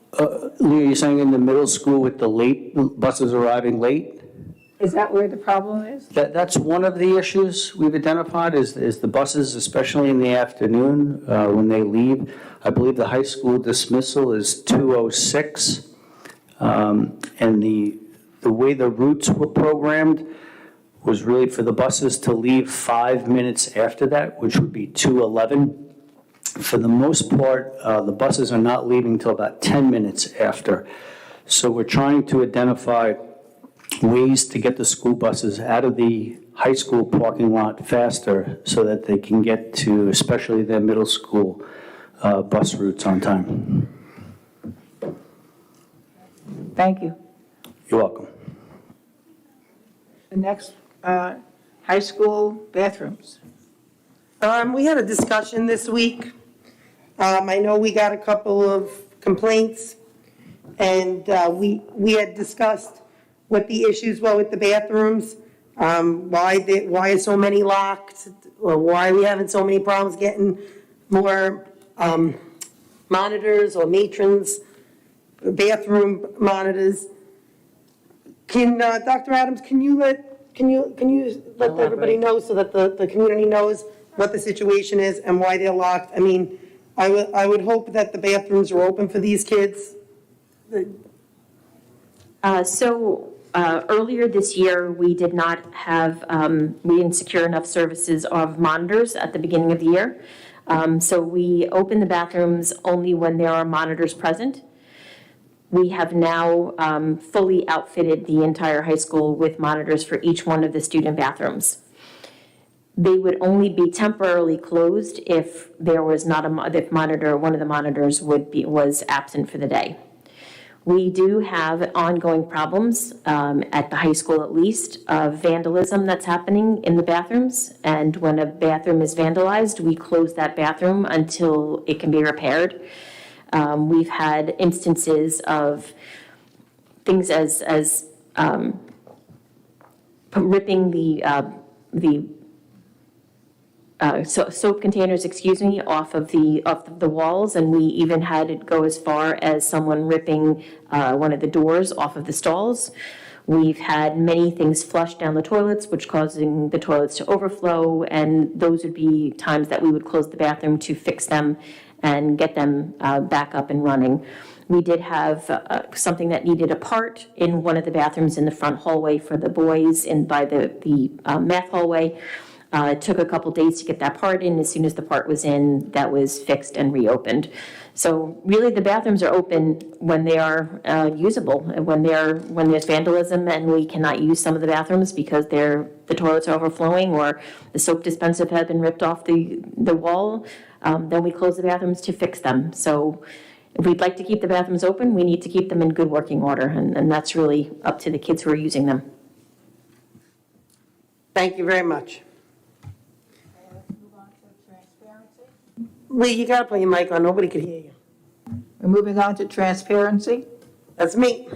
Leah, you're saying in the middle school with the late buses arriving late? Is that where the problem is? That's one of the issues we've identified is the buses, especially in the afternoon when they leave. I believe the high school dismissal is 2:06. And the way the routes were programmed was really for the buses to leave 5 minutes after that, which would be 2:11. For the most part, the buses are not leaving until about 10 minutes after. So we're trying to identify ways to get the school buses out of the high school parking lot faster so that they can get to especially their middle school bus routes on time. Thank you. You're welcome. The next, high school bathrooms. We had a discussion this week. I know we got a couple of complaints, and we had discussed what the issues were with the bathrooms, why are so many locked, or why are we having so many problems getting more monitors or matrons, bathroom monitors. Can, Dr. Adams, can you let everybody know so that the community knows what the situation is and why they're locked? I mean, I would hope that the bathrooms are open for these kids. Earlier this year, we did not have, we didn't secure enough services of monitors at the beginning of the year. So we open the bathrooms only when there are monitors present. We have now fully outfitted the entire high school with monitors for each one of the student bathrooms. They would only be temporarily closed if there was not if one of the monitors was absent for the day. We do have ongoing problems, at the high school at least, of vandalism that's happening in the bathrooms. And when a bathroom is vandalized, we close that bathroom until it can be repaired. We've had instances of things as ripping the soap containers, off of the walls, and we even had it go as far as someone ripping one of the doors off of the stalls. We've had many things flushed down the toilets, which causing the toilets to overflow, and those would be times that we would close the bathroom to fix them and get them back up and running. We did have something that needed a part in one of the bathrooms in the front hallway for the boys by the math hallway. It took a couple days to get that part in. As soon as the part was in, that was fixed and reopened. So really, the bathrooms are open when they are usable, and when there's vandalism and we cannot use some of the bathrooms because the toilets are overflowing or the soap dispenser had been ripped off the wall, then we close the bathrooms to fix them. So if we'd like to keep the bathrooms open, we need to keep them in good working order, and that's really up to the kids who are using them. Thank you very much. Lee, you gotta put your mic on, nobody could hear you. We're moving on to transparency. That's me.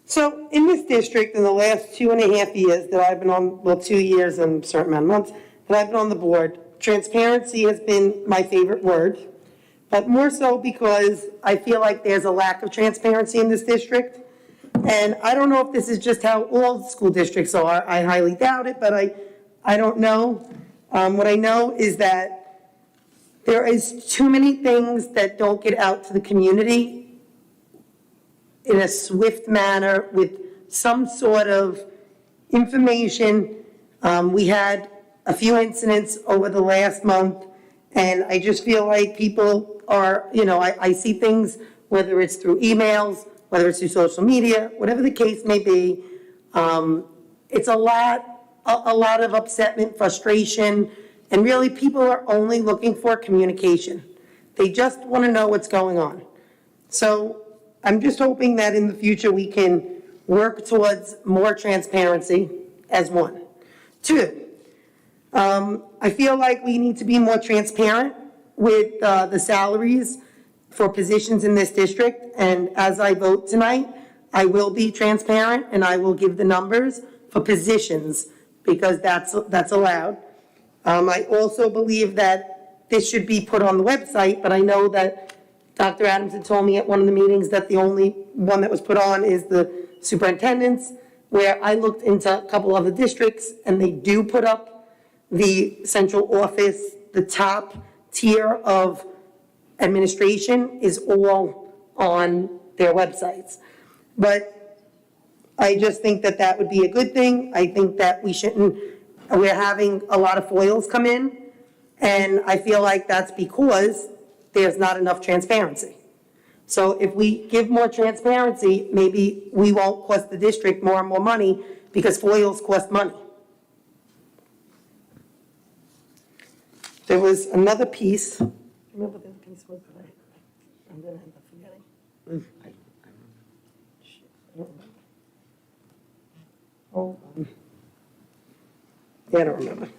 So in this district, in the last 2.5 years that I've been on, well, 2 years and a certain amount of months that I've been on the board, transparency has been my favorite word, but more so because I feel like there's a lack of transparency in this district. And I don't know if this is just how all school districts are. I highly doubt it, but I don't know. What I know is that there is too many things that don't get out to the community in a swift manner with some sort of information. We had a few incidents over the last month, and I just feel like people are, I see things, whether it's through emails, whether it's through social media, whatever the case may be. It's a lot of upsetment, frustration, and really people are only looking for communication. They just want to know what's going on. So I'm just hoping that in the future we can work towards more transparency as one. Two, I feel like we need to be more transparent with the salaries for positions in this district. And as I vote tonight, I will be transparent and I will give the numbers for positions because that's allowed. I also believe that this should be put on the website, but I know that Dr. Adams had told me at one of the meetings that the only one that was put on is the superintendent's, where I looked into a couple other districts and they do put up the central office, the top tier of administration is all on their websites. But I just think that that would be a good thing. I think that we're having a lot of FOILs come in, and I feel like that's because there's not enough transparency. So if we give more transparency, maybe we won't cost the district more and more money because FOILs cost money. There was another piece. Remember the piece was that I'm going to end up forgetting. Hold on. Yeah, I don't remember.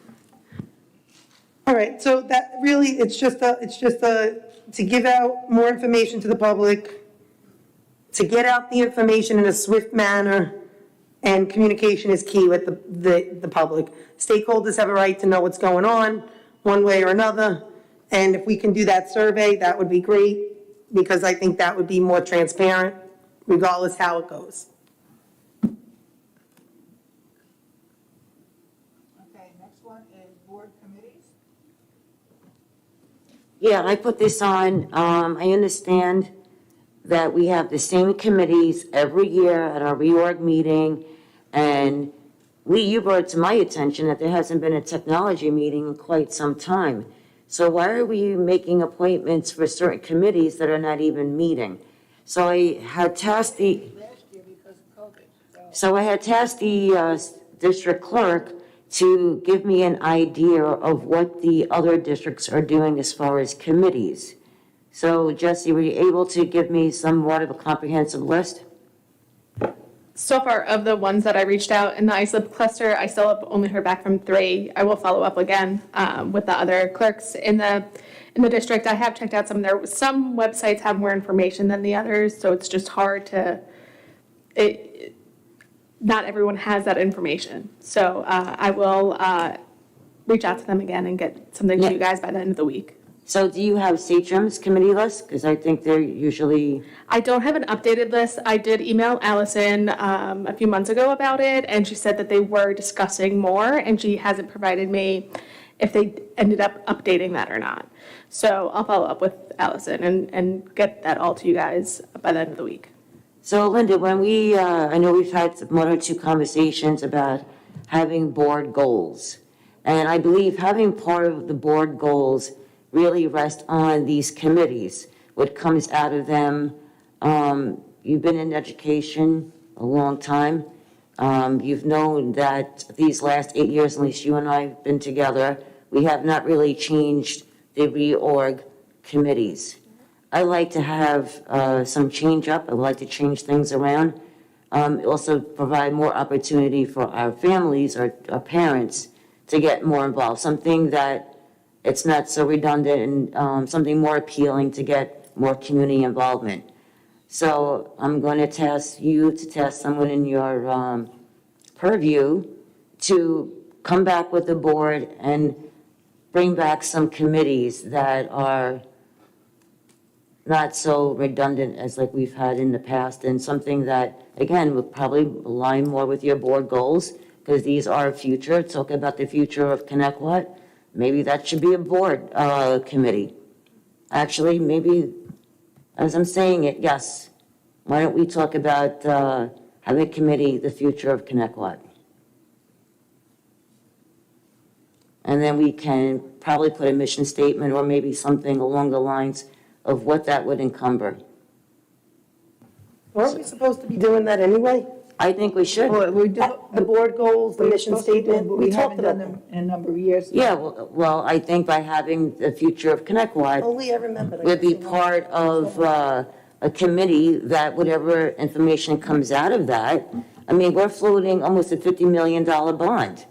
All right, so that really, it's just to give out more information to the public, to get out the information in a swift manner, and communication is key with the public. Stakeholders have a right to know what's going on, one way or another, and if we can do that survey, that would be great, because I think that would be more transparent, regardless how it goes. Yeah, I put this on, I understand that we have the same committees every year at our reorg meeting, and you brought it to my attention that there hasn't been a technology meeting in quite some time. So why are we making appointments for certain committees that are not even meeting? So I had tasked the district clerk to give me an idea of what the other districts are doing as far as committees. So Jesse, were you able to give me somewhat of a comprehensive list? So far, of the ones that I reached out in the ISLIP cluster, I still have only heard back from 3. I will follow up again with the other clerks in the district. I have checked out some websites have more information than the others, so it's just hard to, not everyone has that information. So I will reach out to them again and get something to you guys by the end of the week. So do you have Satcham's committee list? Because I think they're usually. I don't have an updated list. I did email Allison a few months ago about it, and she said that they were discussing more, and she hasn't provided me if they ended up updating that or not. So I'll follow up with Allison and get that all to you guys by the end of the week. So Linda, when we, I know we've had 1 or 2 conversations about having board goals. And I believe having part of the board goals really rest on these committees, what comes out of them. You've been in education a long time. You've known that these last 8 years, at least you and I have been together, we have not really changed the reorg committees. I like to have some change up. I would like to change things around. Also provide more opportunity for our families, our parents, to get more involved. Something that it's not so redundant and something more appealing to get more community involvement. So I'm going to task you to task someone in your purview to come back with the board and bring back some committees that are not so redundant as like we've had in the past, and something that, again, would probably align more with your board goals, because these are future. Talk about the future of Connecticut. Maybe that should be a board committee. Actually, maybe, as I'm saying it, yes. Why don't we talk about having a committee, the future of Connecticut? And then we can probably put a mission statement or maybe something along the lines of what that would encumber. Weren't we supposed to be doing that anyway? I think we should. Well, we do. The board goals, the mission statement, But we we talked haven't done about them them. in a number of years. Yeah, well, I think by having the future of Connecticut Only I remember. would be part of a committee that whatever information comes out of that, I mean, we're floating almost a $50 million bond.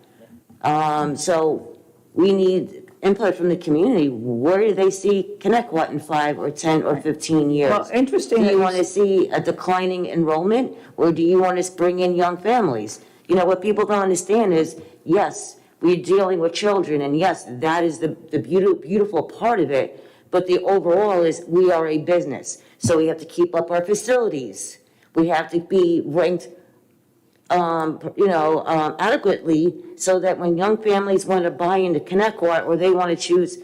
So we need input from the community. Where do they see Connecticut in 5 or 10 or 15 years? Well, interesting. Do you want to see a declining enrollment, or do you want to bring in young families? You know, what people don't understand is, yes, we're dealing with children, and yes, that is the beautiful part of it, but the overall is we are a business, so we have to keep up our facilities. We have to be ranked adequately, so that when young families want to buy into Connecticut or they want to choose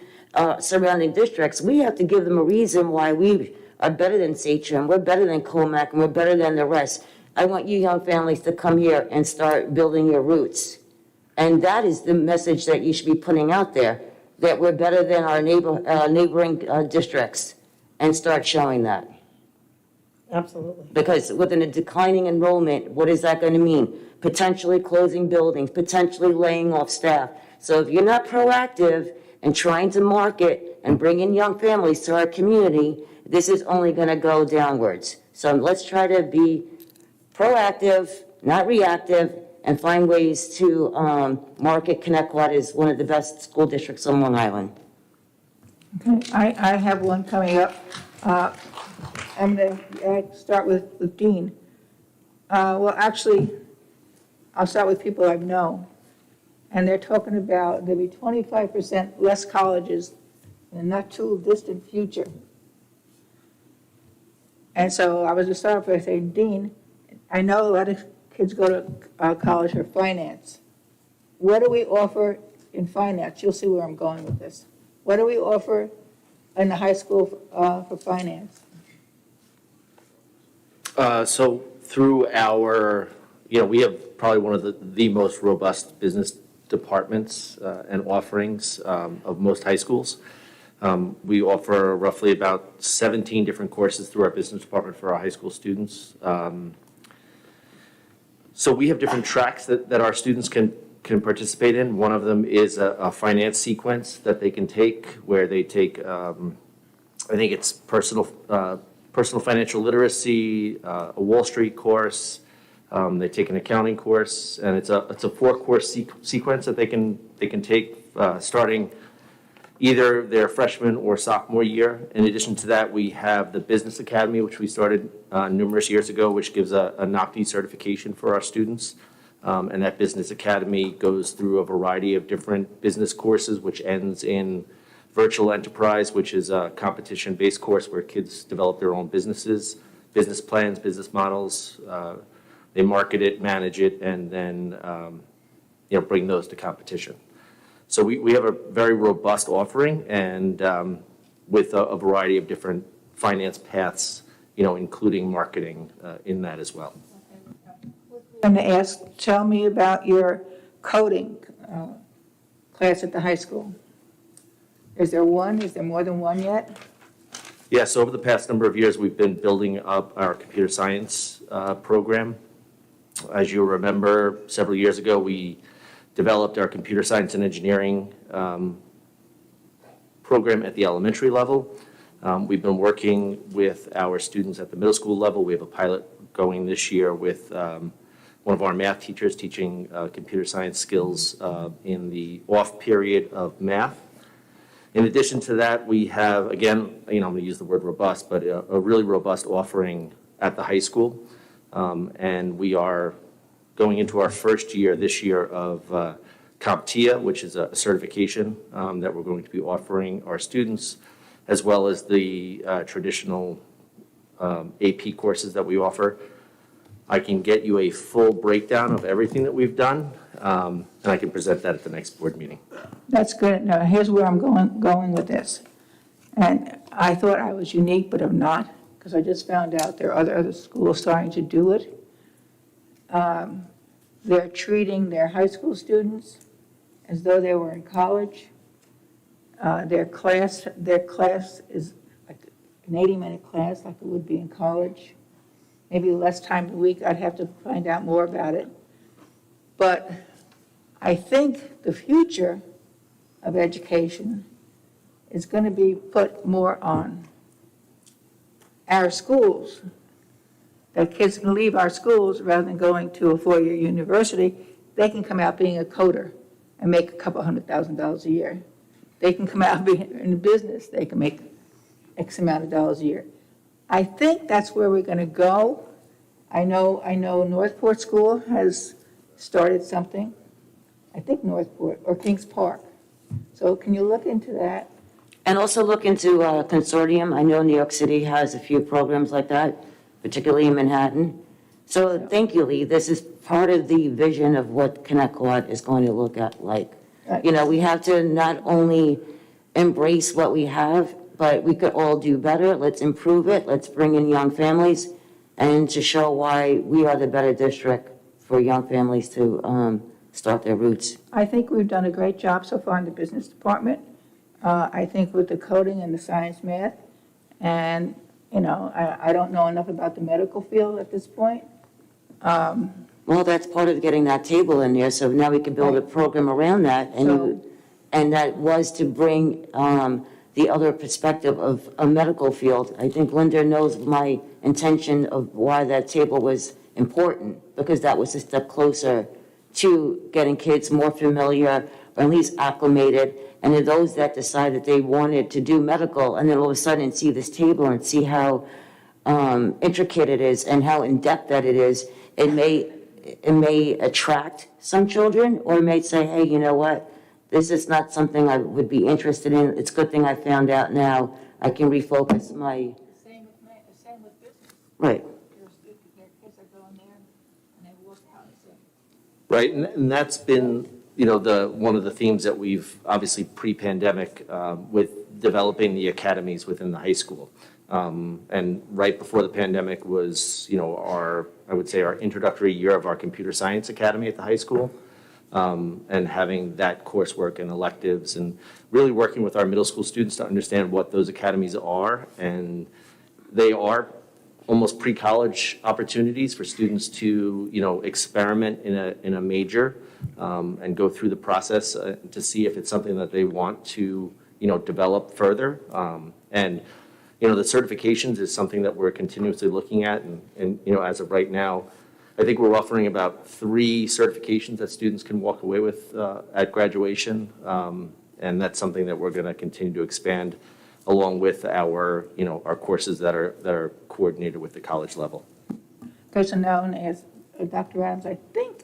surrounding districts, we have to give them a reason why we are better than Satcham, we're better than Comac, and we're better than the rest. I want you young families to come here and start building your roots. And that is the message that you should be putting out there, that we're better than our neighboring districts, and start showing that. Absolutely. Because within a declining enrollment, what is that going to mean? Potentially closing buildings, potentially laying off staff. So if you're not proactive and trying to market and bring in young families to our community, this is only going to go downwards. So let's try to be proactive, not reactive, and find ways to market Connecticut as one of the best school districts on Long Island. Okay, I have one coming up. I'm going to start with Dean. Well, actually, I'll start with people I know. And they're talking about there'll be 25% less colleges in the not too distant future. And so I was just starting by saying, Dean, I know a lot of kids go to college for finance. What do we offer in finance? You'll see where I'm going with this. What do we offer in the high school for finance? So through our, we have probably one of the most robust business departments and offerings of most high schools. We offer roughly about 17 different courses through our business department for our high school students. So we have different tracks that our students can participate in. One of them is a finance sequence that they can take, where they take I think it's personal financial literacy, a Wall Street course. They take an accounting course, and it's a 4-course sequence that they can take starting either their freshman or sophomore year. In addition to that, we have the Business Academy, which we started numerous years ago, which gives a NOCTI certification for our students. And that Business Academy goes through a variety of different business courses, which ends in Virtual Enterprise, which is a competition-based course where kids develop their own businesses, business plans, business models. They market it, manage it, and then bring those to competition. So we have a very robust offering, and with a variety of different finance paths, including marketing in that as well. I'm going to ask, tell me about your coding class at the high school. Is there one? Is there more than one yet? Yeah, so over the past number of years, we've been building up our computer science program. As you remember, several years ago, we developed our computer science and engineering program at the elementary level. We've been working with our students at the middle school level. We have a pilot going this year with one of our math teachers teaching computer science skills in the off period of math. In addition to that, we have, again, I'm going to use the word robust, but a really robust offering at the high school. And we are going into our first year this year of CompTIA, which is a certification that we're going to be offering our students, as well as the traditional AP courses that we offer. I can get you a full breakdown of everything that we've done, and I can present that at the next board meeting. That's good. Now, here's where I'm going with this. And I thought I was unique, but I'm not, because I just found out there are other schools starting to do it. They're treating their high school students as though they were in college. Their class is like an 80-minute class, like it would be in college. Maybe less time a week. I'd have to find out more about it. But I think the future of education is going to be put more on our schools, that kids can leave our schools rather than going to a 4-year university. They can come out being a coder and make a couple $100,000 a year. They can come out being in business. They can make X amount of dollars a year. I think that's where we're going to go. I know Northport School has started something. I think Northport or Kings Park. So can you look into that? And also look into consortium. I know New York City has a few programs like that, particularly in Manhattan. So thank you, Lee. This is part of the vision of what Connect-Quad is going to look at like. We have to not only embrace what we have, but we could all do better. Let's improve it. Let's bring in young families and to show why we are the better district for young families to start their roots. I think we've done a great job so far in the business department. I think with the coding and the science math. And, I don't know enough about the medical field at this point. Well, that's part of getting that table in there. So now we can build a program around that. And that was to bring the other perspective of a medical field. I think Linda knows my intention of why that table was important, because that was a step closer to getting kids more familiar, or at least acclimated. And then those that decide that they wanted to do medical, and then all of a sudden see this table and see how intricate it is and how in-depth that it is, it may attract some children, or it may say, hey, you know what? This is not something I would be interested in. It's a good thing I found out now. I can refocus my... Same with business. Right. Their kids are going there and they work out. Right, and that's been, one of the themes that we've, obviously pre-pandemic, with developing the academies within the high school. And right before the pandemic was, I would say our introductory year of our computer science academy at the high school. And having that coursework and electives and really working with our middle school students to understand what those academies are. And they are almost pre-college opportunities for students to, experiment in a major and go through the process to see if it's something that they want to, develop further. And The certifications is something that we're continuously looking at, and as of right now, I think we're offering about 3 certifications that students can walk away with at graduation, and that's something that we're going to continue to expand along with our courses that are coordinated with the college level. Also known as Dr. Adams,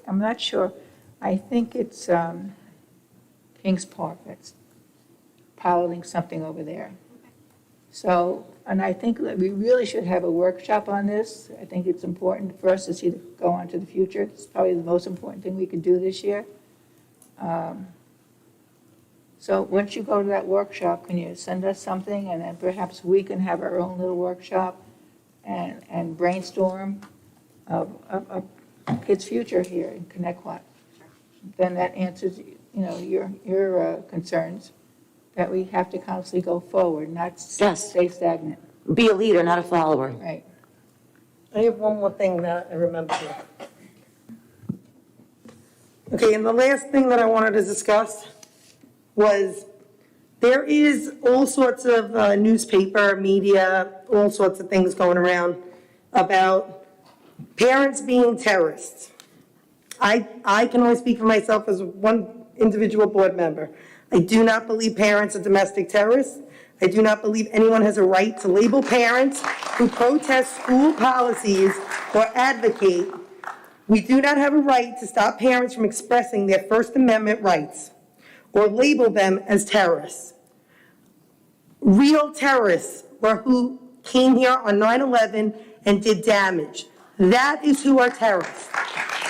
I'm not sure, I think it's Kings Park that's piloting something over there. So, and I think that we really should have a workshop on this. I think it's important for us to see go on to the future. It's probably the most important thing we could do this year. So once you go to that workshop, can you send us something, and then perhaps we can have our own little workshop and brainstorm of kids' future here in Connecticut? Then that answers, your concerns, that we have to constantly go forward, not stay stagnant. Be a leader, not a follower. Right. I have one more thing that I remember here. Okay, and the last thing that I wanted to discuss was there is all sorts of newspaper, media, all sorts of things going around about parents being terrorists. I can only speak for myself as one individual board member. I do not believe parents are domestic terrorists. I do not believe anyone has a right to label parents who protest school policies or advocate. We do not have a right to stop parents from expressing their First Amendment rights or label them as terrorists. Real terrorists were who came here on 9/11 and did damage. That is who are terrorists.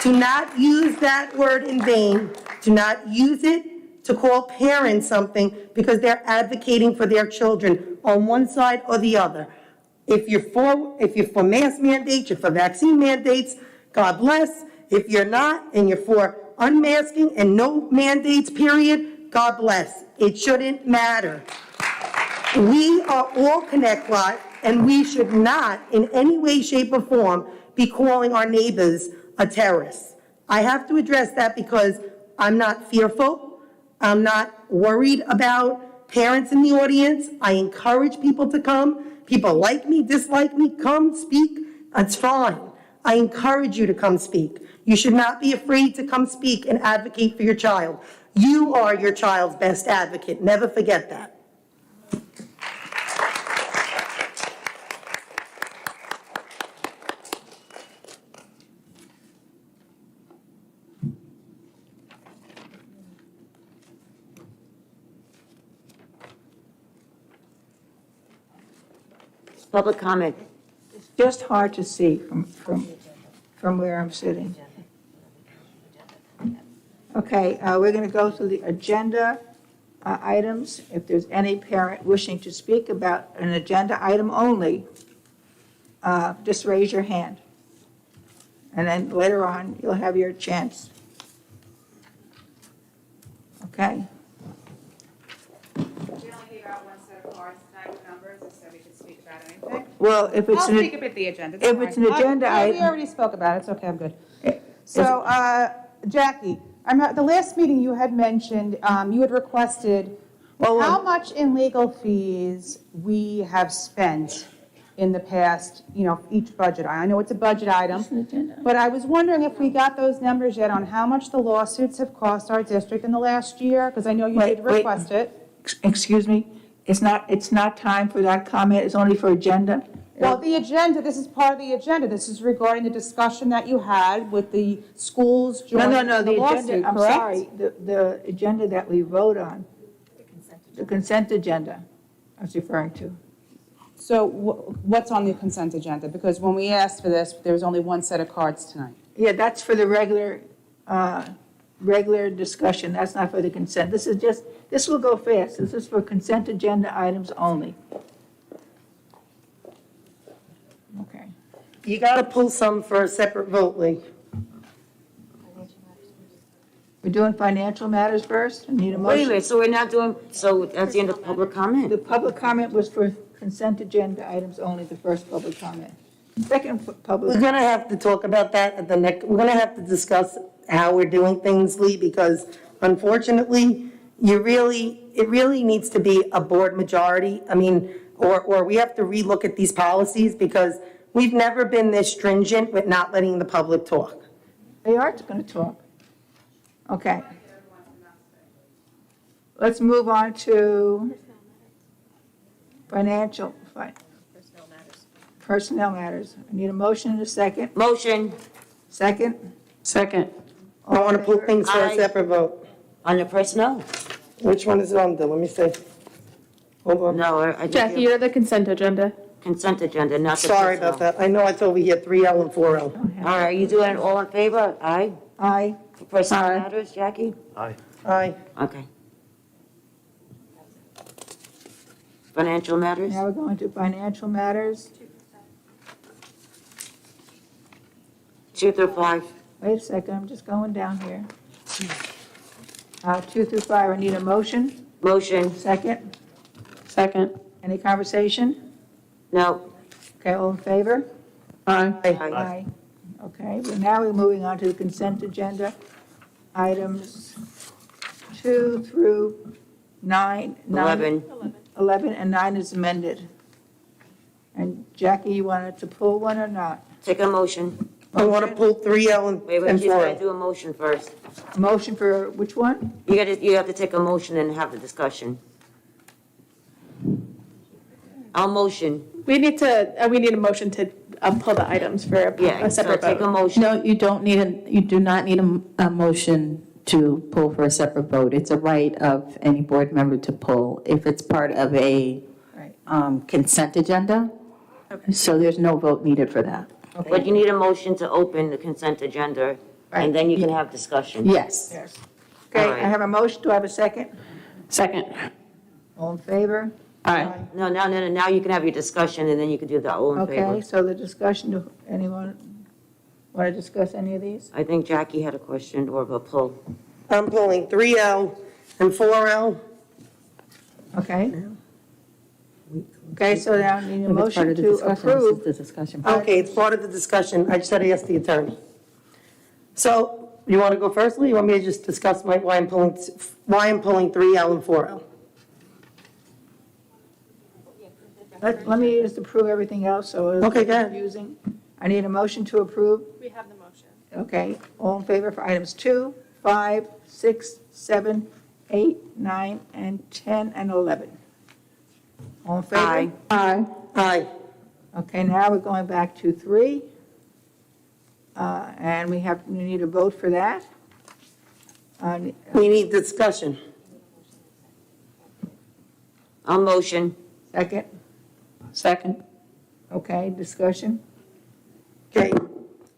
Do not use that word in vain. Do not use it to call parents something because they're advocating for their children on one side or the other. If you're for mask mandates, you're for vaccine mandates, God bless. If you're not, and you're for unmasking and no mandates, period, God bless. It shouldn't matter. We are all Connecticut, and we should not, in any way, shape, or form, be calling our neighbors a terrorist. I have to address that because I'm not fearful. I'm not worried about parents in the audience. I encourage people to come. People like me, dislike me, come, speak. That's fine. I encourage you to come speak. You should not be afraid to come speak and advocate for your child. You are your child's best advocate. Never forget that. Public comment. It's just hard to see from where I'm sitting. Okay, we're going to go through the agenda items. If there's any parent wishing to speak about an agenda item only, just raise your hand. And then later on, you'll have your chance. Okay? We only gave out one set of cards tonight with numbers, so we could speak about anything. Well, if it's I'll an... speak about the agenda. If it's an agenda We item... already spoke about it, it's okay, I'm good. So, Jackie, the last meeting you had mentioned, you had requested how much in legal fees we have spent in the past, each budget. I know it's a budget item, but I was wondering if we got those numbers yet on how much the lawsuits have cost our district in the last year, because I know you did request it. Excuse me? It's not time for that comment, it's only for agenda? Well, the agenda, this is part of the agenda. This is regarding the discussion that you had with the schools joining No, the the lawsuit, agenda, I'm correct? sorry, the agenda that we vote on, the consent agenda I was referring to. So what's on the consent agenda? Because when we asked for this, there was only one set of cards tonight. Yeah, that's for the regular discussion, that's not for the consent. This will go fast, this is for consent agenda items only. Okay. You got to pull some for a separate vote, Lee. We're doing financial matters first? I need a motion. Wait a minute, so we're not doing, so that's the end of public comment? The public comment was for consent agenda items only, the first public comment. Second public. We're going to have to talk about that at the next, we're going to have to discuss how we're doing things, Lee, because unfortunately, it really needs to be a board majority. I mean, or we have to relook at these policies because we've never been this stringent with not letting the public talk. They are going to talk. Okay. Let's move on to personnel matters. I need a motion and a second. Motion. Second? Second. I want to pull things for a Aye. separate vote. On the personnel? Which one is it on, Let me see. Hold on. No, I think Jackie, you're the consent agenda. consent agenda, not the Sorry personnel. about that. I know I thought we had 3L and 4L. All right, are you doing it all in favor? Aye? Aye. For personnel matters, Jackie? Aye. Aye. Okay. Financial matters? Now we're going to financial matters. 2 through 5. Wait a second, I'm just going down here. 2 through 5, I need a motion. Motion. Second? Second. Any conversation? No. Okay, all in favor? Aye. Aye. Okay, well, now we're moving on to the consent agenda. Items 2 through 9. 11. 11 and 9 is amended. And Jackie, you wanted to pull one or not? Take a motion. I want to pull 3L and Wait, she's gotta 4L. do a motion first. Motion for which one? You have to take a motion and have the discussion. I'll motion. We need a motion to pull the items for Yeah, a so separate take a vote. motion. No, you do not need a motion to pull for a separate vote. It's a right of any board member to pull if it's part of a consent agenda. So there's no vote needed for that. But you need a motion to open the consent agenda, and then you can have discussion. Yes. Yes. Okay, All right. I have a motion, do I have a second? Second. All in favor? Aye. No, now you can have your discussion, and then you can do the all in Okay, favor. so the discussion, do anyone want to discuss any of these? I think Jackie had a question or a pull. I'm pulling 3L and 4L. Okay. Okay, so now I need a If it's part motion of the to discussion, this is approve. the discussion. Okay, it's part of the discussion. I just had to ask the attorney. So you want to go first, Lee? You want me to just discuss why I'm pulling 3L and 4L? Let me just approve everything else, so it's Okay, go ahead. confusing. I need a motion to approve. We have the motion. Okay, all in favor for items 2, 5, 6, 7, 8, 9, and 10, and 11? All in favor? Aye. Aye. Aye. Okay, now we're going back to 3. And we need a vote for that. We need discussion. I'll motion. Second? Second. Okay, discussion? Okay,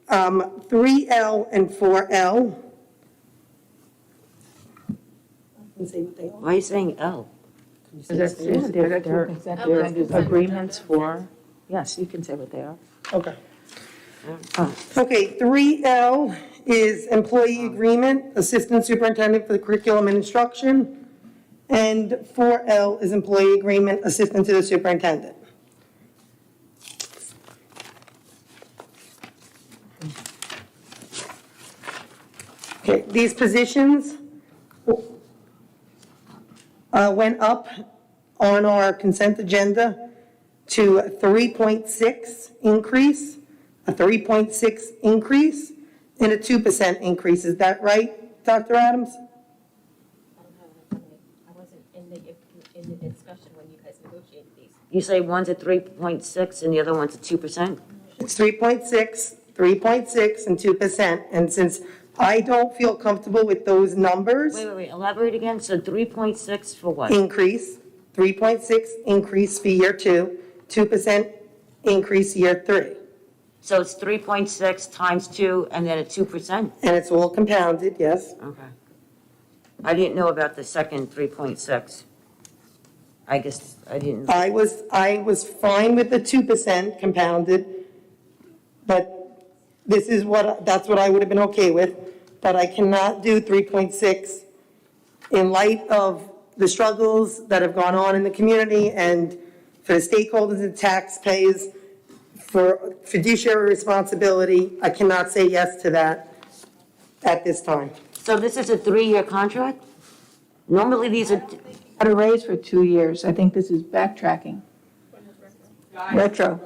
3L and 4L. Why are you saying L? Agreements for, yes, you can say what they are. Okay. Okay, 3L is employee agreement, assistant superintendent for the curriculum and instruction. And 4L is employee agreement, assistant to the superintendent. Okay, these positions went up on our consent agenda to a 3.6 increase, a 3.6 increase, and a 2% increase. Is that right, Dr. Adams? I wasn't in the discussion when you guys negotiated these. You say one's at 3.6 and the other one's at 2%? It's 3.6, 3.6, and 2%. And since I don't feel comfortable with those numbers, Wait, elaborate again. So 3.6 for what? increase, 3.6 increase for year 2, 2% increase year 3. So it's 3.6 times 2 and then a 2%? And it's all compounded, yes. Okay. I didn't know about the second 3.6. I guess I didn't. I was fine with the 2% compounded, but that's what I would have been okay with. But I cannot do 3.6 in light of the struggles that have gone on in the community and for the stakeholders and taxpayers, for fiduciary responsibility. I cannot say yes to that at this time. So this is a 3-year contract? Normally these are, Got a raise for 2 years. I think this is backtracking. Retro.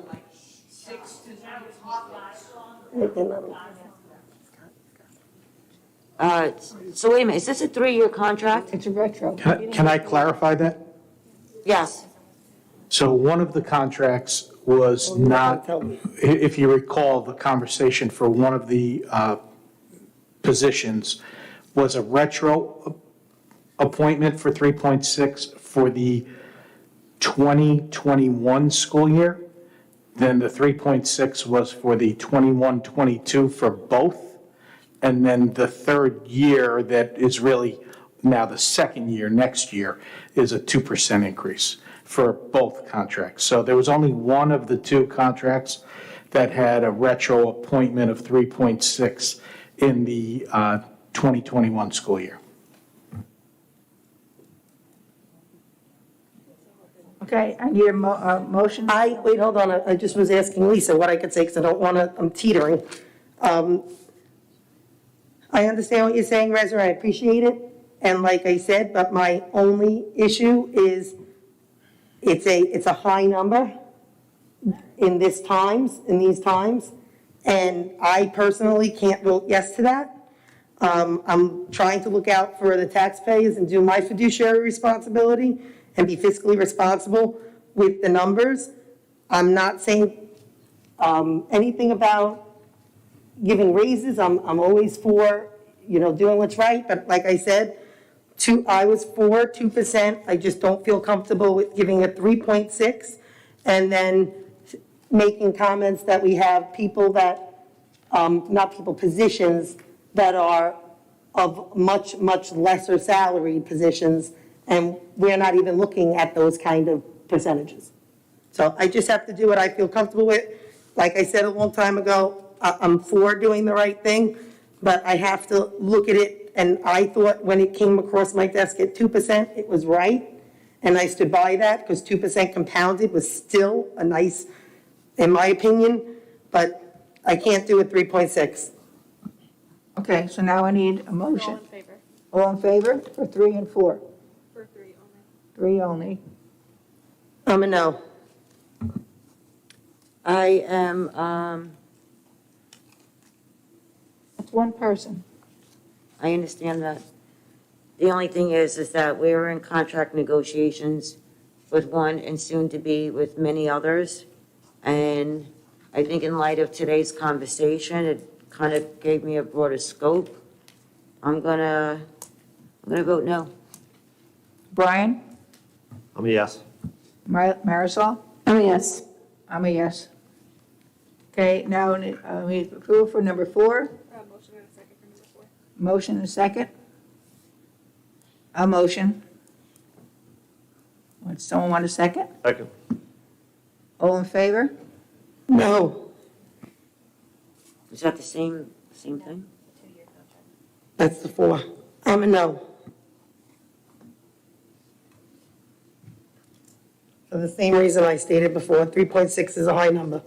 So wait a minute, is this a 3-year contract? It's a retro. Can I clarify that? Yes. So one of the contracts was not, if you recall, the conversation for one of the positions was a retro appointment for 3.6 for the 2021 school year. Then the 3.6 was for the 21-22 for both. And then the third year that is really now the second year, next year, is a 2% increase for both contracts. So there was only one of the two contracts that had a retro appointment of 3.6 in the 2021 school year. Okay, I need a motion. Wait, hold on, I just was asking Lisa what I could say, because I don't want to, I'm teetering. I understand what you're saying, Reza, I appreciate it, and like I said, but my only issue is it's a high number in these times, and I personally can't vote yes to that. I'm trying to look out for the taxpayers and do my fiduciary responsibility and be fiscally responsible with the numbers. I'm not saying anything about giving raises. I'm always for, doing what's right, but like I said, I was for 2%. I just don't feel comfortable with giving a 3.6 and then making comments that we have people that, positions that are of much, much lesser salary positions, and we're not even looking at those kind of percentages. So I just have to do what I feel comfortable with. Like I said a long time ago, I'm for doing the right thing, but I have to look at it, and I thought when it came across my desk at 2%, it was right, and I stood by that, because 2% compounded was still a nice, in my opinion, but I can't do a 3.6. Okay, so now I need a motion. All in favor? All in favor for 3 and 4? For 3 only. 3 only. I'm a no. I am, That's one person. I understand that. The only thing is that we're in contract negotiations with one and soon to be with many others. And I think in light of today's conversation, it kind of gave me a broader scope. I'm gonna vote no. Brian? I'm a yes. Marisol? I'm a yes. I'm a yes. Okay, now we need approval for number 4. Motion and a second for number 4. Motion and a second. A motion. Would someone want a second? Second. All in favor? No. Is that the same thing? That's the 4. I'm a no. For the same reason I stated before, 3.6 is a high number.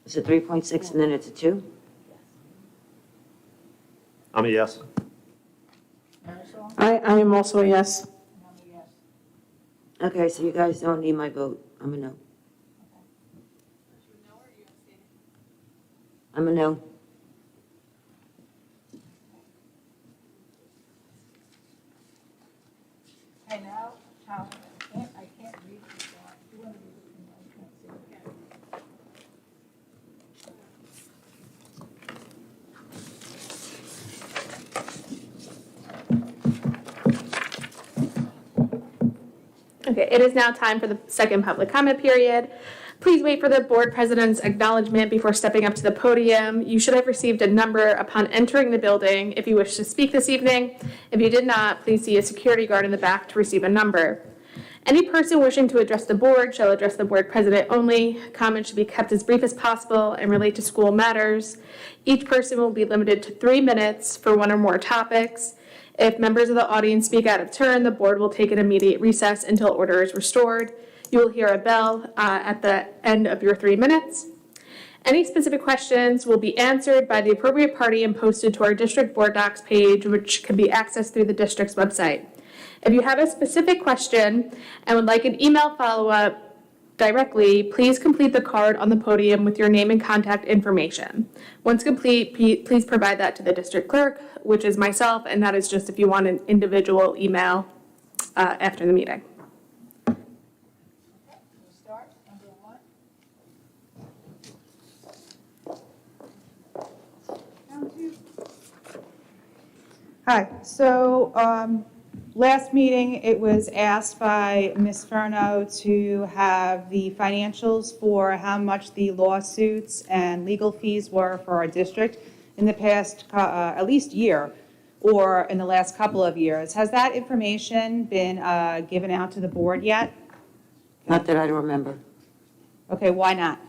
Is it 3.6 and then it's a 2? I'm a yes. I am also a yes. Okay, so you guys don't need my vote. I'm a no. I'm a no. Okay, now, Tom, I can't read this. You want to read it? I can't see it. Okay, it is now time for the second public comment period. Please wait for the board president's acknowledgement before stepping up to the podium. You should have received a number upon entering the building if you wish to speak this evening. If you did not, please see a security guard in the back to receive a number. Any person wishing to address the board shall address the board president only. Comments should be kept as brief as possible and relate to school matters. Each person will be limited to 3 minutes for one or more topics. If members of the audience speak out of turn, the board will take an immediate recess until order is restored. You will hear a bell at the end of your 3 minutes. Any specific questions will be answered by the appropriate party and posted to our district board docs page, which can be accessed through the district's website. If you have a specific question and would like an email follow-up directly, please complete the card on the podium with your name and contact information. Once complete, please provide that to the district clerk, which is myself, and that is just if you want an individual email after the meeting. Hi, so last meeting, it was asked by Ms. Furno to have the financials for how much the lawsuits and legal fees were for our district in the past at least year or in the last couple of years. Has that information been given out to the board yet? Not that I remember. Okay, why not?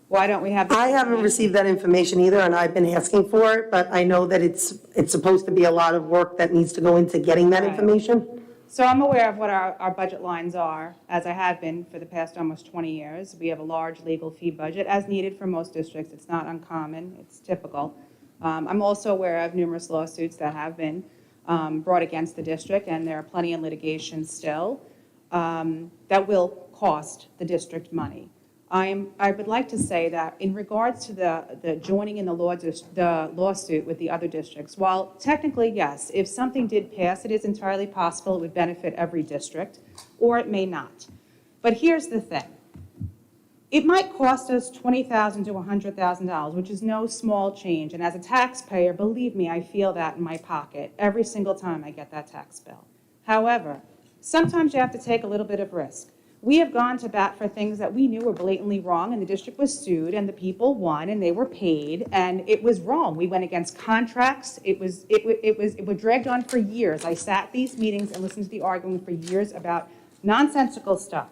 Why don't we have? I haven't received that information either, and I've been asking for it, but I know that it's supposed to be a lot of work that needs to go into getting that Right. information. So I'm aware of what our budget lines are, as I have been for the past almost 20 years. We have a large legal fee budget, as needed for most districts. It's not uncommon, it's typical. I'm also aware of numerous lawsuits that have been brought against the district, and there are plenty in litigation still that will cost the district money. I would like to say that in regards to the joining in the lawsuit with the other districts, while technically, yes, if something did pass, it is entirely possible it would benefit every district, or it may not. But here's the thing. It might cost us $20,000 to $100,000, which is no small change. And as a taxpayer, believe me, I feel that in my pocket every single time I get that tax bill. However, sometimes you have to take a little bit of risk. We have gone to bat for things that we knew were blatantly wrong, and the district was sued, and the people won, and they were paid, and it was wrong. We went against contracts. It was dragged on for years. I sat at these meetings and listened to the argument for years about nonsensical stuff.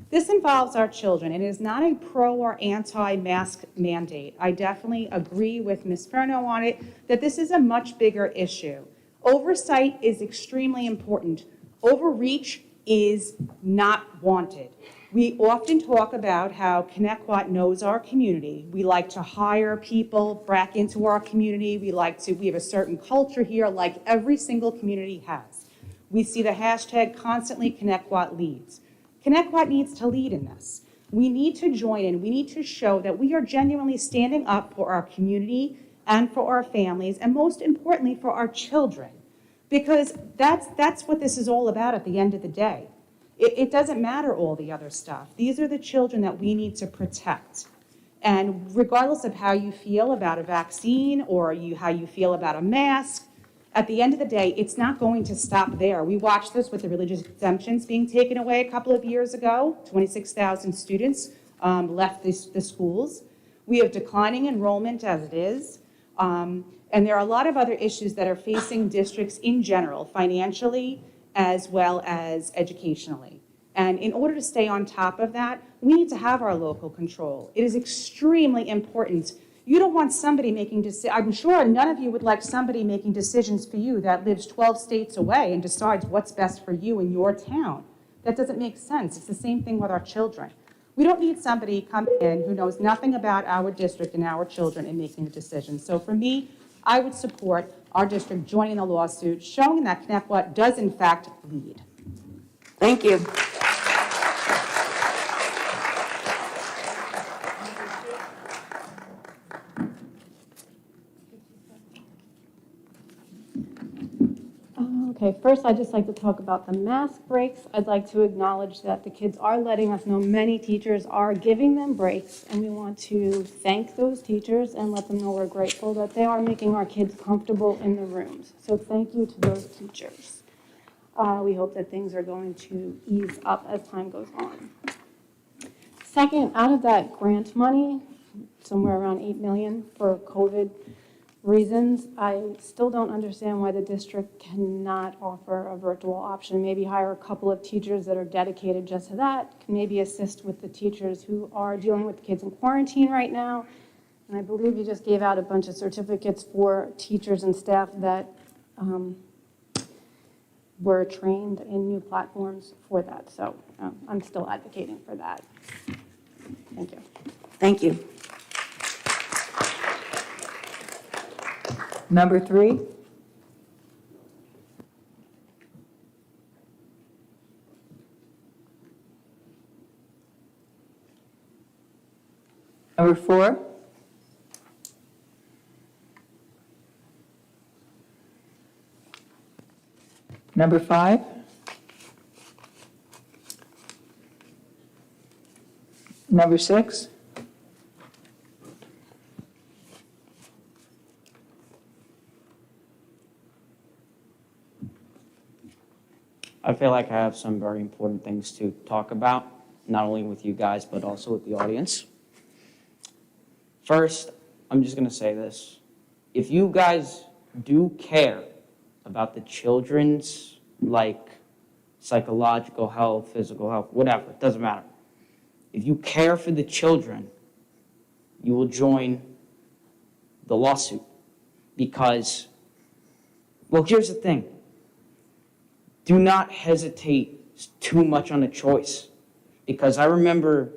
This involves our children, and it is not a pro or anti-mask mandate. I definitely agree with Ms. Furno on it, that this is a much bigger issue. Oversight is extremely important. Overreach is not wanted. We often talk about how Connecticut knows our community. We like to hire people back into our community. We have a certain culture here like every single community has. We see the hashtag constantly Connecticut leads. Connecticut needs to lead in this. We need to join in. We need to show that we are genuinely standing up for our community and for our families, and most importantly, for our children. Because that's what this is all about at the end of the day. It doesn't matter all the other stuff. These are the children that we need to protect. And regardless of how you feel about a vaccine or how you feel about a mask, at the end of the day, it's not going to stop there. We watched this with the religious exemptions being taken away a couple of years ago. 26,000 students left the schools. We have declining enrollment as it is. And there are a lot of other issues that are facing districts in general, financially as well as educationally. And in order to stay on top of that, we need to have our local control. It is extremely important. You don't want somebody making decisions. I'm sure none of you would like somebody making decisions for you that lives 12 states away and decides what's best for you in your town. That doesn't make sense. It's the same thing with our children. We don't need somebody coming in who knows nothing about our district and our children and making the decisions. So for me, I would support our district joining the lawsuit, showing that Connecticut does in fact lead. Thank you. Okay, first I'd just like to talk about the mask breaks. I'd like to acknowledge that the kids are letting us know many teachers are giving them breaks, and we want to thank those teachers and let them know we're grateful that they are making our kids comfortable in the rooms. So thank you to those teachers. We hope that things are going to ease up as time goes on. Second, out of that grant money, somewhere around $8 million for COVID reasons, I still don't understand why the district cannot offer a virtual option. Maybe hire a couple of teachers that are dedicated just to that, can maybe assist with the teachers who are dealing with kids in quarantine right now. And I believe you just gave out a bunch of certificates for teachers and staff that we're trained in new platforms for that. So I'm still advocating for that. Thank you. Thank you. Number 3. Number 4. Number 5. Number 6. I feel like I have some very important things to talk about, not only with you guys, but also with the audience. First, I'm just going to say this. If you guys do care about the children's, psychological health, physical health, whatever, it doesn't matter. If you care for the children, you will join the lawsuit. Because, well, here's the thing. Do not hesitate too much on a choice. Because I remember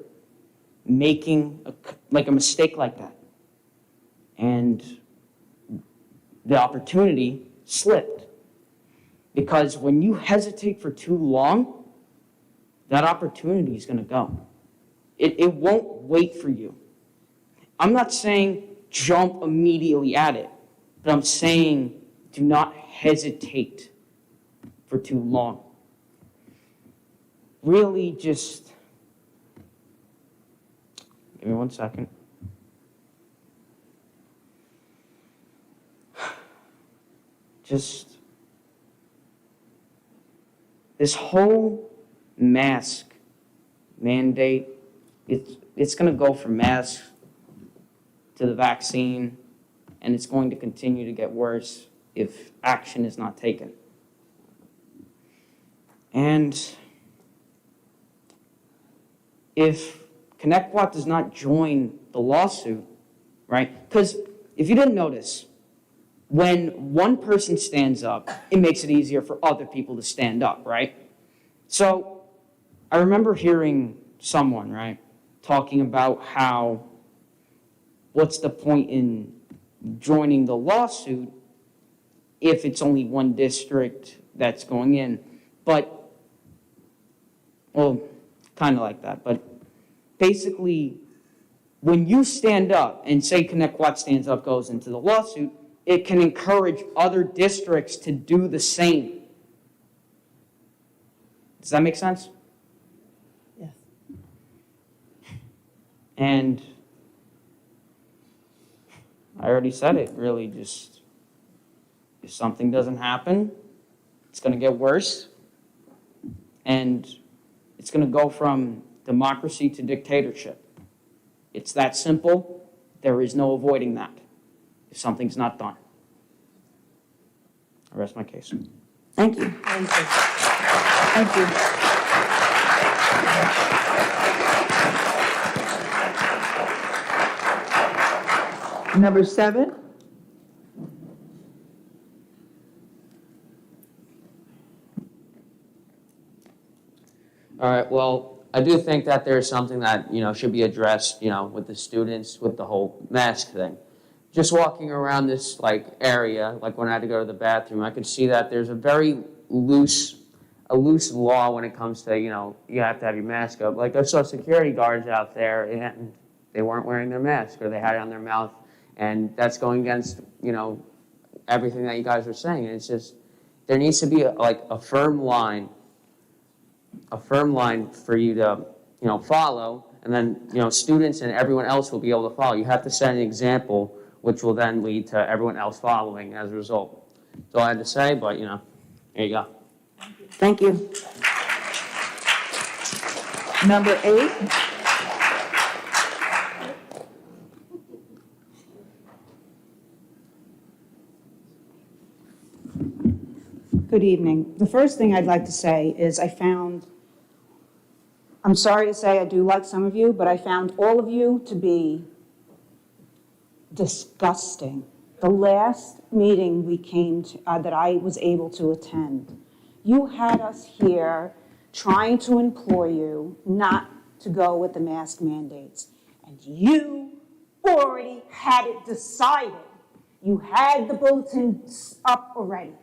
making a mistake like that. And the opportunity slipped. Because when you hesitate for too long, that opportunity is going to go. It won't wait for you. I'm not saying jump immediately at it, but I'm saying do not hesitate for too long. Really just, give me 1 second. Just, this whole mask mandate, it's going to go from masks to the vaccine, and it's going to continue to get worse if action is not taken. And if ConnectWatt does not join the lawsuit, right? Because if you didn't notice, when one person stands up, it makes it easier for other people to stand up, right? So I remember hearing someone, right, talking about how, what's the point in joining the lawsuit if it's only one district that's going in? But, well, kind of like that. But basically, when you stand up and say ConnectWatt stands up, goes into the lawsuit, it can encourage other districts to do the same. Does that make sense? Yes. And I already said it, really just, if something doesn't happen, it's going to get worse. And it's going to go from democracy to dictatorship. It's that simple. There is no avoiding that if something's not done. I rest my case. Thank you. Thank you. Thank you. Number 7. All right, well, I do think that there's something that, should be addressed, with the students, with the whole mask thing. Just walking around this, area, when I had to go to the bathroom, I could see that there's a very loose law when it comes to, you have to have your mask up. I saw security guards out there, and they weren't wearing their mask, or they had it on their mouth, and that's going against, everything that you guys are saying. And it's just, there needs to be a firm line for you to, follow, and then, students and everyone else will be able to follow. You have to set an example, which will then lead to everyone else following as a result. That's all I had to say, but, there you go. Thank you. Number 8. Good evening. The first thing I'd like to say is I'm sorry to say I do like some of you, but I found all of you to be disgusting. The last meeting we came to, that I was able to attend, You had us here trying to implore you not to go with the mask mandates. And you already had it decided. You had the bulletins up already.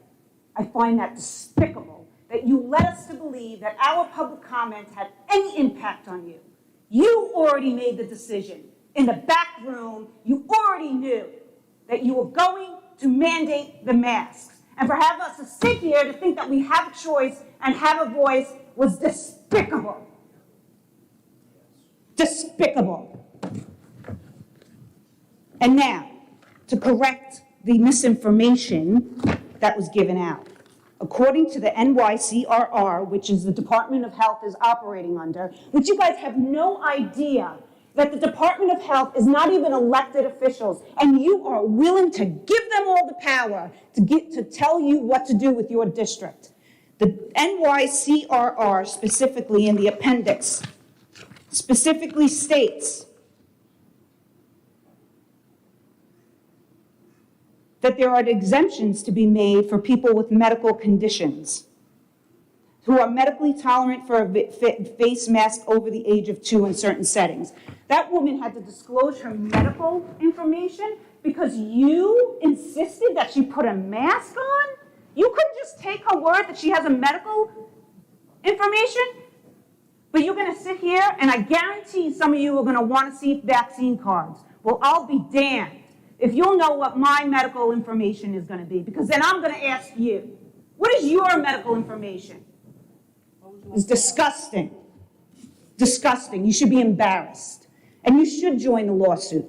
I find that despicable that you led us to believe that our public comment had any impact on you. You already made the decision. In the back room, you already knew that you were going to mandate the masks. And for having us to sit here to think that we have a choice and have a voice was despicable. Despicable. And now, to correct the misinformation that was given out. According to the NYCRR, which is the Department of Health is operating under, which you guys have no idea that the Department of Health is not even elected officials, and you are willing to give them all the power to tell you what to do with your district. The NYCRR, specifically in the appendix, specifically states that there are exemptions to be made for people with medical conditions who are medically tolerant for a face mask over the age of 2 in certain settings. That woman had to disclose her medical information because you insisted that she put a mask on? You couldn't just take her word that she has a medical information? But you're going to sit here, and I guarantee some of you are going to want to see vaccine cards. Well, I'll be damned if you'll know what my medical information is going to be, because then I'm going to ask you, what is your medical information? It's disgusting. Disgusting. You should be embarrassed. And you should join the lawsuit.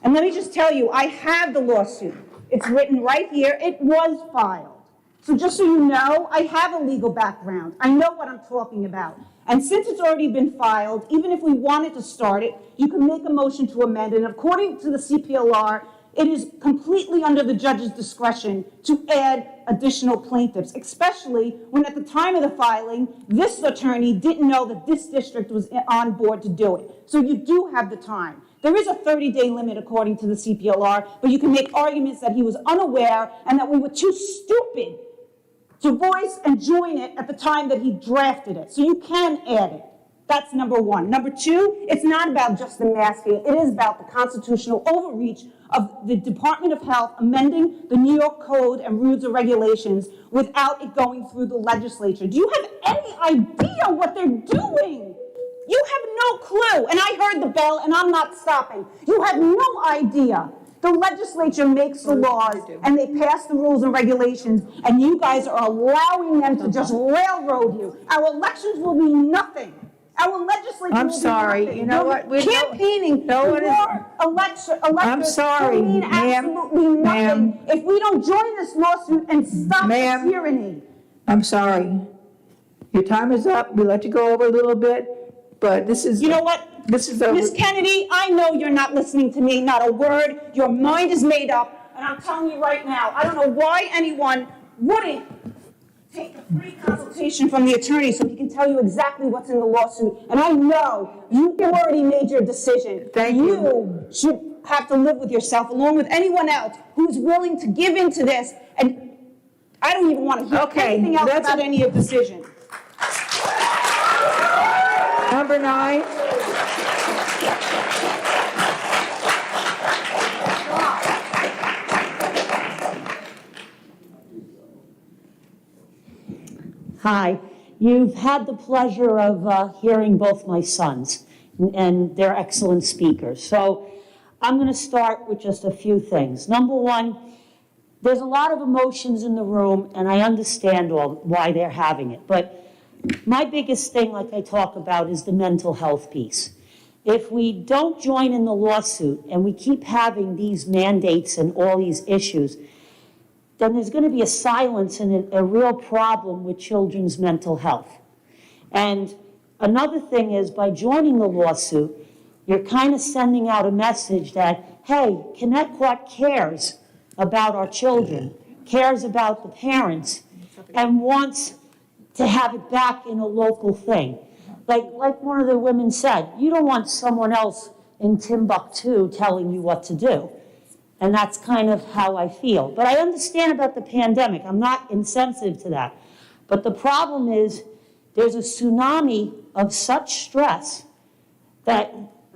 And let me just tell you, I have the lawsuit. It's written right here. It was filed. So just so you know, I have a legal background. I know what I'm talking about. And since it's already been filed, even if we wanted to start it, you can make a motion to amend. And according to the CPLR, it is completely under the judge's discretion to add additional plaintiffs, especially when at the time of the filing, this attorney didn't know that this district was on board to do it. So you do have the time. There is a 30-day limit according to the CPLR, but you can make arguments that he was unaware and that we were too stupid to voice and join it at the time that he drafted it. So you can add it. That's number one. Number two, it's not about just the masking. It is about the constitutional overreach of the Department of Health amending the New York Code and rules and regulations without it going through the legislature. Do you have any idea what they're doing? You have no clue. And I heard the bell, and I'm not stopping. You have no idea. The legislature makes the laws, and they pass the rules and regulations, and you guys are allowing them to just railroad you. Our elections will be nothing. Our legislature will be nothing. You know what? You're campaigning for elections I'm sorry, mean ma'am. absolutely nothing if we don't join this lawsuit and stop the tyranny. I'm sorry. Your time is up. We let you go over a little bit, but this is... You know what? This is Ms. Kennedy, I know you're not listening to me, not a word. Your mind is made up, and I'm telling you right now, I don't know why anyone wouldn't take a free consultation from the attorney so he can tell you exactly what's in the lawsuit. And I know you already made your decision. You should have to live with yourself along with anyone else who's willing to give in to this. And I don't even want to hear anything else about any of the decision. Number 9. Hi. You've had the pleasure of hearing both my sons, and they're excellent speakers. So I'm going to start with just a few things. Number one, there's a lot of emotions in the room, and I understand why they're having it. But my biggest thing, like I talk about, is the mental health piece. If we don't join in the lawsuit and we keep having these mandates and all these issues, then there's going to be a silence and a real problem with children's mental health. And another thing is, by joining the lawsuit, you're kind of sending out a message that, hey, Connecticut cares about our children, cares about the parents, and wants to have it back in a local thing. Like one of the women said, you don't want someone else in Timbuktu telling you what to do. And that's kind of how I feel. But I understand about the pandemic. I'm not insensitive to that. But the problem is, there's a tsunami of such stress that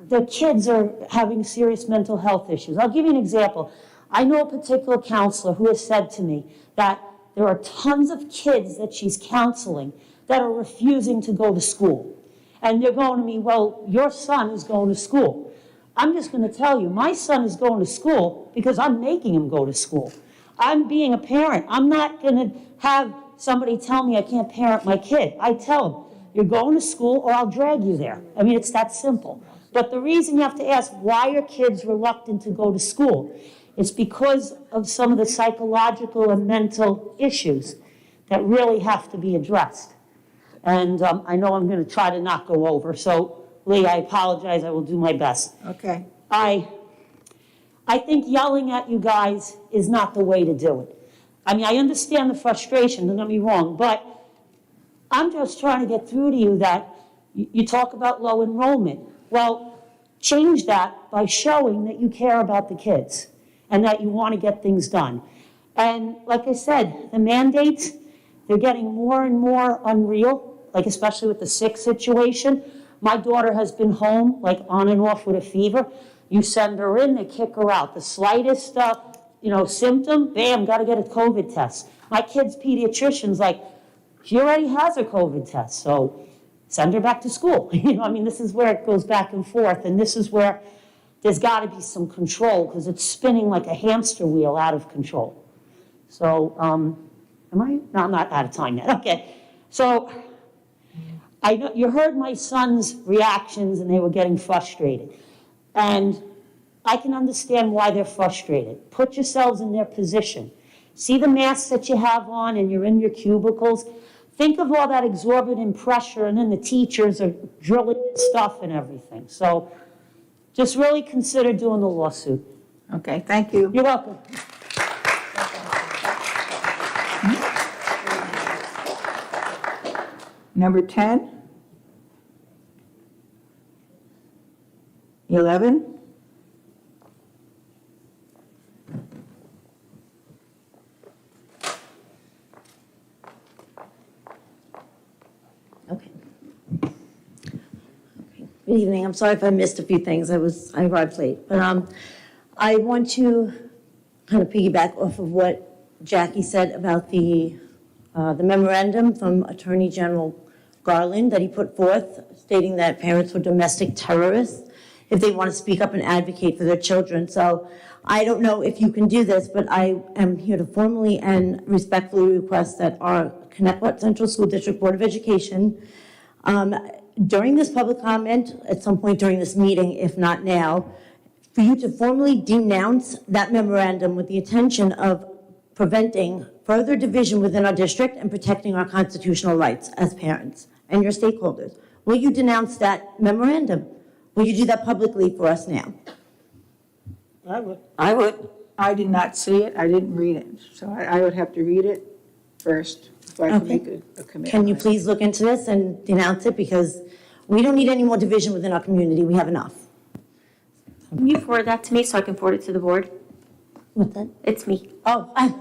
the kids are having serious mental health issues. I'll give you an example. I know a particular counselor who has said to me that there are tons of kids that she's counseling that are refusing to go to school. And they're going to me, well, your son is going to school. I'm just going to tell you, my son is going to school because I'm making him go to school. I'm being a parent. I'm not going to have somebody tell me I can't parent my kid. I tell them, you're going to school or I'll drag you there. I mean, it's that simple. But the reason you have to ask, why are kids reluctant to go to school? It's because of some of the psychological and mental issues that really have to be addressed. And I know I'm going to try to not go over. So, Lee, I apologize. I will do my best. Okay. I think yelling at you guys is not the way to do it. I mean, I understand the frustration, don't get me wrong, but I'm just trying to get through to you that you talk about low enrollment. Well, change that by showing that you care about the kids and that you want to get things done. And like I said, the mandates, they're getting more and more unreal, like especially with the sick situation. My daughter has been home, like on and off with a fever. You send her in, they kick her out. The slightest, symptom, bam, got to get a COVID test. My kid's pediatrician's like, she already has her COVID test, so send her back to school. This is where it goes back and forth, and this is where there's got to be some control because it's spinning like a hamster wheel out of control. So, am I? No, I'm not out of time yet. Okay. So, I know you heard my son's reactions and they were getting frustrated. And I can understand why they're frustrated. Put yourselves in their position. See the masks that you have on and you're in your cubicles. Think of all that exorbitant pressure and then the teachers are drilling stuff and everything. So just really consider doing the lawsuit. Okay, thank you. You're welcome. Number 10? 11? Good evening. I'm sorry if I missed a few things. I arrived late. But I want to kind of piggyback off of what Jackie said about the memorandum from Attorney General Garland that he put forth, stating that parents were domestic terrorists if they want to speak up and advocate for their children. So I don't know if you can do this, but I am here to formally and respectfully request that our Connecticut Central School District Board of Education, during this public comment, at some point during this meeting, if not now, for you to formally denounce that memorandum with the intention of preventing further division within our district and protecting our constitutional rights as parents and your stakeholders. Will you denounce that memorandum? Will you do that publicly for us now? I would. I would. I did not see it. I didn't read it. So I would have to read it first before I can make a commitment. Can you please look into this and denounce it? Because we don't need any more division within our community. We have enough. Can you forward that to me so I can forward it to the board? What's that? It's me. Oh, I'm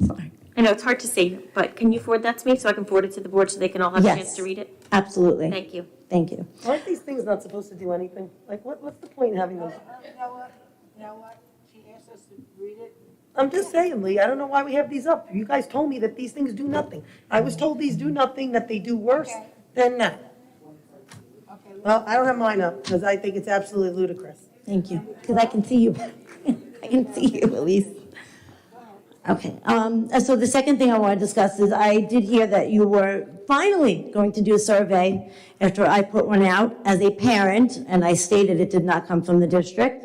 sorry. I know, it's hard to say, but can you forward that to me so I can forward it to the board so they can all have a Yes. chance to read it? Absolutely. Thank you. Thank you. Aren't these things not supposed to do anything? Like, what's the point in having them? You know what? She asked us to read it. I'm just saying, Lee, I don't know why we have these up. You guys told me that these things do nothing. I was told these do nothing, that they do worse than that. Well, I don't have mine up because I think it's absolutely ludicrous. Thank you. Because I can see you. I can see you at least. Okay. So the second thing I want to discuss is I did hear that you were finally going to do a survey after I put one out as a parent, and I stated it did not come from the district.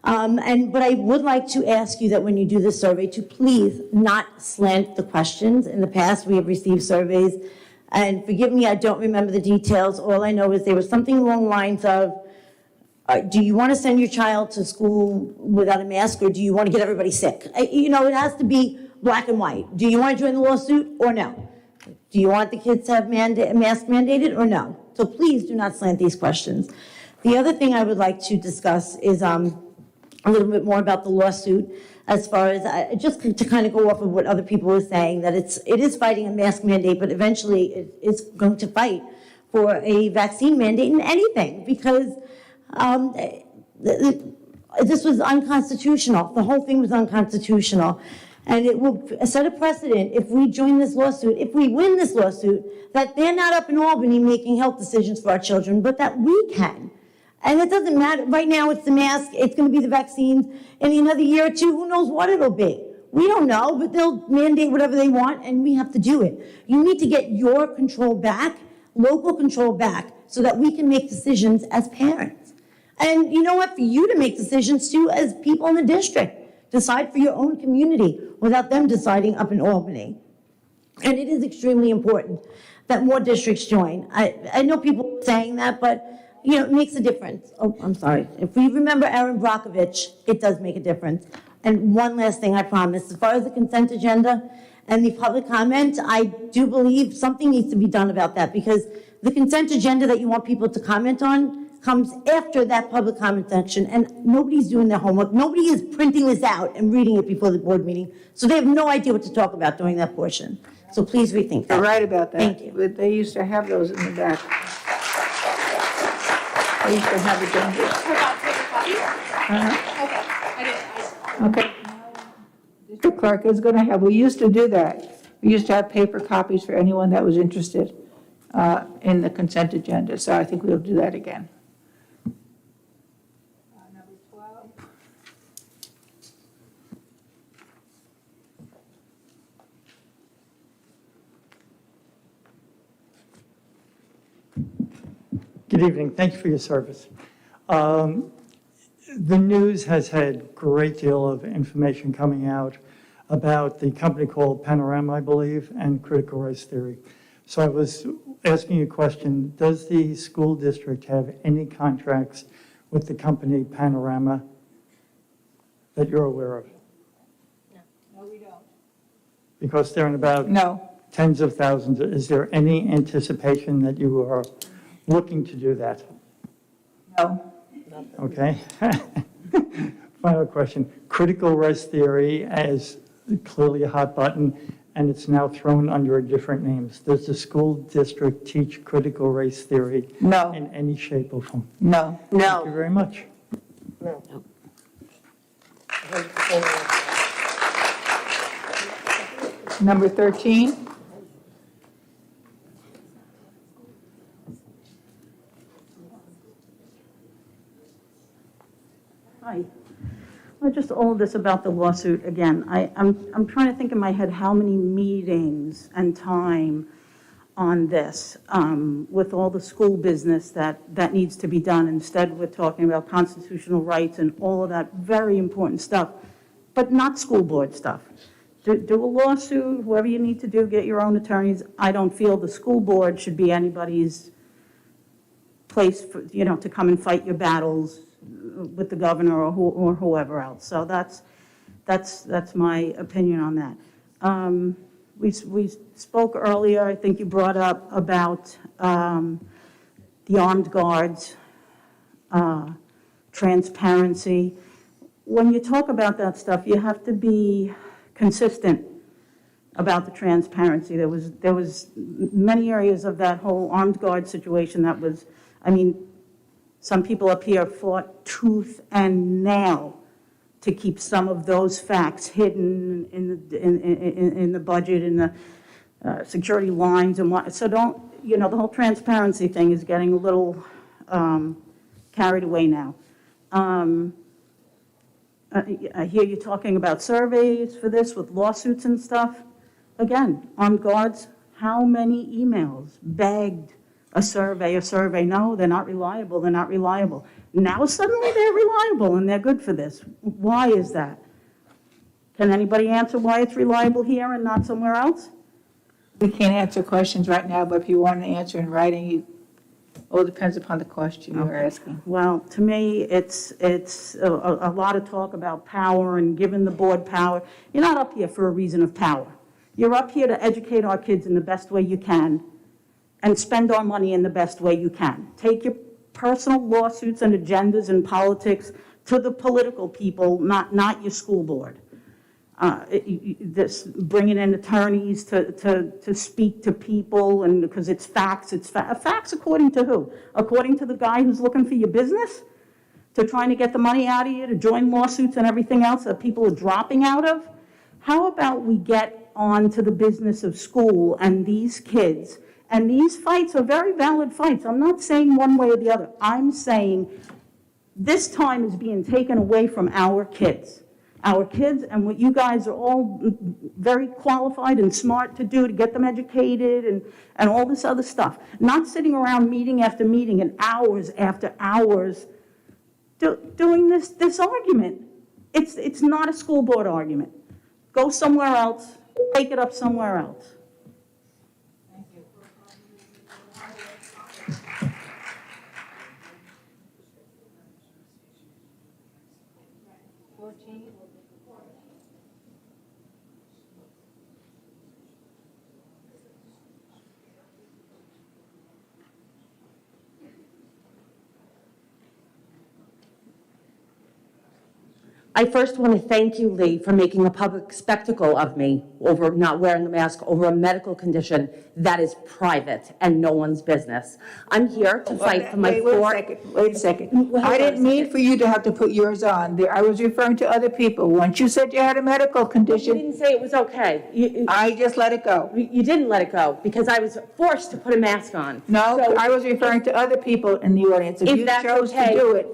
But I would like to ask you that when you do the survey to please not slant the questions. In the past, we have received surveys, and forgive me, I don't remember the details. All I know is there was something along the lines of, do you want to send your child to school without a mask, or do you want to get everybody sick? It has to be black and white. Do you want to join the lawsuit or no? Do you want the kids to have mask mandated or no? So please do not slant these questions. The other thing I would like to discuss is a little bit more about the lawsuit. as far as, just to kind of go off of what other people were saying, that it is fighting a mask mandate, but eventually it's going to fight for a vaccine mandate in anything, because this was unconstitutional. The whole thing was unconstitutional. And it will set a precedent if we join this lawsuit, if we win this lawsuit, that they're not up in Albany making health decisions for our children, but that we can. And it doesn't matter. Right now, it's the mask. It's going to be the vaccines. In another year or two, who knows what it'll be? We don't know, but they'll mandate whatever they want, and we have to do it. You need to get your control back, local control back, so that we can make decisions as parents. And you know what? For you to make decisions, too, as people in the district. Decide for your own community without them deciding up in Albany. And it is extremely important that more districts join. I know people saying that, but you know, it makes a difference. Oh, I'm sorry. If we remember Erin Brockovich, it does make a difference. And one last thing, I promise. As far as the consent agenda and the public comment, I do believe something needs to be done about that, because the consent agenda that you want people to comment on comes after that public comment section, and nobody's doing their homework. Nobody is printing this out and reading it before the board meeting, so they have no idea what to talk about during that portion. So please rethink that. You're right about that. Thank you. But they used to have those in the back. They used to have it down here. Okay. District clerk is going to have, we used to do that. We used to have paper copies for anyone that was interested in the consent agenda, so I think we'll do that again. Number 12. Good evening. Thank you for your service. The news has had a great deal of information coming out about the company called Panorama, I believe, and critical race theory. So I was asking you a question. Does the school district have any contracts with the company Panorama that you're aware of? No, we don't. Because they're in about tens of thousands. Is there any anticipation that you are looking to do that? No. Okay. Final question. Critical race theory is clearly a hot button, and it's now thrown under different names. Does the school district teach critical race theory in any shape or form? No. Thank you very much. Number 13. Hi. Well, just all this about the lawsuit again. I'm trying to think in my head how many meetings and time on this with all the school business that needs to be done. Instead, we're talking about constitutional rights and all of that very important stuff, but not school board stuff. Do a lawsuit, whoever you need to do, get your own attorneys. I don't feel the school board should be anybody's place for, to come and fight your battles with the governor or whoever else. So that's my opinion on that. We spoke earlier, I think you brought up about the armed guards, transparency. When you talk about that stuff, you have to be consistent about the transparency. There was many areas of that whole armed guard situation that was, some people up here fought tooth and nail to keep some of those facts hidden in the budget, in the security lines and what. So the whole transparency thing is getting a little carried away now. I hear you talking about surveys for this with lawsuits and stuff. Again, armed guards, how many emails begged a survey? No, they're not reliable, they're not reliable. Now suddenly they're reliable and they're good for this. Why is that? Can anybody answer why it's reliable here and not somewhere else? We can't answer questions right now, but if you want to answer in writing, it depends upon the question you're asking. Well, to me, it's a lot of talk about power and giving the board power. You're not up here for a reason of power. You're up here to educate our kids in the best way you can and spend our money in the best way you can. Take your personal lawsuits and agendas and politics to the political people, not your school board. this, bringing in attorneys to speak to people, and because it's facts according to who? According to the guy who's looking for your business? To trying to get the money out of you, to join lawsuits and everything else that people are dropping out of? How about we get on to the business of school and these kids? And these fights are very valid fights. I'm not saying one way or the other. I'm saying this time is being taken away from our kids. Our kids, and what you guys are all very qualified and smart to do to get them educated and all this other stuff. Not sitting around meeting after meeting and hours after hours doing this argument. It's not a school board argument. Go somewhere else, take it up somewhere else. I first want to thank you, Lee, for making a public spectacle of me over not wearing a mask over a medical condition that is private and no one's business. I'm here to fight for my Wait a second. I didn't mean for you to have to put yours on. I was referring to other people. Once you said you had a medical condition. You didn't say it was okay. I just let it go. You didn't let it go because I was forced to put a mask on. No, So- I was referring to other people in the audience. If you that's chose to okay. do it.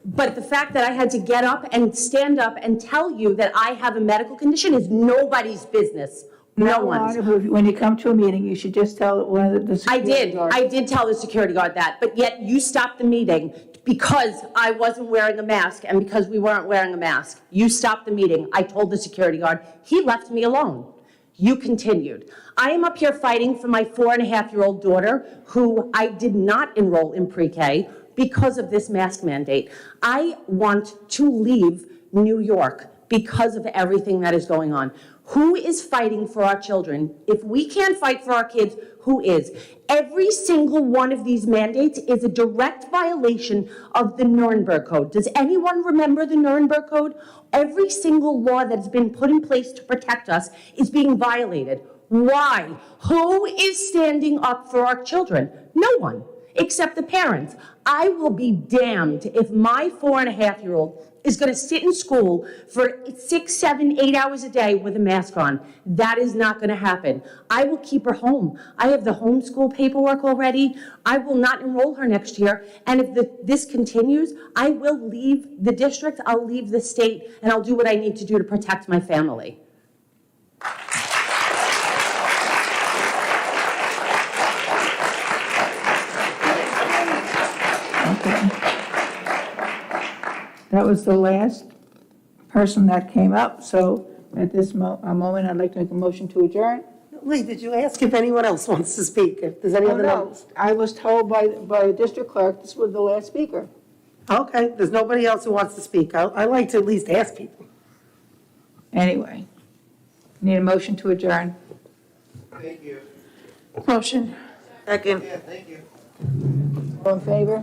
But the fact that I had to get up and stand up and tell you that I have a medical condition is nobody's business. No one's. When you come to a meeting, you should just tell one of the security guards. I did tell the security guard that, but yet you stopped the meeting because I wasn't wearing a mask and because we weren't wearing a mask. You stopped the meeting. I told the security guard. He left me alone. You continued. I am up here fighting for my 4.5-year-old daughter, who I did not enroll in pre-K because of this mask mandate. I want to leave New York because of everything that is going on. Who is fighting for our children? If we can't fight for our kids, who is? Every single one of these mandates is a direct violation of the Nuremberg Code. Does anyone remember the Nuremberg Code? Every single law that has been put in place to protect us is being violated. Why? Who is standing up for our children? No one, except the parents. I will be damned if my 4.5-year-old is going to sit in school for 6, 7, 8 hours a day with a mask on. That is not going to happen. I will keep her home. I have the homeschool paperwork already. I will not enroll her next year. And if this continues, I will leave the district, I'll leave the state, and I'll do what I need to do to protect my family. That was the last person that came up, so at this moment, I'd like to make a motion to adjourn. Lee, did you ask if anyone else wants to speak? If there's any Oh, other no, members? I was told by the district clerk this was the last speaker. Okay, there's nobody else who wants to speak. I like to at least ask people. Anyway, need a motion to adjourn. Motion. Second. All in favor?